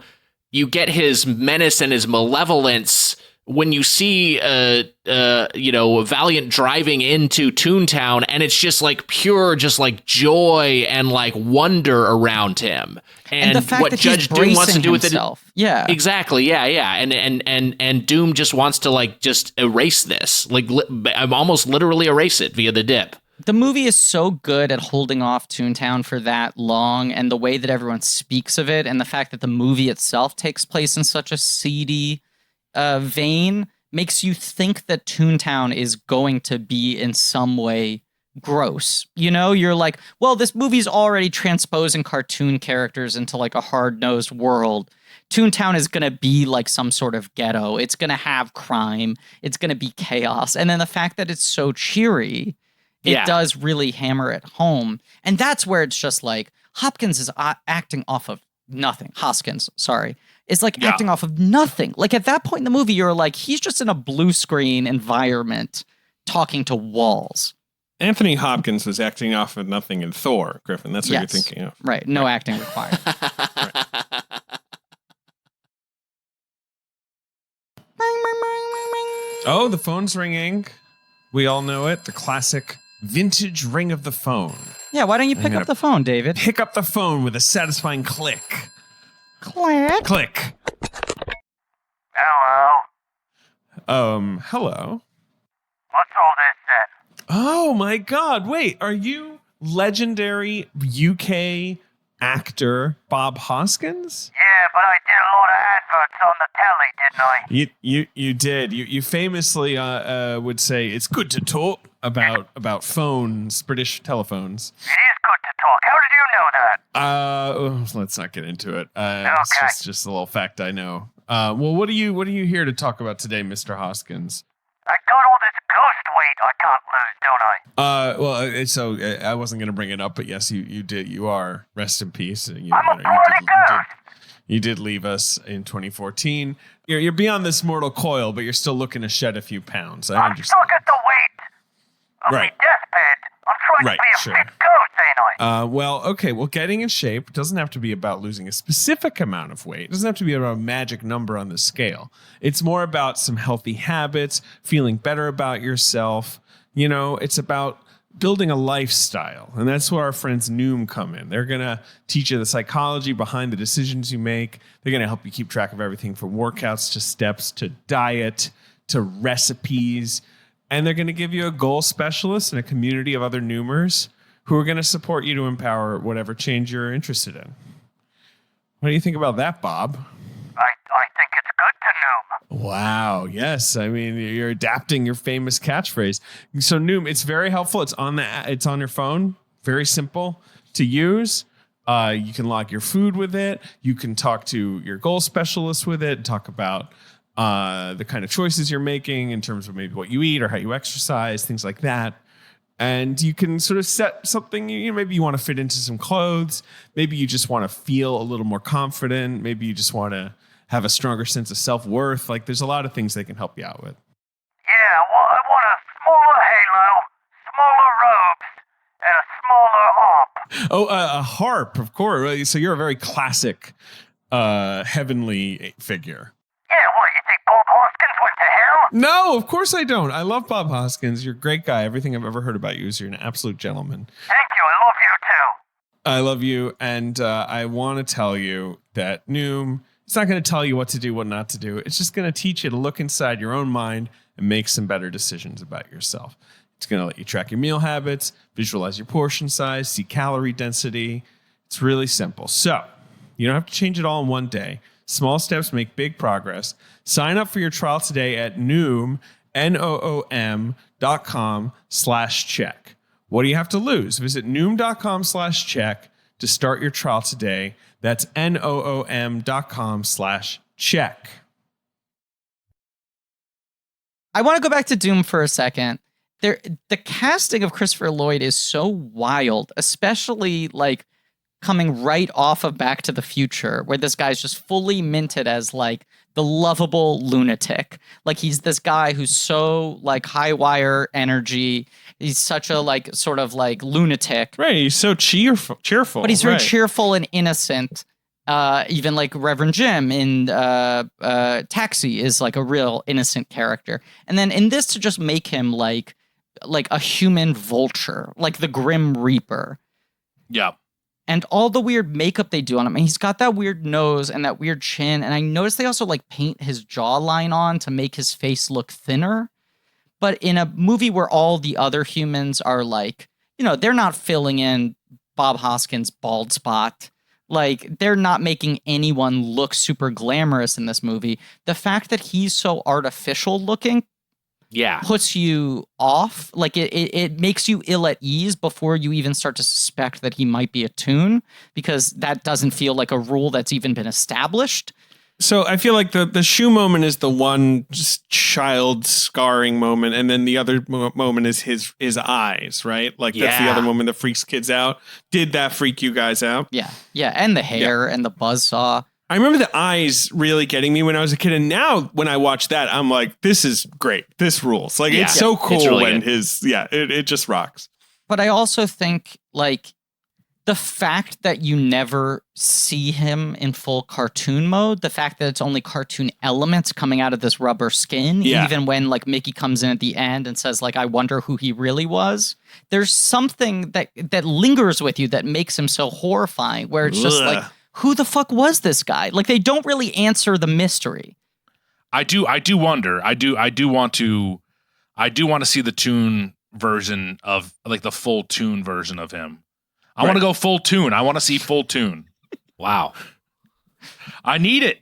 you get his menace and his malevolence when you see Valiant driving into Toontown, and it's just like pure, just like joy and like wonder around him, and the fact what that Judge he's Doom wants to bracing do with himself. it. Yeah, exactly. Yeah, and Doom just wants to like just erase this, like I'm almost literally erase it via the dip. The movie is so good at holding off Toontown for that long, and the way that everyone speaks of it, and the fact that the movie itself takes place in such a seedy vein makes you think that Toontown is going to be in some way gross. You know, you're like, well, this movie's already transposing cartoon characters into like a hard-nosed world. Toontown is going to be like some sort of ghetto. It's going to have crime. It's going to be chaos. And then the fact that it's so cheery, it does really hammer it home. And that's where it's just like Hopkins is acting off of nothing. Hoskins, sorry. Is like acting off of nothing. Like at that point in the movie, you're like, he's just in a blue screen environment talking to walls. Anthony Hopkins was acting off of nothing in Thor, Griffin. That's what you're thinking of. Right. No acting required. Oh, the phone's ringing. We all know it. The classic vintage ring of the phone. Yeah, why don't you pick up the phone, David? Pick up the phone with a satisfying click. Click. Click. Hello? Hello. What's all this then? Oh my God. Wait, are you legendary UK actor Bob Hoskins? Yeah, but I did a lot of adverts on the telly, didn't I? You did. You famously would say it's good to talk about phones, British telephones. It is good to talk. How did you know that? Let's not get into it. It's just a little fact I know. Well, what are you here to talk about today, Mr. Hoskins? I got all this ghost weight I can't lose, don't I? I wasn't going to bring it up, but yes, you did. You are. Rest in peace. I'm a bloody ghost. You did leave us in 2014. You're beyond this mortal coil, but you're still looking to shed a few pounds. I I'm understand. stuck at the weight of Right. my deathbed. I'm trying Right, to be a sure. fit ghost, ain't I? Well, getting in shape doesn't have to be about losing a specific amount of weight. It doesn't have to be about a magic number on the scale. It's more about some healthy habits, feeling better about yourself. You know, it's about building a lifestyle. And that's where our friends Noom come in. They're going to teach you the psychology behind the decisions you make. They're going to help you keep track of everything from workouts to steps to diet to recipes. And they're going to give you a goal specialist and a community of other Noomers who are going to support you to empower whatever change you're interested in. What do you think about that, Bob? I think it's good to Noom. Wow. Yes. I mean, you're adapting your famous catchphrase. So Noom, it's very helpful. It's on your phone. Very simple to use. You can log your food with it. You can talk to your goal specialist with it. Talk about the kind of choices you're making in terms of maybe what you eat or how you exercise, things like that. And you can sort of set something, maybe you want to fit into some clothes. Maybe you just want to feel a little more confident. Maybe you just want to have a stronger sense of self-worth. Like, there's a lot of things they can help you out with. Yeah, well, I want a smaller halo, smaller robes, and a smaller harp. Oh, a harp, of course. So you're a very classic heavenly figure. Yeah, what, you think Bob Hoskins went to hell? No, of course I don't. I love Bob Hoskins. You're a great guy. Everything I've ever heard about you is you're an absolute gentleman. Thank you, I love you too. I love you, and I want to tell you that Noom, it's not going to tell you what to do, what not to do. It's just going to teach you to look inside your own mind and make some better decisions about yourself. It's going to let you track your meal habits, visualize your portion size, see calorie density. It's really simple. So you don't have to change it all in one day. Small steps make big progress. Sign up for your trial today at Noom, Noom.com/check. What do you have to lose? Visit Noom.com/check to start your trial today. That's Noom.com/check. I want to go back to Doom for a second. The casting of Christopher Lloyd is so wild, especially like coming right off of Back to the Future, where this guy's just fully minted as like the lovable lunatic. Like, he's this guy who's so like high wire energy. He's such a like sort of like lunatic. Right. He's so cheerful. But he's very cheerful and innocent. Even like Reverend Jim in Taxi is like a real innocent character. And then in this, to just make him like a human vulture, like the Grim Reaper. Yeah. And all the weird makeup they do on him. And he's got that weird nose and that weird chin. And I noticed they also like paint his jawline on to make his face look thinner. But in a movie where all the other humans are like, they're not filling in Bob Hoskins' bald spot. Like, they're not making anyone look super glamorous in this movie. The fact that he's so artificial looking puts you off. Like, it makes you ill at ease before you even start to suspect that he might be a toon, because that doesn't feel like a rule that's even been established. So I feel like the shoe moment is the one just child scarring moment, and then the other moment is his eyes, right? Like, that's the other moment that freaks kids out. Did that freak you guys out? Yeah, and the hair and the buzzsaw. I remember the eyes really getting me when I was a kid, and now when I watch that, I'm like, this is great. This rules. Like, it's so cool it's really when good. It just rocks. But I also think, like, the fact that you never see him in full cartoon mode, the fact that it's only cartoon elements coming out of this rubber skin, even when like Mickey comes in at the end and says like, I wonder who he really was. There's something that lingers with you that makes him so horrifying, where it's just like, who the fuck was this guy? Like, they don't really answer the mystery. I do wonder. I do want to see the toon version of, like, the full toon version of him. I want to go full toon. I want to see full toon. Wow. I need it.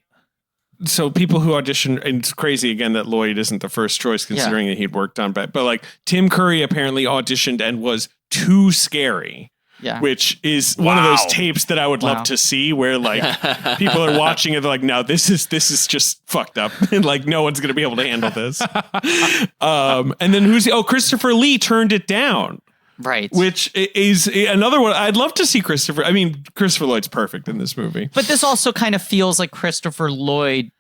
So people who audition, and it's crazy again that Lloyd isn't the first choice considering that he'd worked on, but like Tim Curry apparently auditioned and was too scary. Yeah. Which is one of those tapes that I would love to see, where like people are watching it, they're like, no, this is just fucked up. And like, no one's going to be able to handle this. And then Christopher Lee turned it down. Right. Which is another one. I'd love to see Christopher. I mean, Christopher Lloyd's perfect in this movie. But this also kind of feels like Christopher Lloyd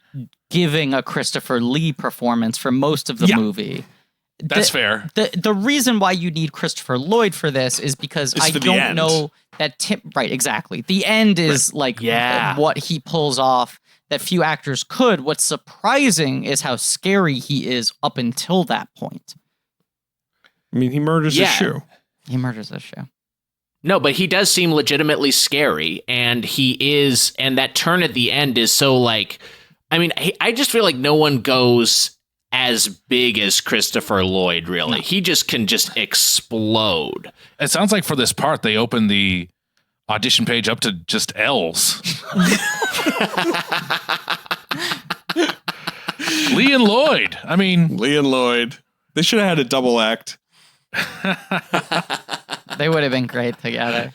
giving a Christopher Lee performance for most of the movie. That's fair. The reason why you need Christopher Lloyd for this is because I don't know that Tim... Right, exactly. The end is what he pulls off that few actors could. What's surprising is how scary he is up until that point. I mean, he murders his shoe. He murders his shoe. No, but he does seem legitimately scary, and and that turn at the end is so like... I mean, I just feel like no one goes as big as Christopher Lloyd, really. No. He just can explode. It sounds like for this part, they opened the audition page up to just L's. Lee and Lloyd. I mean, Lee and Lloyd. They should have had a double act. They would have been great together.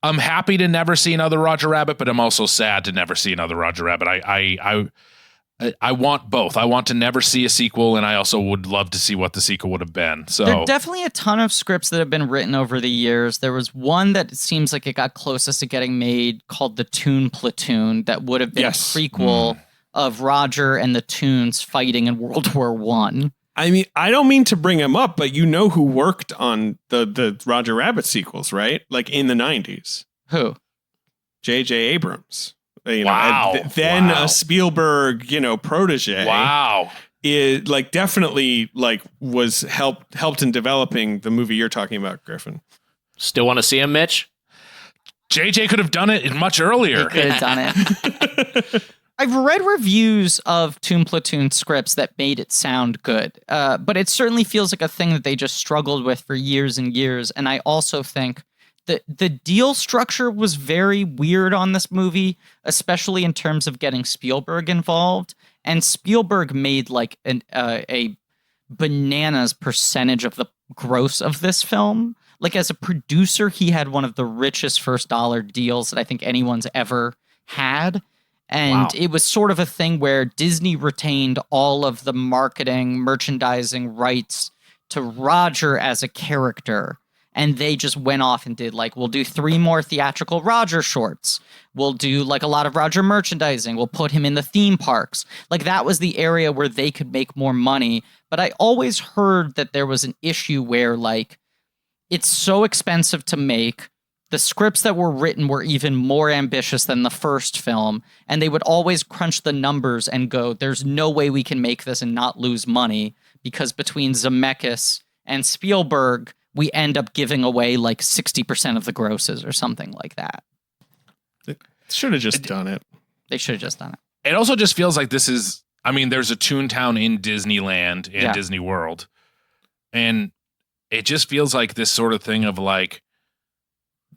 I'm happy to never see another Roger Rabbit, but I'm also sad to never see another Roger Rabbit. I want both. I want to never see a sequel, and I also would love to see what the sequel would have been. So there are definitely a ton of scripts that have been written over the years. There was one that seems like it got closest to getting made called The Toon Platoon that would have been a prequel of Roger and the Toons fighting in World War I. I mean, I don't mean to bring him up, but you know who worked on the Roger Rabbit sequels, right? Like in the 90s. Who? J.J. Abrams. You Wow. know, then a Spielberg, protege. wow. It definitely was helped in developing the movie you're talking about, Griffin. Still want to see him, Mitch? JJ could have done it much earlier. He could have done it. I've read reviews of Toon Platoon scripts that made it sound good, but it certainly feels like a thing that they just struggled with for years and years. And I also think that the deal structure was very weird on this movie, especially in terms of getting Spielberg involved. And Spielberg made like a bananas percentage of the gross of this film. Like as a producer, he had one of the richest first dollar deals that I think anyone's ever had. And it was sort of a thing where Disney retained all of the marketing, merchandising rights to Roger as a character. And they just went off and did we'll do 3 more theatrical Roger shorts. We'll do a lot of Roger merchandising. We'll put him in the theme parks. That was the area where they could make more money. But I always heard that there was an issue where it's so expensive to make. The scripts that were written were even more ambitious than the first film, and they would always crunch the numbers and go, there's no way we can make this and not lose money, because between Zemeckis and Spielberg, we end up giving away 60% of the grosses or something like that. They should have just done it. They should have just done it. It also just feels like this is, there's a Toontown in Disneyland and Disney World, and it just feels like this sort of thing of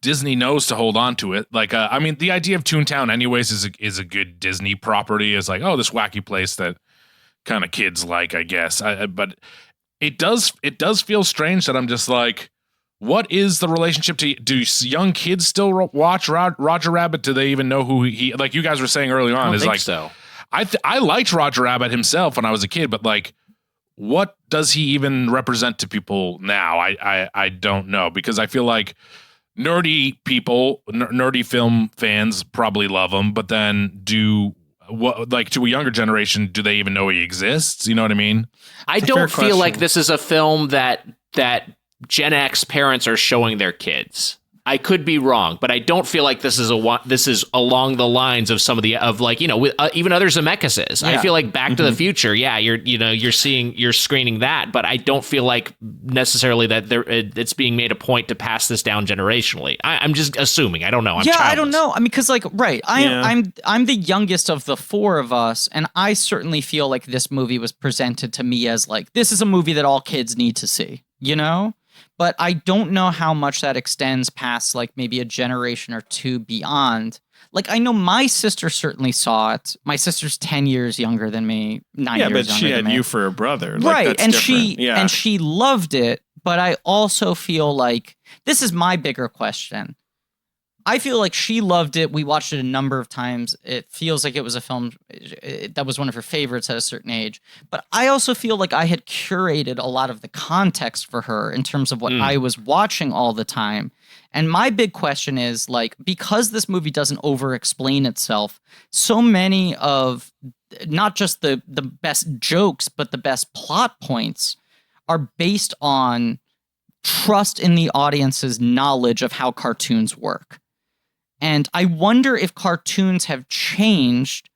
Disney knows to hold on to it. The idea of Toontown anyways is a good Disney property. Is this wacky place that kind of kids like, I guess. But it does feel strange that I'm just what is the relationship to, do young kids still watch Roger Rabbit? Do they even know who he, you guys were saying early on, I don't think so. I liked Roger Rabbit himself when I was a kid, but what does he even represent to people now? I don't know, because I feel like nerdy people, nerdy film fans probably love him, but then to a younger generation, do they even know he exists? You know what I mean? I don't feel like this is a film that Gen X parents are showing their kids. I could be wrong, but I don't feel like this is along the lines of some of the even other Zemeckis. I feel like Back to the Future. Yeah, you're screening that, but I don't feel like necessarily that it's being made a point to pass this down generationally. I'm just assuming. I don't know. I'm childless. I don't know. Because I'm the youngest of the 4 of us, and I certainly feel like this movie was presented to me as this is a movie that all kids need to see. But I don't know how much that extends past maybe a generation or 2 beyond. I know my sister certainly saw it. My sister's 10 years younger than me, 9 years younger than me. Yeah, but she had you for a brother. Right, and she loved it, but I also feel this is my bigger question. I feel like she loved it. We watched it a number of times. It feels like it was a film that was one of her favorites at a certain age. But I also feel like I had curated a lot of the context for her in terms of what I was watching all the time. And my big question is, because this movie doesn't over-explain itself, so many of not just the best jokes, but the best plot points are based on trust in the audience's knowledge of how cartoons work. And I wonder if cartoons have changed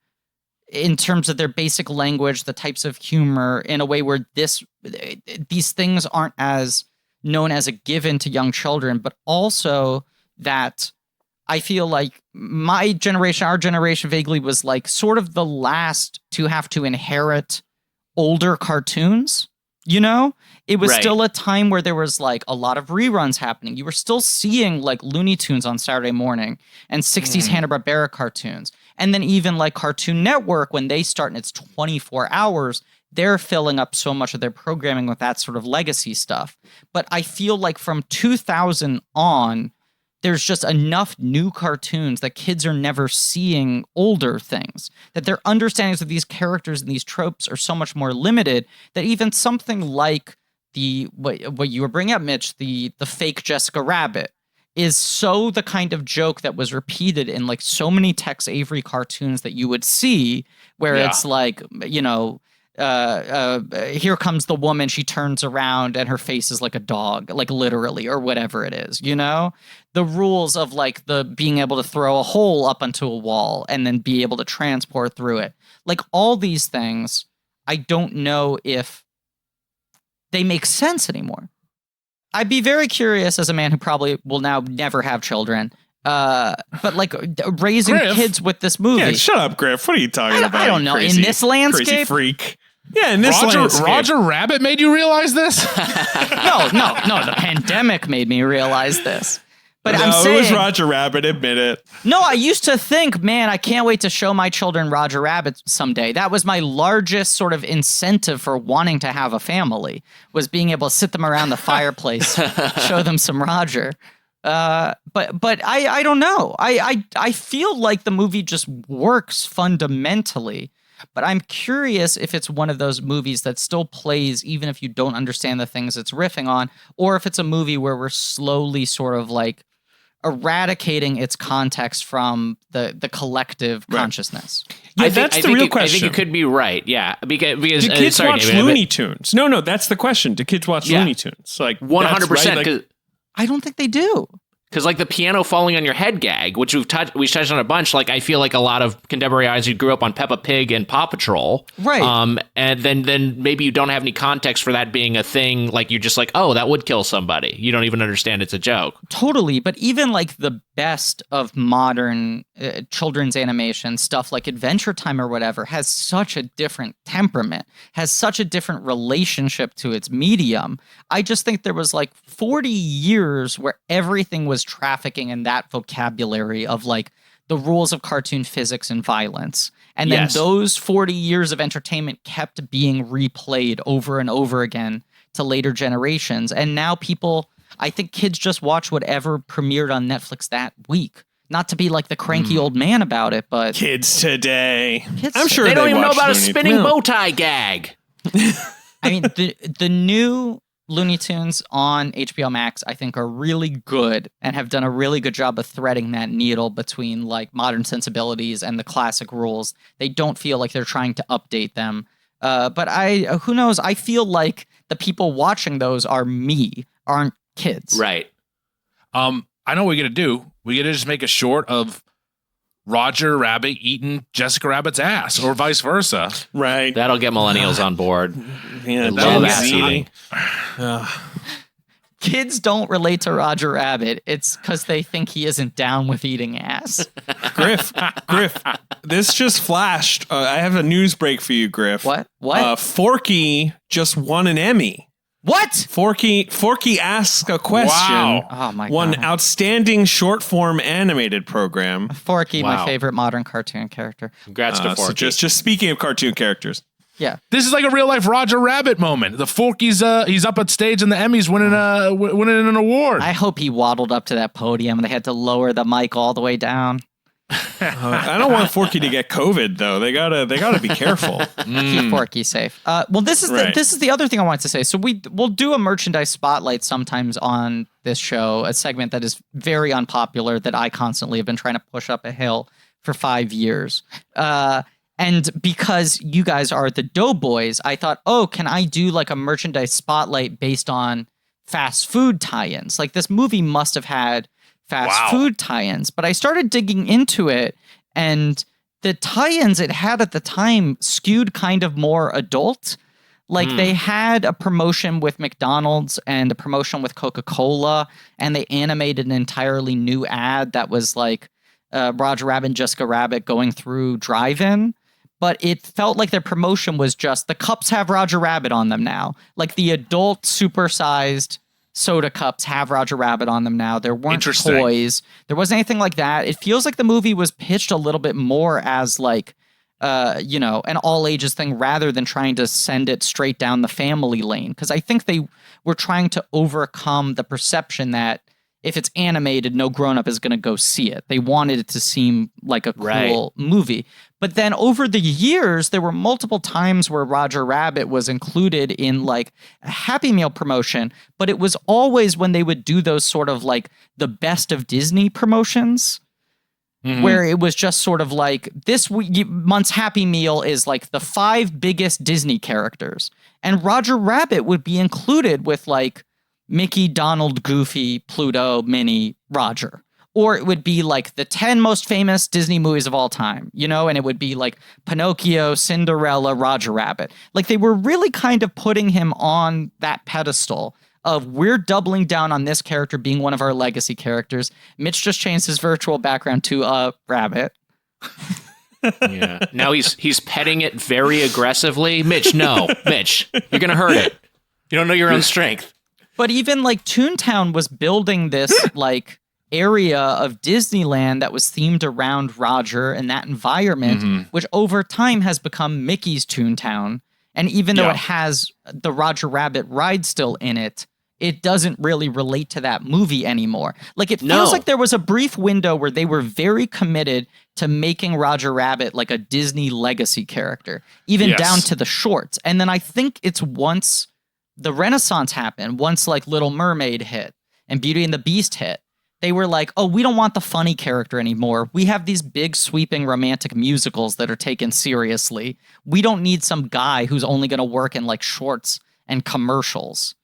in terms of their basic language, the types of humor, in a way where these things aren't as known as a given to young children, but also that I feel like my generation, our generation vaguely was sort of the last to have to inherit older cartoons. You know, it was Right. still a time where there was like a lot of reruns happening. You were still seeing like Looney Tunes on Saturday morning and 60s Hanna-Barbera cartoons. And then even like Cartoon Network, when they start and it's 24 hours, they're filling up so much of their programming with that sort of legacy stuff. But I feel like from 2000 on, there's just enough new cartoons that kids are never seeing older things, that their understandings of these characters and these tropes are so much more limited that even something like what you were bringing up, Mitch, the fake Jessica Rabbit is so the kind of joke that was repeated in like so many Tex Avery cartoons that you would see where it's like, you know, here comes the woman, she turns around and her face is like a dog, like literally, or whatever it is, you know? The rules of like the being able to throw a hole up onto a wall and then be able to transport through it. Like all these things, I don't know if they make sense anymore. I'd be very curious as a man who probably will now never have children. But like raising Griff? kids with this movie. Yeah, shut up, Griff. What are you talking about? I don't know. Crazy, In this landscape, crazy freak. Yeah, in this landscape. Roger Rabbit made you realize this? no. The pandemic made me realize this. But No, I'm saying, it was Roger Rabbit. Admit it. no, I used to think, man, I can't wait to show my children Roger Rabbit someday. That was my largest sort of incentive for wanting to have a family, was being able to sit them around the fireplace, show them some Roger. But I don't know. I feel like the movie just works fundamentally. But I'm curious if it's one of those movies that still plays even if you don't understand the things it's riffing on, or if it's a movie where we're slowly sort of like eradicating its context from the collective consciousness. Yeah, I think, that's the real question. I think you could be right. Yeah, because Do kids sorry, watch David, Looney Tunes? No, that's the question. Do kids watch Yeah. Looney Tunes? Like 100%. I don't think they do. Because like the piano falling on your head gag, which we've touched on a bunch. Like I feel like a lot of contemporary eyes who grew up on Peppa Pig and Paw Patrol, Right. And then maybe you don't have any context for that being a thing. Like you're just like, oh, that would kill somebody. You don't even understand it's a joke. Totally, but even like the best of modern children's animation stuff like Adventure Time or whatever has such a different temperament, has such a different relationship to its medium. I just think there was like 40 years where everything was trafficking in that vocabulary of like the rules of cartoon physics and violence. And then Yes. those 40 years of entertainment kept being replayed over and over again to later generations. And now people, I think kids just watch whatever premiered on Netflix that week. Not to be like the cranky old man about it, but kids today. Kids I'm sure They don't even know watch about a Looney spinning Tunes. bow tie gag. I mean, the new Looney Tunes on HBO Max, I think, are really good and have done a really good job of threading that needle between like modern sensibilities and the classic rules. They don't feel like they're trying to update them. But who knows? I feel like the people watching those aren't kids. Right. I know what we're gonna do. We're gonna just make a short of Roger Rabbit eating Jessica Rabbit's ass, or vice versa. Right. That'll get millennials on board. Yeah, They that love was ass easy. eating. Kids don't relate to Roger Rabbit. It's because they think he isn't down with eating ass. Griff, this just flashed. I have a news break for you, Griff. What? Forky just won an Emmy. What? Forky asked a question. Wow. Oh my Won god. outstanding short form animated program. Forky, my Wow. favorite modern cartoon character. Congrats to So Forky. just speaking of cartoon characters, Yeah. This is like a real life Roger Rabbit moment. The Forky's he's up at stage and the Emmys winning an award. I hope he waddled up to that podium and they had to lower the mic all the way down. I don't want Forky to get COVID though. They gotta be careful. Keep Forky safe. Well, this is Right. this is the other thing I wanted to say. So we'll do a merchandise spotlight sometimes on this show, a segment that is very unpopular that I constantly have been trying to push up a hill for 5 years. And because you guys are the Doughboys, I thought, oh, can I do like a merchandise spotlight based on fast food tie-ins? Like this movie must have had fast food tie-ins, but I started digging into it, and the tie-ins it had at the time skewed kind of more adult. Like they had a promotion with McDonald's and a promotion with Coca-Cola, and they animated an entirely new ad that was like Roger Rabbit and Jessica Rabbit going through drive-in. but it felt like their promotion was just the cups have Roger Rabbit on them now. Like the adult supersized soda cups have Roger Rabbit on them now. There weren't toys. There wasn't anything like that. It feels like the movie was pitched a little bit more as like, an all ages thing rather than trying to send it straight down the family lane. Because I think they were trying to overcome the perception that if it's animated, no grown-up is going to go see it. They wanted it to seem like a cool movie. But then over the years, there were multiple times where Roger Rabbit was included in like a Happy Meal promotion, but it was always when they would do those sort of like the best of Disney promotions, where it was just sort of like this month's Happy Meal is like the 5 biggest Disney characters. And Roger Rabbit would be included with like Mickey, Donald, Goofy, Pluto, Minnie, Roger. Or it would be like the 10 most famous Disney movies of all time, and it would be like Pinocchio, Cinderella, Roger Rabbit. Like they were really kind of putting him on that pedestal of we're doubling down on this character being one of our legacy characters. Mitch just changed his virtual background to a rabbit. Yeah. Now he's petting it very aggressively. Mitch, no. Mitch, you're going to hurt it. You don't know your own strength. But even like Toontown was building this like area of Disneyland that was themed around Roger and that environment, which over time has become Mickey's Toontown. And even though it has the Roger Rabbit ride still in it, it doesn't really relate to that movie anymore. Like it feels like there was a brief window where they were very committed to making Roger Rabbit like a Disney legacy character, even down to the shorts. And then I think it's once the Renaissance happened, once like Little Mermaid hit and Beauty and the Beast hit, they were like, oh, we don't want the funny character anymore. We have these big sweeping romantic musicals that are taken seriously. We don't need some guy who's only going to work in like shorts and commercials.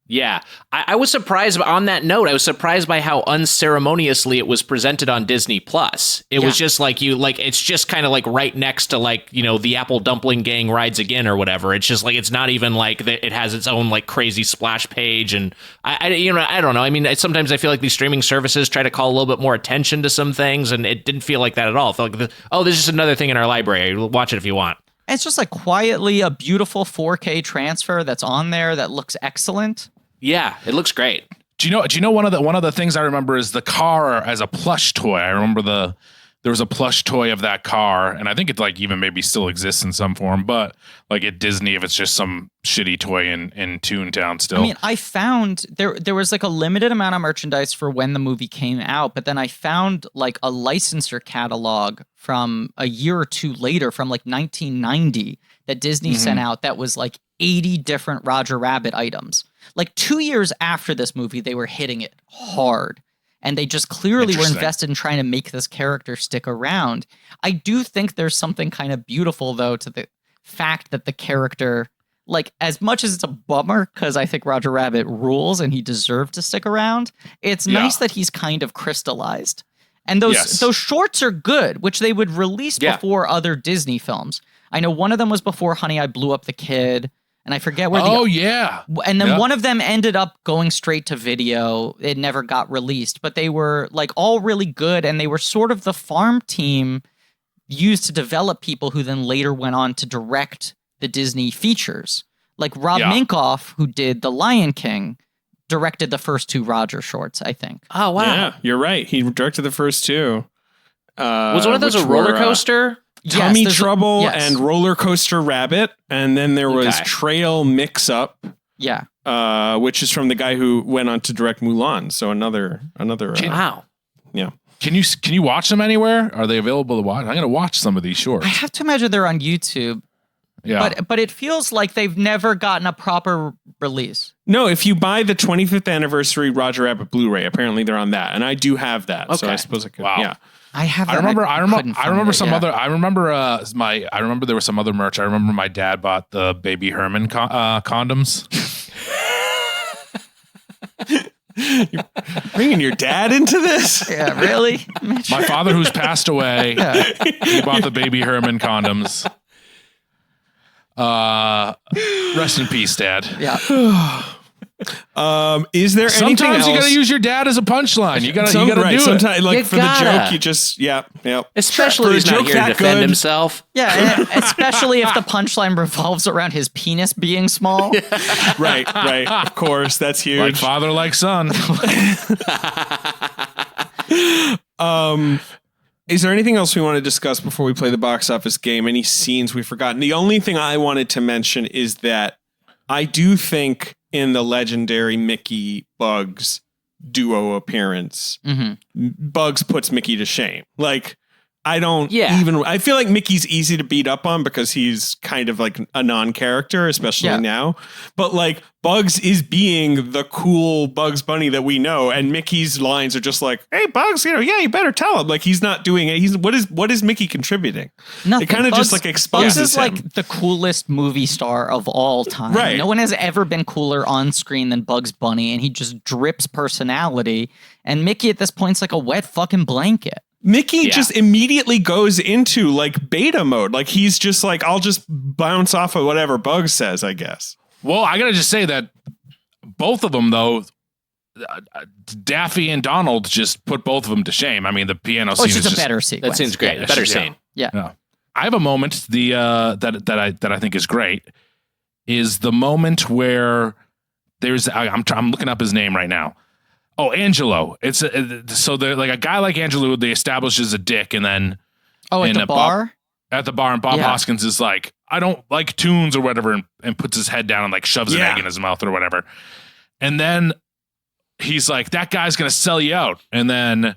Yeah, I was surprised on that note. I was surprised by how unceremoniously it was presented on Disney Plus. It was just like it's just kind of like right next to like, the Apple Dumpling Gang Rides Again or whatever. It's just like, it's not even like it has its own like crazy splash page. And I don't know. I mean, sometimes I feel like these streaming services try to call a little bit more attention to some things, and it didn't feel like that at all. It felt like, this is just another thing in our library. Watch it if you want. It's just like quietly a beautiful 4K transfer that's on there that looks excellent. Yeah, it looks great. Do you know one of the things I remember is the car as a plush toy. I remember there was a plush toy of that car, and I think it like even maybe still exists in some form, but like at Disney, if it's just some shitty toy in Toontown still. I mean, I found there was like a limited amount of merchandise for when the movie came out, but then I found like a licensor catalog from a year or two later from like 1990 that Disney sent out that was like 80 different Roger Rabbit items. Like 2 years after this movie, they were hitting it hard. And they just clearly were invested in trying to make this character stick around. I do think there's something kind of beautiful, though, to the fact that the character, like, as much as it's a bummer, because I think Roger Rabbit rules and he deserved to stick around, it's nice that he's kind of crystallized. And those shorts are good, which they would release before other Disney films. I know one of them was before Honey, I Blew Up the Kid. And I forget where And then one of them ended up going straight to video. It never got released, but they were like all really good. And they were sort of the farm team used to develop people who then later went on to direct the Disney features. Like Rob Minkoff, who did The Lion King, directed the first 2 Roger shorts, I think. Oh, wow. Yeah, you're right. He directed the first 2. Was one of those a roller coaster? Tommy Trouble and Roller Coaster Rabbit, and then there was Trail Mix Up. Yeah, which is from the guy who went on to direct Mulan. So another. Wow. Yeah. Can you watch them anywhere? Are they available to watch? I'm going to watch some of these shorts. I have to imagine they're on YouTube. Yeah, but it feels like they've never gotten a proper release. No, if you buy the 25th anniversary Roger Rabbit Blu-ray, apparently they're on that, and I do have that. So I suppose I could. Wow. Yeah. I remember there was some other merch. I remember my dad bought the Baby Herman condoms. You're bringing your dad into this? Yeah, really? My father, who's passed away, he bought the Baby Herman condoms. Rest in peace, Dad. Yeah. Is there anything Sometimes else? you got to use your dad as a punchline. You got to do it. Sometimes, like You for gotta. the joke, you just Especially if he's not here to defend himself. Yeah, especially if the punchline revolves around his penis being small. Right. Of course, that's huge. Like father, like son. Is there anything else we want to discuss before we play the box office game? Any scenes we've forgotten? The only thing I wanted to mention is that I do think in the legendary Mickey Bugs duo appearance, Bugs puts Mickey to shame. Like, I feel like Mickey's easy to beat up on because he's kind of like a non-character, especially now. But like Bugs is being the cool Bugs Bunny that we know, and Mickey's lines are just like, "Hey Bugs, you better tell him." Like he's not doing it. What is Mickey contributing? Nothing. It kind of just like exposes Bugs is him. like the coolest movie star of all time. Right. No one has ever been cooler on screen than Bugs Bunny, and he just drips personality. And Mickey at this point's like a wet fucking blanket. Mickey just immediately goes into like beta mode. Like he's just like, I'll just bounce off of whatever Bugs says, I guess. Well, I got to just say that both of them, though, Daffy and Donald just put both of them to shame. I mean, the piano scene is a better sequence. That seems great. Better scene. Yeah. I have a moment that I think is great is the moment where there's I'm looking up his name right now. Oh, Angelo. It's so they're like a guy like Angelo. They establish as a dick, and then at the bar. At the bar, and Bob Hoskins is like, I don't like tunes or whatever, and puts his head down and like shoves an egg in his mouth or whatever. And then he's like, that guy's gonna sell you out. And then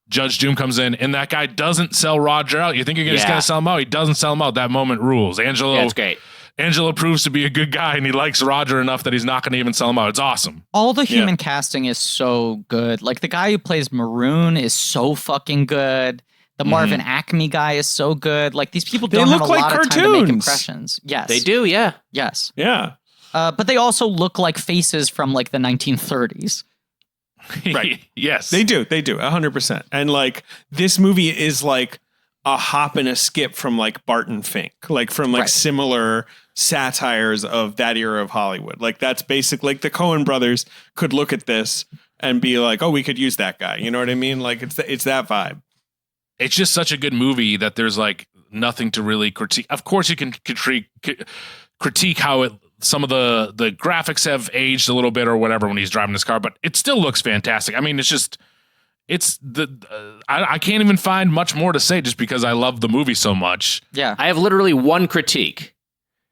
Judge Doom comes in, and that guy doesn't sell Roger out. You think he's gonna sell him out? He doesn't sell him out. That moment rules. Angelo. That's great. Angelo proves to be a good guy, and he likes Roger enough that he's not going to even sell him out. It's awesome. All the human casting is so good. Like the guy who plays Maroon is so fucking good. The Marvin Acme guy is so good. Like these people don't have a lot of time to make impressions. Yes, they do. Yeah. Yes. Yeah. But they also look like faces from like the 1930s. Right. Yes. They do. 100%. And like this movie is like a hop and a skip from like Barton Fink, like from like similar satires of that era of Hollywood. Like that's basically like the Coen brothers could look at this and be like, oh, we could use that guy. You know what I mean? Like it's that vibe. It's just such a good movie that there's like nothing to really critique. Of course you can critique how some of the graphics have aged a little bit or whatever when he's driving his car, but it still looks fantastic. I mean, I can't even find much more to say just because I love the movie so much. Yeah. I have literally one critique.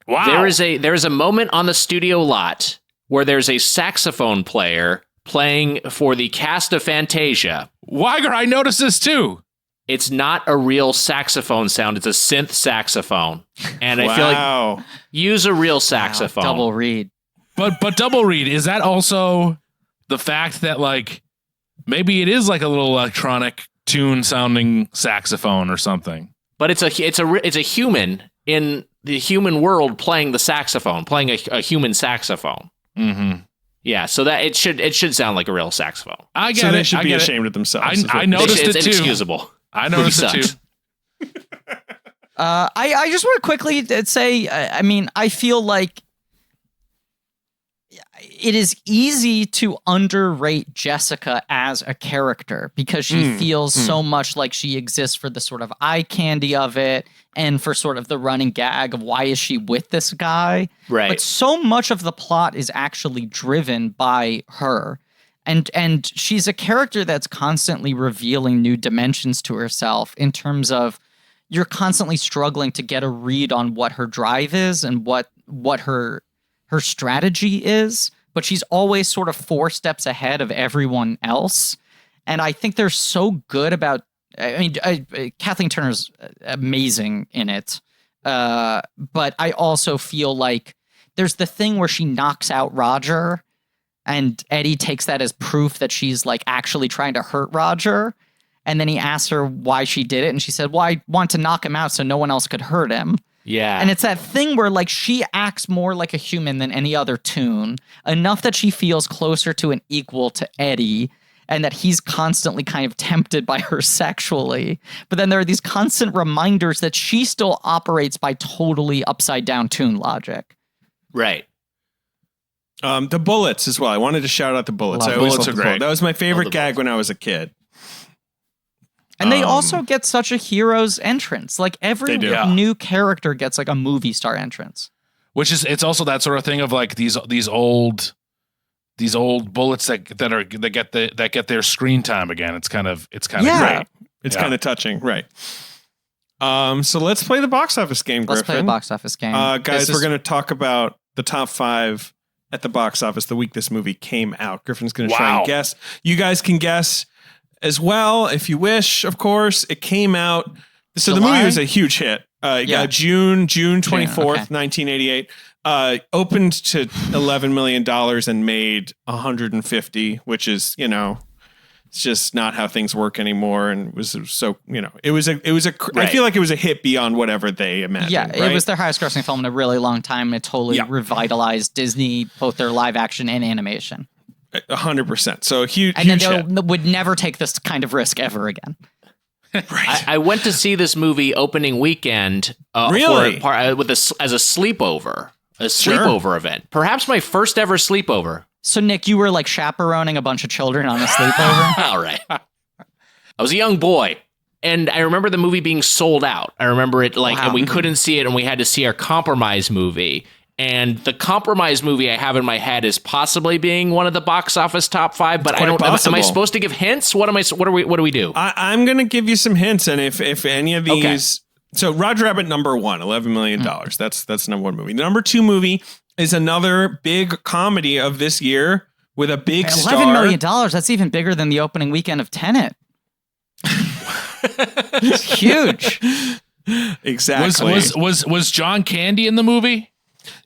Wow. There is a moment on the studio lot where there's a saxophone player playing for the cast of Fantasia. Wiger, I noticed this too. It's not a real saxophone sound. It's a synth saxophone. And I feel like use a real saxophone. Double read. But double read, is that also the fact that like maybe it is like a little electronic tune sounding saxophone or something? But it's a human in the human world playing the saxophone, playing a human saxophone. Mm-hmm. Yeah, so that it should sound like a real saxophone. I get so it. They should be ashamed of themselves. I noticed it too. It's inexcusable. I noticed it too. I just want to quickly say, I mean, I feel like it is easy to underrate Jessica as a character because she feels so much like she exists for the sort of eye candy of it and for sort of the running gag of why is she with this guy. Right. But so much of the plot is actually driven by her. And she's a character that's constantly revealing new dimensions to herself in terms of you're constantly struggling to get a read on what her drive is and what her strategy is, but she's always sort of 4 steps ahead of everyone else. And I think they're so good about, I mean, Kathleen Turner's amazing in it. But I also feel like there's the thing where she knocks out Roger and Eddie takes that as proof that she's like actually trying to hurt Roger. And then he asks her why she did it. And she said, well, I want to knock him out so no one else could hurt him. Yeah. And it's that thing where like she acts more like a human than any other Toon, enough that she feels closer to an equal to Eddie and that he's constantly kind of tempted by her sexually. But then there are these constant reminders that she still operates by totally upside down Toon logic. Right. The bullets as well. I wanted to shout out the bullets. Love I always bullets loved are the bullet. great. That was my favorite Love the gag when I was a kid. And they also get such a hero's entrance. Like every They do. new character gets like a movie star entrance. Which is, it's also that sort of thing of like these old bullets that get their screen time again. It's kind of Yeah. great. It's Yeah. kind of touching, right? So let's play the box office game, Griffin. Let's play the box office game. Guys, This we're is- going to talk about the top 5 at the box office the week this movie came out. Griffin's going to try Wow. and guess. You guys can guess as well if you wish, of course. It came out. So the July? movie was a huge hit. Yeah. June 24th, okay. 1988. Opened to $11 million and made 150, which is, it's just not how things work anymore. And it was so, it was I Right. feel like it was a hit beyond whatever they imagined. Yeah, right? it was their highest grossing film in a really long time. It totally Yeah. revitalized Disney, both their live action and animation. 100%. So huge, And huge then hit. they would never take this kind of risk ever again. I went to see this movie opening weekend Really? as a sleepover. A sleepover event. Perhaps my first ever sleepover. So, Nick, you were like chaperoning a bunch of children on a sleepover? All right. I was a young boy, and I remember the movie being sold out. I remember it and we couldn't see it, and we had to see our compromise movie. And the compromise movie I have in my head is possibly being one of the box office top 5, but I don't. Am I possible. supposed to give hints? What do we do? I'm going to give you some hints. And if any of these, so Roger Rabbit, number 1, $11 million. That's number 1 movie. Number 2 movie is another big comedy of this year with a big star. $11 million. That's even bigger than the opening weekend of Tenet. It's huge. Exactly. Was John Candy in the movie?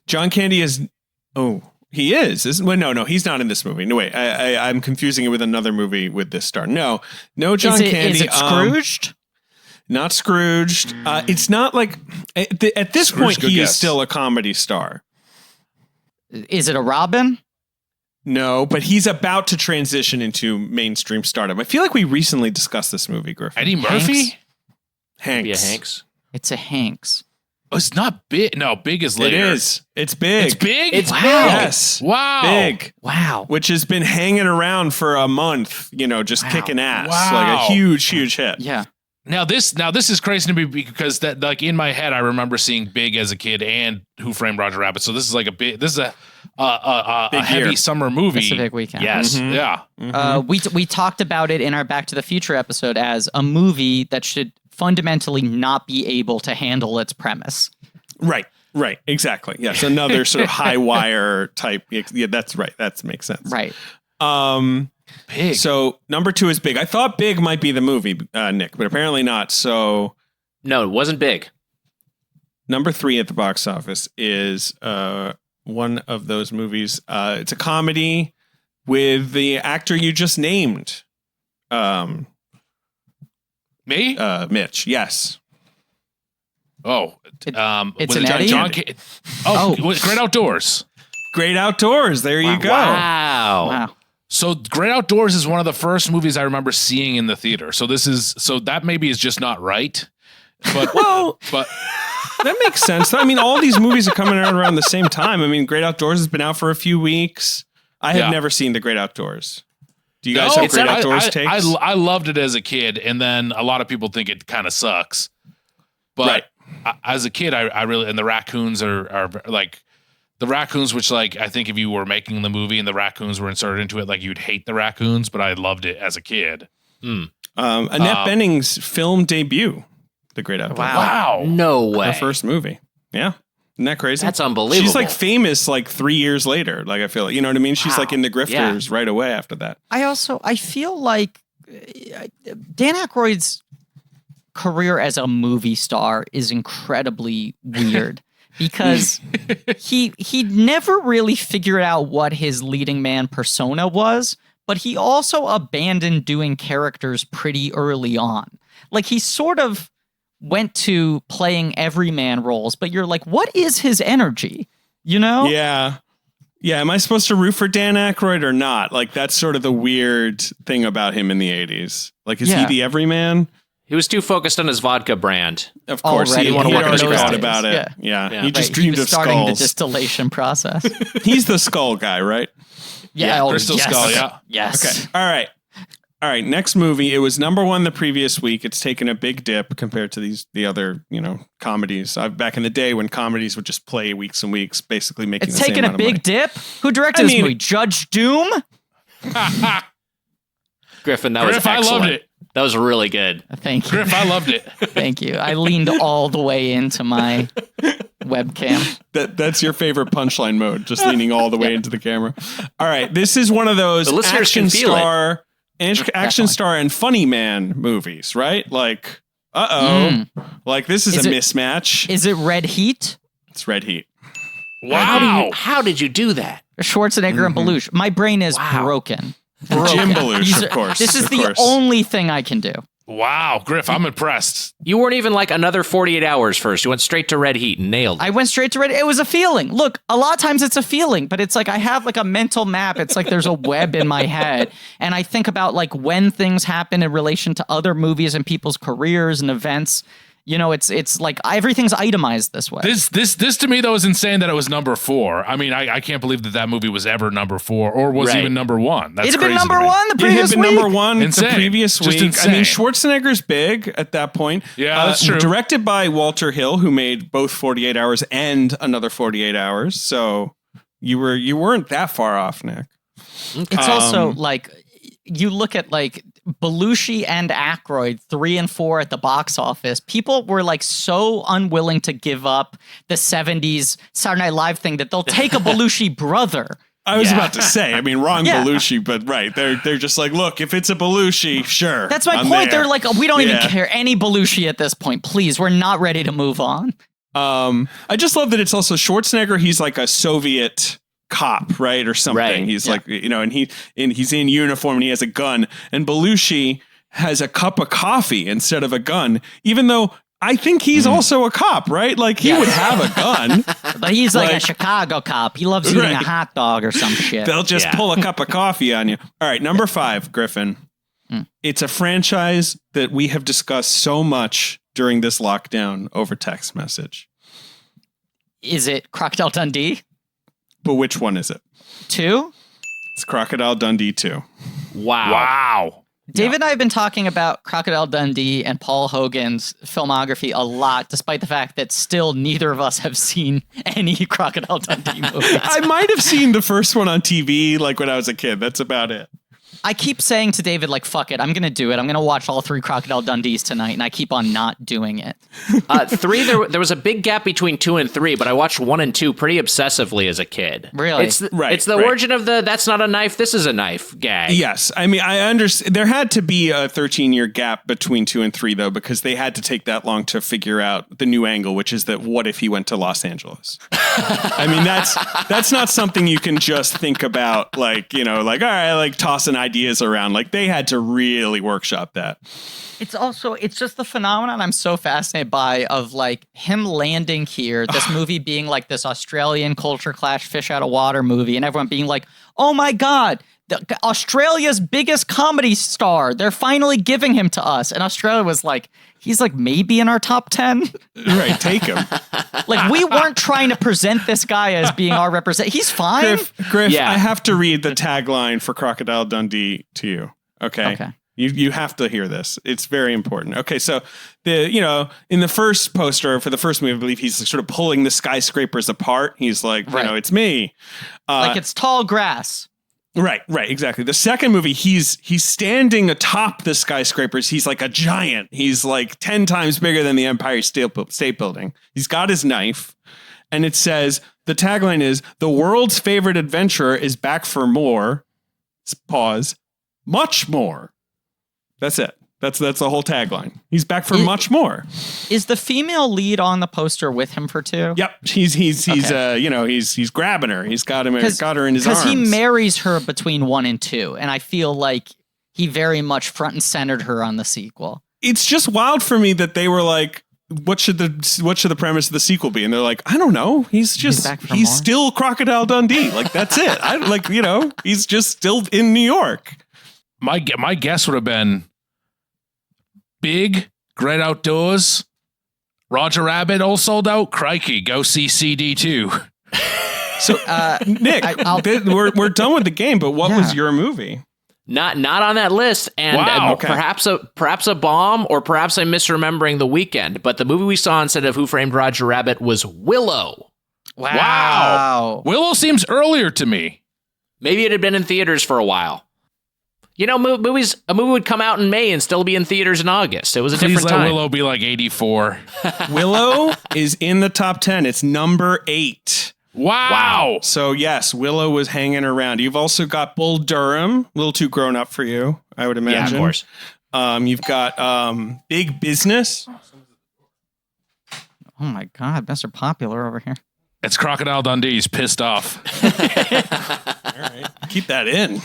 John Candy is. Oh, he is. Isn't? Well, no, he's not in this movie. No, wait. I'm confusing it with another movie with this star. No, John Candy. Is it Scrooged? Not Scrooged. It's not like at this Scrooge, point good he is guess. still a comedy star. Is it a Robin? No, but he's about to transition into mainstream stardom. I feel like we recently discussed this movie, Griffin. Eddie Murphy? Hanks. Yeah, Hanks. It's a Hanks. Oh, it's not big. No, big is It later. is. It's big. It's big. It's Wow. big. Yes. Wow. Big. Wow. Which has been hanging around for a month, just kicking ass. Wow. Like a huge hit. Yeah. Now this is crazy to me because that, like, in my head I remember seeing Big as a kid and Who Framed Roger Rabbit. So this is like a heavy year. summer movie. It's a big weekend. Yes. Mhm. Yeah. We talked about it in our Back to the Future episode as a movie that should fundamentally not be able to handle its premise. Right. Exactly. Yes. Another sort of high wire type. Yeah, that's right. That makes sense. Right. Big. So number 2 is Big. I thought Big might be the movie, Nick, but apparently not. So No, it wasn't big. number 3 at the box office is one of those movies. It's a comedy with the actor you just named. Me? Mitch. Yes. Oh. it's was an it Eddie? John Great Outdoors. Great Outdoors. There you go. Wow. Wow. So Great Outdoors is one of the first movies I remember seeing in the theater. So that maybe is just not right. But but That makes sense. I mean, all these movies are coming out around the same time. I mean, Great Outdoors has been out for a few weeks. I have Yeah. never seen The Great Outdoors. Do you guys No, have Great Outdoors takes? I loved it as a kid, and then a lot of people think it kind of sucks. But as a kid, I really, and the raccoons are like the raccoons, which, like, I think if you were making the movie and the raccoons were inserted into it, like, you'd hate the raccoons, but I loved it as a kid. Annette Bening's film debut, The Great Outdoors. Wow. No way. Her first movie. Yeah. Isn't that crazy? That's unbelievable. She's like famous like 3 years later. Like, I feel like, you know what I mean? She's like in the grifters right away after that. I feel like Dan Aykroyd's career as a movie star is incredibly weird because he never really figured out what his leading man persona was, but he also abandoned doing characters pretty early on. Like, he sort of went to playing everyman roles, but you're like, what is his energy? You know? Yeah. Yeah. Am I supposed to root for Dan Aykroyd or not? Like, that's sort of the weird thing about him in the 80s. Like, is he the everyman? He was too focused on his vodka brand. Of course, Already. he He had wanted already to forgot days. about it. Yeah. He just Right, dreamed he was of starting the skulls. distillation process. He's the skull guy, right? Yeah, Crystal Skull, yeah. Yes. Okay. All right. Next movie. It was number one the previous week. It's taken a big dip compared to the other, comedies. Back in the day when comedies would just play weeks and weeks, basically making It's the same taken a amount of money. big dip. Who directed this movie? Judge Doom? Griffin, that was excellent. I loved it. That was really good. Thank you. Griff, I loved it. Thank you. I leaned all the way into my webcam. That's your favorite punchline mode, just leaning all the way into the camera. All right, this is one of those The listeners action can feel star, action Definitely. star and funny man movies, right? Like, like this is Is a it- mismatch. Is it Red Heat? It's Red Heat. Wow. How did you do that? Schwarzenegger and Belushi. My brain is broken. Jim Belushi, of course. This is of the course. only thing I can do. Wow, Griff, I'm impressed. You weren't even like another 48 hours first. You went straight to Red Heat and nailed it. I went straight to Red. It was a feeling. Look, a lot of times it's a feeling, but it's like I have like a mental map. It's like there's a web in my head, and I think about like when things happen in relation to other movies and people's careers and events. It's like everything's itemized this way. This to me though is insane that it was number 4. I mean, I can't believe that movie was ever number 4 or was Right. even number 1. That's It'd crazy been number to me. 1 the It previous had been week. number one Insane. the previous Just week. I insane. mean, Schwarzenegger's big at that point. Yeah, that's true. Directed by Walter Hill, who made both 48 Hours and Another 48 Hours. So you weren't that far off, Nick. It's also like you look at like Belushi and Aykroyd 3 and 4 at the box office. People were like so unwilling to give up the 70s Saturday Night Live thing that they'll take a Belushi brother. I was about to say, I mean, wrong Yeah. Belushi, but right. They're just like, look, if it's a Belushi, sure. That's my I'm point. there. They're like, we don't even Yeah. care any Belushi at this point. Please, we're not ready to move on. I just love that it's also Schwarzenegger. He's like a Soviet cop, right, or something. Right, He's like, and he's in uniform and he has a gun. And Belushi has a cup of coffee instead of a gun, even though I think he's also a cop, right? Like he would have a gun. But he's like a Like- Chicago cop. He loves eating Right. a hot dog or some shit. They'll just Yeah. pull a cup of coffee on you. All right, number 5, Griffin. It's a franchise that we have discussed so much during this lockdown over text message. Is it Crocodile Dundee But which one is it? 2? It's Crocodile Dundee 2. Wow. David and I have been talking about Crocodile Dundee and Paul Hogan's filmography a lot, despite the fact that still neither of us have seen any Crocodile Dundee movies. I might have seen the first one on TV like when I was a kid. That's about it. I keep saying to David, like, fuck it, I'm going to do it. I'm going to watch all 3 Crocodile Dundees tonight, and I keep on not doing it. 3, there was a big gap between 2 and 3, but I watched 1 and 2 pretty obsessively as a kid. Really? It's the, Right, it's the right. origin of the "that's not a knife, this is a knife" gag. Yes. I mean, I understand. There had to be a 13-year gap between 2 and 3, though, because they had to take that long to figure out the new angle, which is that what if he went to Los Angeles? I mean, that's not something you can just think about, like, all right, like tossing ideas around. Like, they had to really workshop that. It's just the phenomenon I'm so fascinated by of like him landing here, this movie being like this Australian culture clash, fish out of water movie, and everyone being like, oh my God, Australia's biggest comedy star. They're finally giving him to us. And Australia was like, he's like maybe in our top 10. Right. Take him. Like we weren't trying to present this guy as being our representative. He's fine. Griff, Yeah. I have to read the tagline for Crocodile Dundee to you. Okay. You have to hear this. It's very important. Okay, so in the first poster for the first movie, I believe he's sort of pulling the skyscrapers apart. He's like, Right. it's me. Like it's tall grass. Right, exactly. The second movie, he's standing atop the skyscrapers. He's like a giant. He's like 10 times bigger than the Empire State Building. He's got his knife, and it says, the tagline is, the world's favorite adventurer is back for more. Pause. Much more. That's it. That's the whole tagline. He's back for much more. Is the female lead on the poster with him for 2? Yep. He's grabbing her. He's got her in his arms. Because he marries her between 1 and 2, and I feel like he very much front and centered her on the sequel. It's just wild for me that they were like, what should the premise of the sequel be? And they're like, I don't know. He's still Crocodile Dundee. Like, that's it. He's just still in New York. My guess would have been big Great Outdoors, Roger Rabbit, all sold out. Crikey, go see CD2. So, Nick, we're done with the game, but what was your movie? Not on that list, and perhaps a bomb, or perhaps I'm misremembering The Weekend. But the movie we saw instead of Who Framed Roger Rabbit was Willow. Wow. Willow seems earlier to me. Maybe it had been in theaters for a while. You know, a movie would come out in May and still be in theaters in August. It was a different time. Please let Willow be like 84. Willow is in the top 10. It's number 8. Wow. So, yes, Willow was hanging around. You've also got Bull Durham, a little too grown up for you, I would imagine. Yeah, of course. You've got Big Business. Oh, my God. Mr. Popular over here. It's Crocodile Dundee. He's pissed off. All right. Keep that in.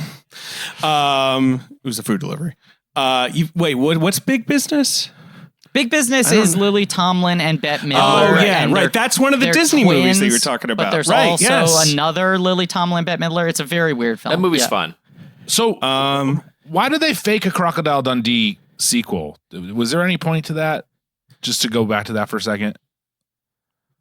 It was a food delivery. What's Big Business? Big Business is Lily Tomlin and Bette Midler. Oh, yeah, right. That's one of the Disney movies that you were talking about. But there's right, also another Lily Tomlin, Bette Midler. It's a very weird film. That movie's fun. So, why did they fake a Crocodile Dundee sequel? Was there any point to that? Just to go back to that for a second.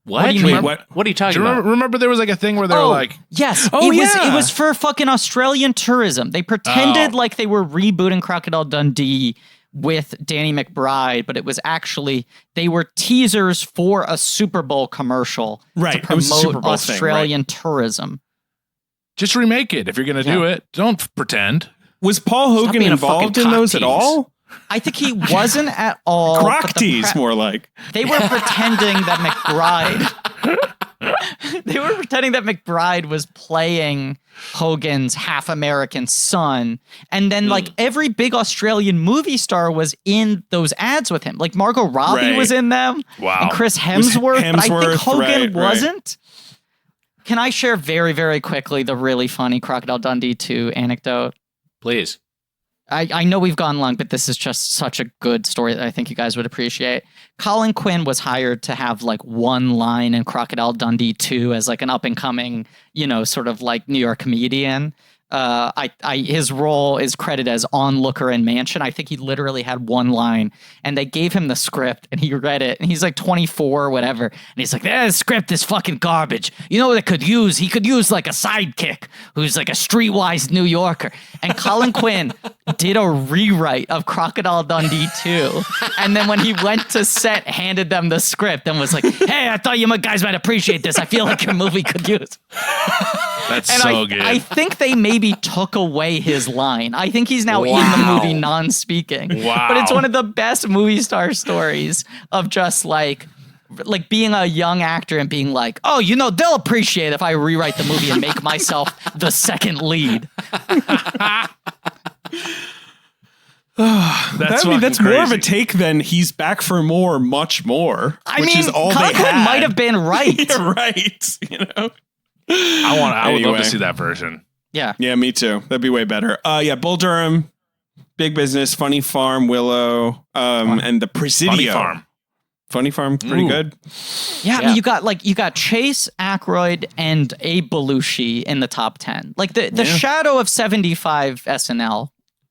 What are you talking about? Remember there was like a thing where they were like... Yes. It was for fucking Australian tourism. They pretended like they were rebooting Crocodile Dundee with Danny McBride, but it was actually, they were teasers for a Super Bowl commercial to promote Australian tourism. Just remake it if you're going to do it. Don't pretend. Was Paul Hogan involved in those at all? I think he wasn't at all. Croc tease, more like. They were pretending that McBride was playing Hogan's half American son. And then like every big Australian movie star was in those ads with him. Like Margot Robbie was in them. Wow. And Chris Hemsworth. But I think Hogan wasn't. Can I share very, very quickly the really funny Crocodile Dundee 2 anecdote? Please. I know we've gone long, but this is just such a good story that I think you guys would appreciate. Colin Quinn was hired to have like one line in Crocodile Dundee 2 as like an up and coming, sort of like New York comedian. His role is credited as onlooker in Mansion. I think he literally had one line, and they gave him the script, and he read it, and he's like 24 or whatever, and he's like, "That script is fucking garbage. You know what it could use? He could use like a sidekick who's like a streetwise New Yorker." And Colin Quinn did a rewrite of Crocodile Dundee 2, and then when he went to set, handed them the script and was like, "Hey, I thought you guys might appreciate this. I feel like your movie could use." That's and so good. I think they maybe took away his line. I think he's now in the movie non-speaking. Wow. But it's one of the best movie star stories of just like being a young actor and being like, "Oh, they'll appreciate if I rewrite the movie and make myself the second lead." That's crazy. more of a take than he's back for more, much more. Which is all Colin they had. Quinn might have been right. You're right. I would love to see that version. Yeah. Yeah, me too. That'd be way better. Bull Durham, Big Business, Funny Farm, Willow, and the Presidio. Funny Farm, pretty good. Yeah, I mean, you got Chase Aykroyd and Abe Belushi in the top 10. Like the shadow of 75 SNL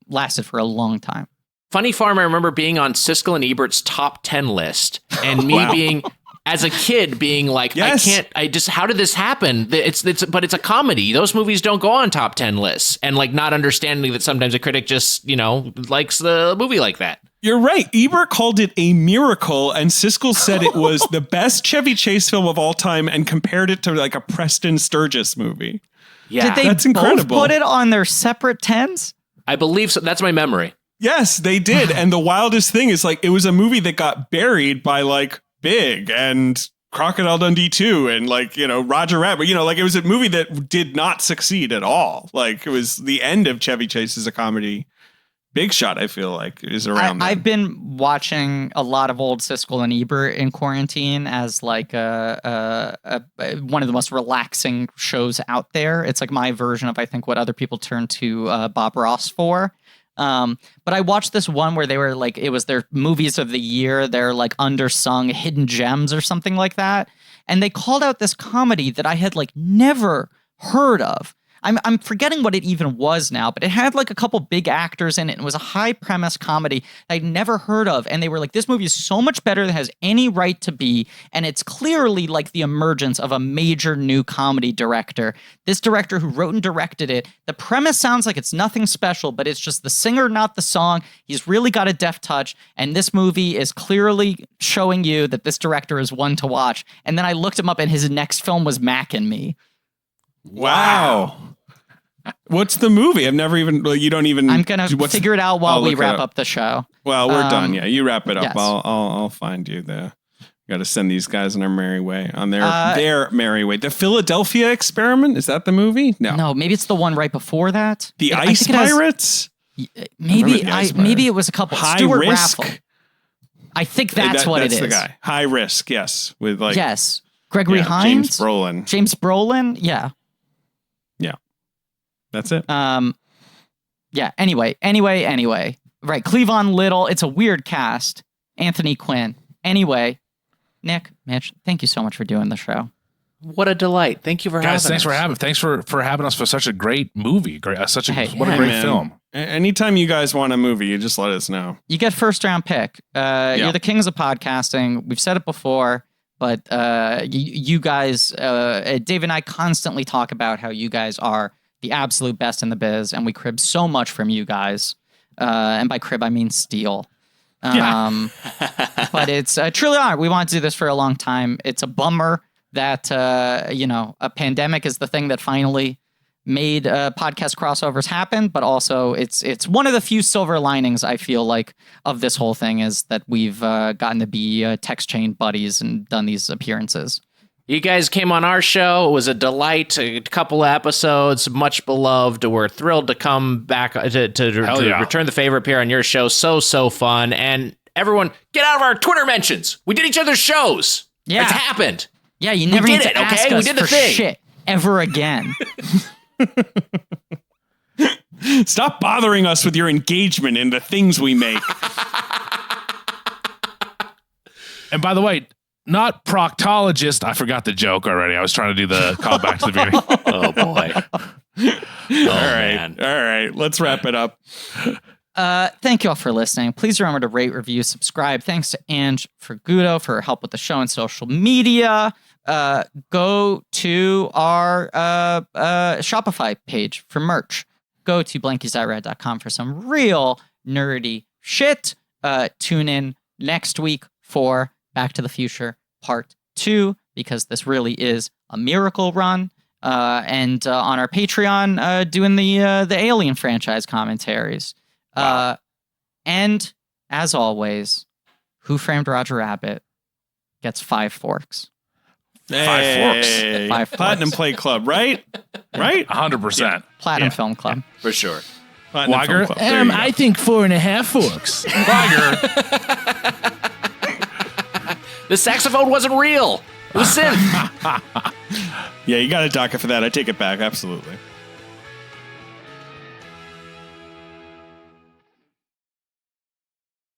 lasted for a long time. Funny Farm, I remember being on Siskel and Ebert's top 10 list, and me being, as a kid, being like, how did this happen? But it's a comedy. Those movies don't go on top 10 lists, and like not understanding that sometimes a critic just, likes the movie like that. You're right. Ebert called it a miracle, and Siskel said it was the best Chevy Chase film of all time and compared it to like a Preston Sturges movie. Yeah. Did they both put it on their separate 10s? I believe so. That's my memory. Yes, they did. And the wildest thing is like, it was a movie that got buried by like Big and Crocodile Dundee 2 and like, Roger Rabbit, like it was a movie that did not succeed at all. Like it was the end of Chevy Chase as a comedy. Big Shot, I feel like, is around I've been watching a lot of old Siskel and Ebert in quarantine as like one of the most relaxing shows out there. It's like my version of, I think, what other people turn to Bob Ross for. But I watched this one where they were like, it was their movies of the year, their like undersung hidden gems or something like that. And they called out this comedy that I had like never heard of. I'm forgetting what it even was now, but it had like a couple big actors in it and it was a high premise comedy that I'd never heard of. And they were like, this movie is so much better than it has any right to be. And it's clearly like the emergence of a major new comedy director. This director who wrote and directed it, the premise sounds like it's nothing special, but it's just the singer, not the song. He's really got a deft touch. And this movie is clearly showing you that this director is one to watch. And then I looked him up and his next film was Mac and Me. Wow. What's the movie? I've never even. Well, you don't even. I'm gonna figure it out while we wrap up the show. Well, we're done. Yeah, you wrap it up. Yes. I'll find you there. Got to send these guys on their merry way. On their merry way. The Philadelphia Experiment, is that the movie? No, maybe it's the one right before that. The Ice Pirates. Maybe it was a couple. High Stuart Risk. Raffle. I think that's what it is. That's the guy. High Risk. Yes, with like Gregory Hines, James Brolin. Yeah. That's it. Yeah. Anyway. Right. Cleavon Little. It's a weird cast. Anthony Quinn. Anyway, Nick, Mitch, thank you so much for doing the show. What a delight. Thank you for having us. Thanks for having us for such a great movie. What a great film. Anytime you guys want a movie, you just let us know. You get first round pick. You're the kings of podcasting. We've said it before, but you guys, Dave and I constantly talk about how you guys are the absolute best in the biz, and we crib so much from you guys. And by crib, I mean steal. But it's truly an honor. We want to do this for a long time. It's a bummer that, a pandemic is the thing that finally made podcast crossovers happen, but also it's one of the few silver linings I feel like of this whole thing is that we've gotten to be text chain buddies and done these appearances. You guys came on our show. It was a delight. A couple of episodes, much beloved. We're thrilled to come back to return the favor, appear on your show. So fun. And everyone, get out of our Twitter mentions. We did each other's shows. Yeah. It's happened. Yeah, you never need to ask us we did the for thing. shit ever again. Stop bothering us with your engagement in the things we make. And by the way, not proctologist. I forgot the joke already. I was trying to do the callback to the beginning. Oh, boy. All right. Let's wrap it up. Thank you all for listening. Please remember to rate, review, subscribe. Thanks to Ange Fergudo for her help with the show and social media. Go to our Shopify page for merch. Go to blankiesirad.com for some real nerdy shit. Tune in next week for Back to the Future Part 2, because this really is a miracle run. And on our Patreon, doing the Alien franchise commentaries. And as always, Who Framed Roger Rabbit gets 5 forks. Hey, 5 forks. Platinum Play Club, right? Right? 100%. Platinum Film Club. For sure. Platinum Film Wiger? Club. There you go. I think 4.5 forks. Wiger. The saxophone wasn't real. It was synth. Yeah, you got a docket for that. I take it back. Absolutely.